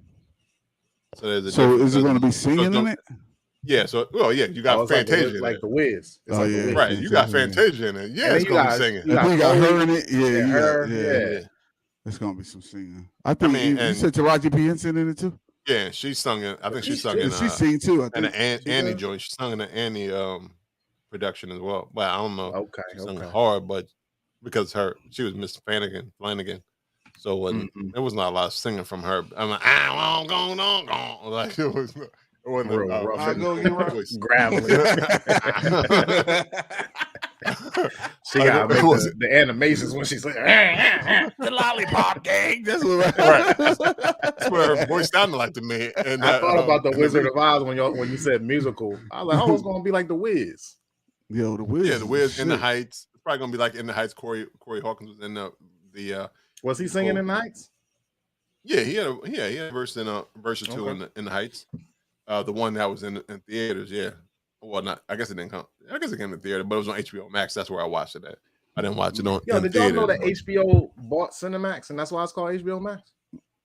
So is it going to be singing in it? Yeah. So you got Fantasia like the Wiz. Right. You got Fantasia in it. Yeah, it's going to be singing. You got her in it. Yeah. It's going to be some singing. I think you said Taraji P. Henson in it too. Yeah, she sung it. I think she sung in. She sing too. I think. And Annie joint. She sung in the Annie production as well. But I don't know. Okay. She sung hard, but because she was Miss Flanagan, so it was not a lot of singing from her. I'm like, like it wasn't real rough. Gravelly. She got the animations when she's like the lollipop gang. That's what That's what her voice sounded like to me. And I thought about the Wizard of Oz when you said musical. I was like, it's gonna be like the Wiz. Yo, the Wiz. Yeah, the Wiz in the Heights. It's probably gonna be like in the Heights. Corey Hawkins was in the. Was he singing in the Heights? Yeah, he had a verse or two in the Heights. The one that was in theaters. Yeah. Well, not. I guess it didn't come. I guess it came to theater, but it was on HBO Max. That's where I watched it at. I didn't watch it on. Did y'all know that HBO bought Cinemax and that's why it's called HBO Max?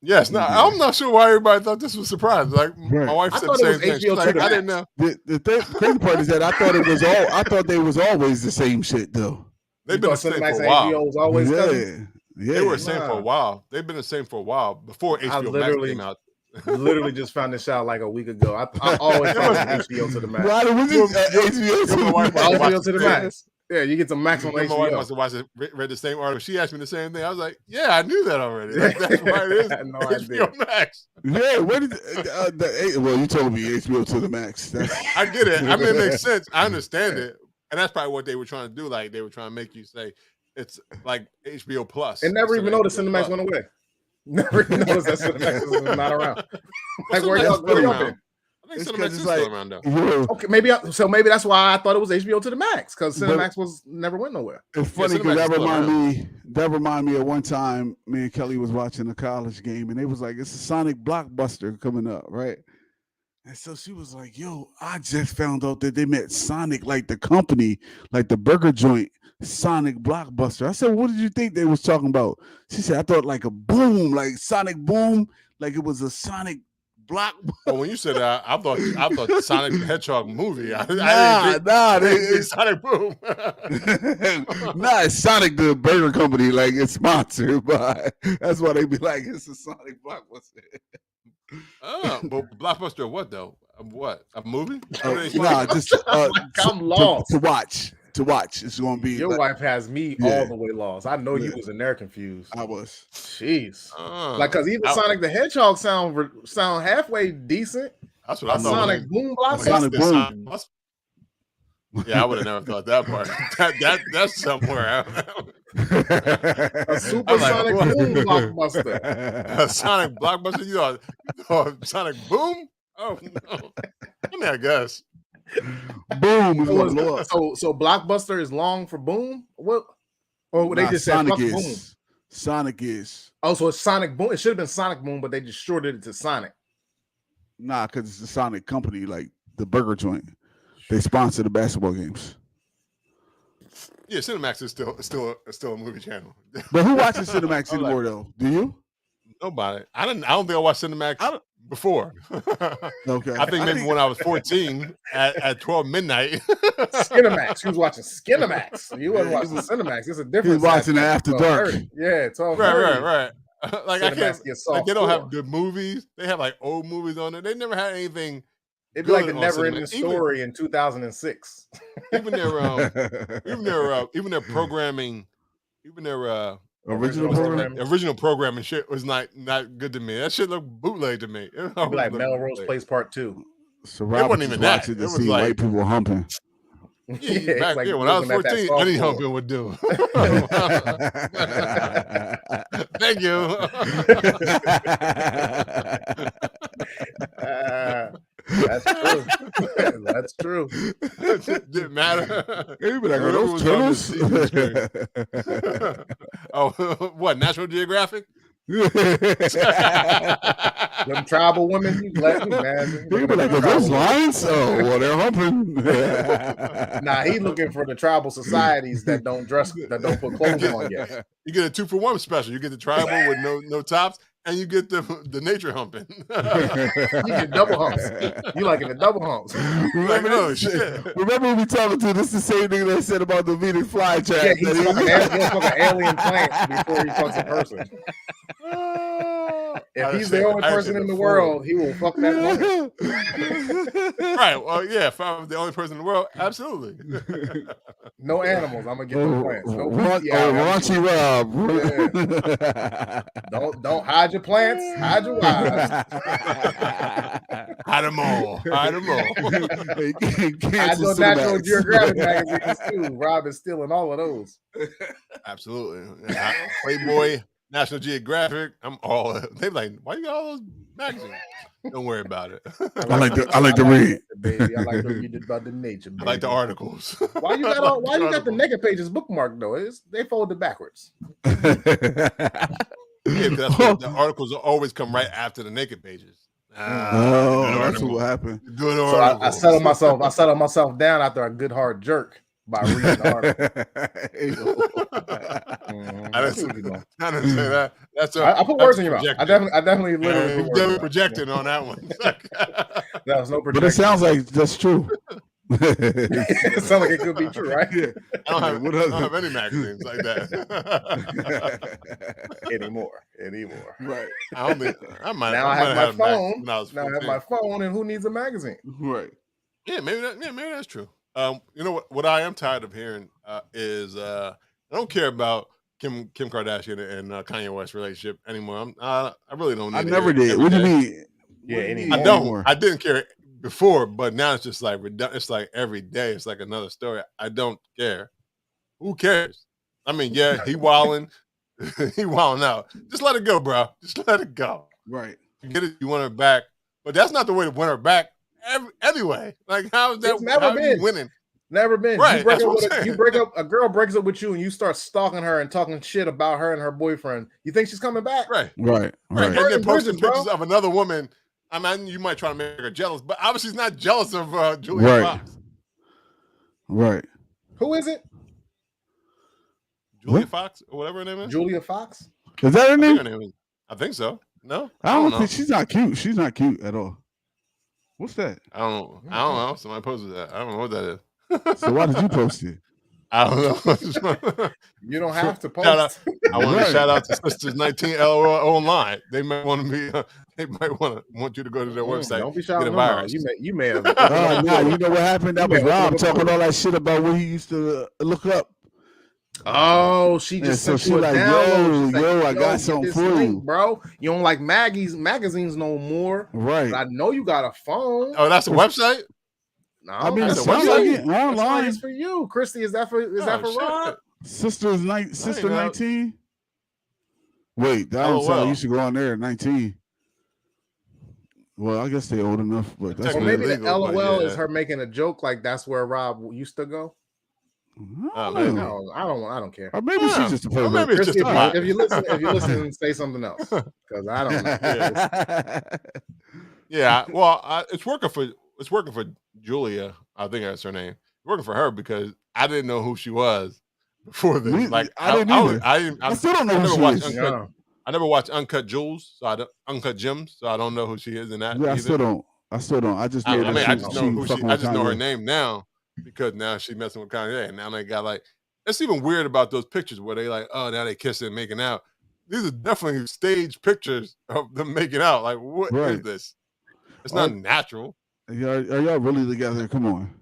Yes. Now I'm not sure why everybody thought this was surprised. Like my wife said the same thing. She's like, I didn't know. The crazy part is that I thought they was always the same shit though. They've been the same for a while. HBO was always they were the same for a while. They've been the same for a while before HBO Max came out. Literally just found this out like a week ago. I always thought it was HBO to the Max. Why was it HBO to the Max? HBO to the Max. Yeah, you get some Max on My wife HBO. must have watched it, read the same article. She asked me the same thing. I was like, "Yeah, I knew that already. Like, that's why it is No HBO idea. Max." Yeah, what is well, you told me HBO to the max. I get it. I mean, it makes sense. I understand it, and that's probably what they were trying to do. Like they were trying to make you say it's like HBO Plus. And never even noticed HBO Cinemax Plus. went away. Never even noticed that Cinemax was not around. Like where Cinemax y'all is been? around. I think It's Cinemax is it's still like- around though. Okay, maybe that's why I thought it was HBO to the max, because Cinemax was never went nowhere. It's funny Cinemax because is still that remind me of one time me and Kelly was watching a college game and they was like, it's a Sonic blockbuster coming up, right? And so she was like, yo, I just found out that they met Sonic, like the company, like the burger joint, Sonic Blockbuster. I said, what did you think they was talking about? She said, I thought like a boom, like Sonic Boom, like it was a Sonic block. But when you said that, I thought the Sonic the Hedgehog movie. I They didn't think Sonic Boom. nah, it's Sonic the burger company, like it's sponsored by. That's why they be like, it's a Sonic Blockbuster. Oh, but Blockbuster what though? What, a movie? Nah, just I'm lost. to watch. It's gonna be. Your wife has me all the way lost. I know you was in there confused. I was. Jeez. Like, cause even Sonic the Hedgehog sound halfway decent. That's what I thought. Sonic Boom Blockbuster. Sonic Boom. Yeah, I would have never thought that part. That's somewhere out. A super Sonic Boom Blockbuster. A Sonic Blockbuster? You know, Sonic Boom? Oh no. I mean, I guess. Boom is what lost. So Blockbuster is long for Boom? What? Or they just said Sonic Boom? is. Sonic is. Oh, so it's Sonic Boom. It should have been Sonic Boom, but they just shorted it to Sonic. Nah, because it's the Sonic company, like the burger joint. They sponsor the basketball games. Yeah, Cinemax is still a movie channel. But who watches Cinemax anymore though? Do you? Nobody. I don't think I watched Cinemax before. Okay. I think maybe when I was 14 at 12 midnight. Skinemax. He was watching Skinemax. You wasn't watching Cinemax. It's a different. He was watching After Dark. Yeah, 12. Right. Like Cinemax I can't. Like they don't have good movies. They have like old movies on it. They never had anything. It'd be like the never-ending story in 2006. Even their programming, even their original programming shit was not good to me. That shit looked bootleg to me. Like Melrose Place Part 2. So Rob wasn't even watching to see like, white people humping. Yeah, like when I was 14, any humping would do. Thank you. That's true. That's true. Didn't matter. Maybe like those turtles. Oh, what? National Geographic? Them tribal women, man. They be like, are those lions? Oh, well, they're humping. Nah, he looking for the tribal societies that don't put clothes on yet. You get a 2-for-1 special. You get the tribal with no tops, and you get the nature humping. You get double humps. You liking the double humps. Remember when we talking to this is the same thing they said about the Venus flytrap. Yeah, he's fucking alien plants before he fucks a person. If he's the only person in the world, he will fuck that woman. Right. Well, yeah, if I'm the only person in the world, absolutely. No animals. I'm gonna get the plants. No raunchy Yeah. Rob. Don't hide your plants. Hide your wives. Hide them all. Hide your National Geographic magazines too. Rob is stealing all of those. Absolutely. Playboy, National Geographic. I'm all. They like, why you got all those magazines? Don't worry about it. I like to read, baby. I like to read about the nature. Baby. I like the articles. Why you got the naked pages bookmarked though? They folded backwards. Yeah, the articles always come right after the naked pages. That's what happened. Good so I settled myself down after a good hard jerk by reading the article. I didn't say that. I put words in your mouth. I definitely literally projected on that one. That was no projection. But it sounds like that's true. It sounds like it could be true, right? Yeah. I don't have any magazines like that anymore. Right. I have my phone, and who needs a magazine? Right. Yeah, maybe that's true. You know what I am tired of hearing is I don't care about Kim Kardashian and Kanye West relationship anymore. I really don't need I to never hear it did. every What do you day. mean? Yeah, What do you mean anymore. I don't. anymore? I didn't care before, but now it's just like it's like every day. It's like another story. I don't care. Who cares? I mean, yeah, he wilding, he wilding out. Just let it go, bro. Just let it go. Right. You get it. You want her back, but that's not the way to win her back. Anyway, like how is that? It's never how are been. you winning? Never been. Right, You break that's up what with I'm you saying. break up. A girl breaks up with you, and you start stalking her and talking shit about her and her boyfriend. You think she's coming back? Right, Right. right, Right. and then Burning posting bridges, bro. pictures of another woman. I mean, you might try to make her jealous, but obviously she's not jealous of Julia Right. Fox. Right. Who is it? Julia What? Fox or whatever her name is. Julia Fox. Is that her I think name? her name is. I think so. No, I don't know. think she's not cute. She's not cute at all. What's that? I don't know. Somebody posted that. I don't know what that is. So why did you post it? I don't know. You don't have to Shout out, post. I want Right. to shout out to Sisters 19 LOL online. They might want to be. They might want you to go to their website. Don't be Get shouting a them out. virus. You may have. Oh, nah, you know what happened? That You was may open Rob up a talking portal. all that shit about what he used to look up. Oh, she And just so sent she you a like, download. She's yo, like, I got get something this for link, you. bro. You don't like magazines no more. Right. But I know you got a phone. Oh, that's a website. No, I mean, it that's that's a for sounds you. like it That's like online. it's for you, Christy. Is that for shit. Rob? Sister know. 19? Wait, that don't sound like LOL. you should go on there at 19. Well, I guess they're old enough, but that's Or Technically maybe weird. the illegal, but LOL yeah. is her making a joke, like that's where Rob used to go. I maybe. don't know. I don't care. Or maybe she's just a Or pervert. maybe it's Christy, just a bot. if you listen, say something else because I don't know. Yeah, well, it's working for Julia. I think that's her name. It's working for her because I didn't know who she was before this. Like I didn't either. I still don't know I who never she watched is. Uncut. No. I never watched Uncut Jewels, so Uncut Gems, so I don't know who she is in that. Yeah, I either. still don't. I just know I mean, that I just know who fucking I with just know her Kanye. name now because now she's messing with Kanye, and now they got like. It's even weird about those pictures where they like, oh, now they kissing and making out. These are definitely staged pictures of them making out. Like, what is Right. this? It's not natural, Are y'all really together? Come on.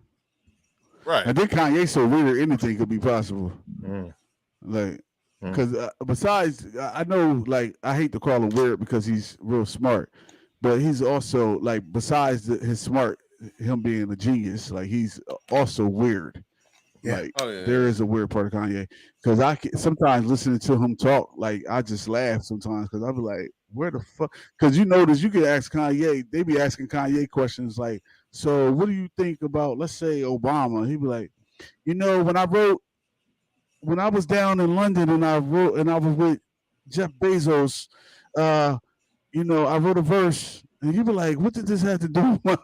right? And then Kanye so weird, anything could be possible. Like, because besides, I know, like, I hate to call him weird because he's real smart, but he's also like, besides his smart, him being a genius, like he's also weird. Yeah. Like Oh, yeah, there yeah. is a weird part of Kanye because sometimes listening to him talk, like I just laugh sometimes because I'll be like, where the fuck? Because you notice you can ask Kanye, they be asking Kanye questions like, so what do you think about, let's say, Obama? He'd be like, you know, when I was down in London and I was with Jeff Bezos, you know, I wrote a verse, and you'd be like, what did this have to do with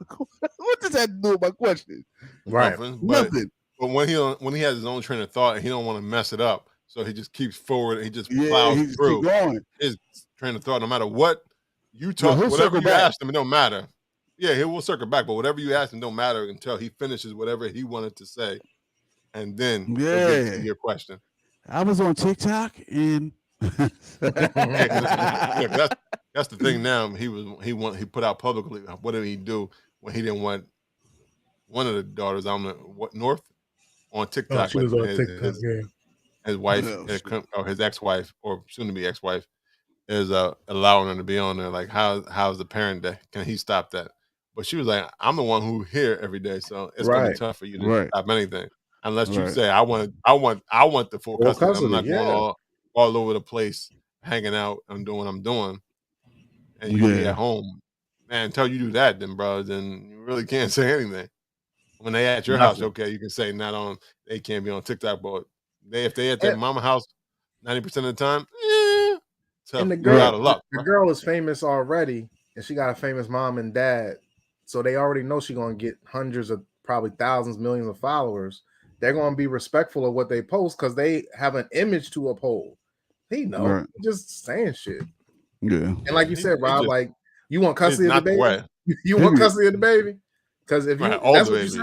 what does that have to do with my question? Right. Nothing. But when he has his own train of thought and he don't want to mess it up, so he just keeps forward. He just Yeah, plows he just through keep going. his train of thought. No matter what you talk, he'll whatever circle you back. ask him, it don't matter. Yeah, he will circle back, but whatever you ask him don't matter until he finishes whatever he wanted to say, and then he'll get to your question. I was on TikTok and Yeah, that's the thing. Now he put out publicly. What did he do when he didn't want one of the daughters on the North on TikTok? She was on TikTok. His wife or his ex-wife or soon to be ex-wife is allowing her to be on there. Like how's the parent day? Can he stop that? But she was like, I'm the one who here every day, so it's gonna be tough for you to stop anything unless you say I want the full custody. I'm not going all over the place hanging out and doing what I'm doing, and you be at home. Man, until you do that, then bro, then you really can't say anything. When they at your house, okay, you can say not on. They can't be on TikTok, but if they at their mama house, 90% of the time, and the girl out of luck. The girl is famous already, and she got a famous mom and dad, so they already know she's gonna get hundreds of, probably thousands, millions of followers. They're gonna be respectful of what they post because they have an image to uphold. He know, just saying shit. Yeah, and like you said, Rob, like you want custody of the baby. You want custody of the baby because if you that's what you say.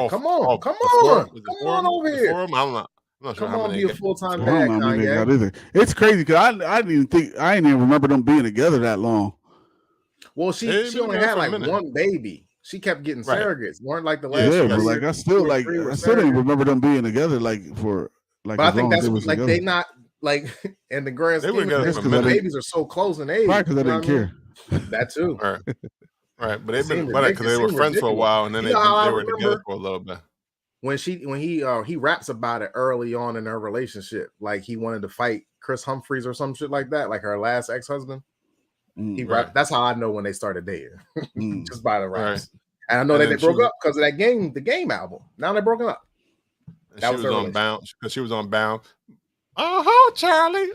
Come on over here. I'm not sure Come how on, many be a full-time dad, Kanye. It's crazy because I didn't even remember them being together that long. Well, she only had like one baby. She kept getting Right. surrogates. Weren't like the last. Yeah, two but years, like I two still or like three were I still didn't surrogates. remember them being together like for like. But I as think long as that's they was like together. they not like in the grand They were scheme of together things, for a the minute. babies are so close in age. Probably because I you know didn't what I mean? care. That too. Right. But they've It been seemed because they were ridiculous. friends for a while, and then You know how I they were together remember for a little bit. when he raps about it early on in their relationship, like he wanted to fight Chris Humphries or some shit like that, like her last ex-husband. He rapped. That's how I know when they started dating, just by the raps. Right. And I know that they broke up because of that the game album. Now they're broken up. That she was on Bound because she was on Bound. Oh, Charlie.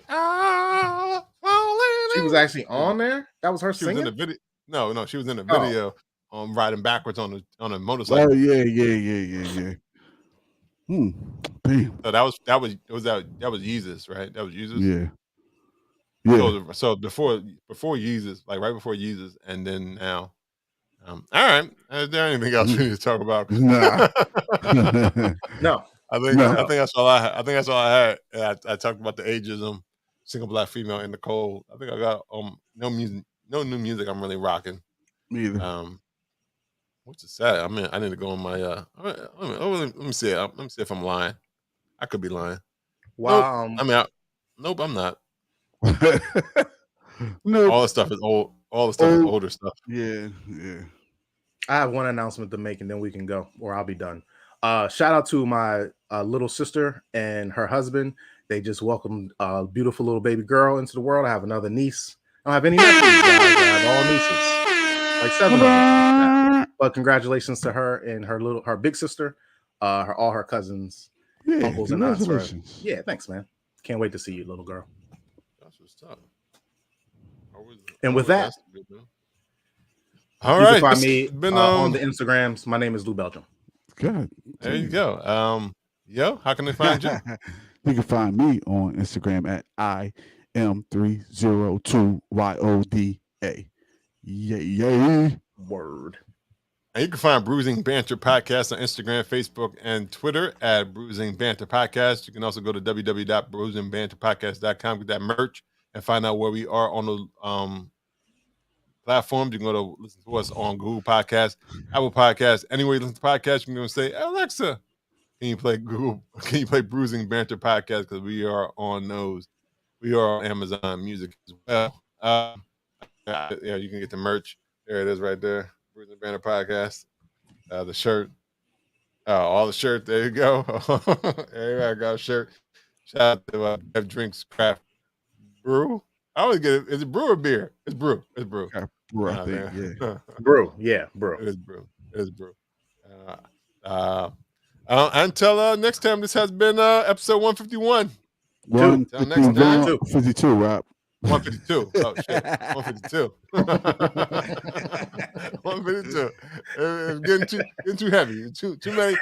She was actually on there. That was her she singing. Was in the video. No, she was in the video riding backwards on a motorcycle. Oh yeah. Damn. So that was Yeezus, right? That was Yeezus. Yeah. So before Yeezus, like right before Yeezus, and then now. All right. Is there anything else we need to talk about? Nah. No. I think that's all I had. I think that's all I had. I talked about the ageism, single black female in the cold. I think I got no new music I'm really rocking. Me either. What's it sad? I mean, I need to go on my let me see. Let me see if I'm lying. I could be lying. Wow. Nope, I'm not. No. All the stuff is old. All the stuff is older stuff. Yeah. I have one announcement to make, and then we can go, or I'll be done. Shout out to my little sister and her husband. They just welcomed a beautiful little baby girl into the world. I have another niece. I don't have any nephews, guys. I have all nieces, like 7 of them. But congratulations to her and her big sister, all her cousins, uncles, and aunts. Yeah, thanks, man. Can't wait to see you, little girl. That's what's up. And with that, all you right. can find me on the Instagrams. My name is Lou Belgium. God. There you go. How can they find you? You can find me on Instagram at IM302YODA. Yay. Word. And you can find Bruising Banter Podcast on Instagram, Facebook, and Twitter at Bruising Banter Podcast. You can also go to www.bruisingbanterpodcast.com, get that merch, and find out where we are on the platforms. You can go to listen to us on Google Podcasts, Apple Podcasts, anywhere you listen to podcasts. You can go and say, Alexa, can you play Bruising Banter Podcast? Because we are on those. We are on Amazon Music as well. Yeah, you can get the merch. There it is right there. Bruising Banter Podcast. The shirt. All the shirt. There you go. There I got a shirt. Shout out to Bev Drinks Craft Brew. I always get it. Is it brew or beer? It's brew. It's brew. Brew, I think, yeah. Brew. Yeah, brew. It is brew. It is brew. Until next time, this has been episode 151. 152, Rob. 152. Oh shit. 152. 152. It's getting too heavy. Too many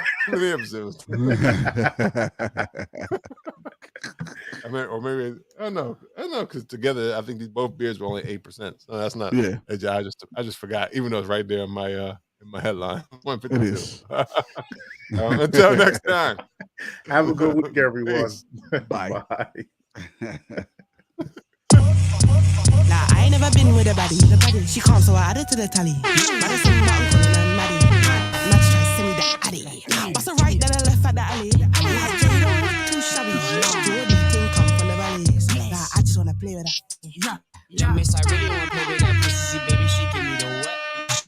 episodes. I mean, or maybe I don't know, because together I think these both beers were only 8%. So that's not. Yeah. I just forgot, even though it's right there in my headline. 152. It is. Until next time. Have a good week, everyone. Bye. Nah, I ain't never been with a baddie. She calm, so I added to the tally. Madison, my uncle, and I'm Maddie. Match try, send me the addy.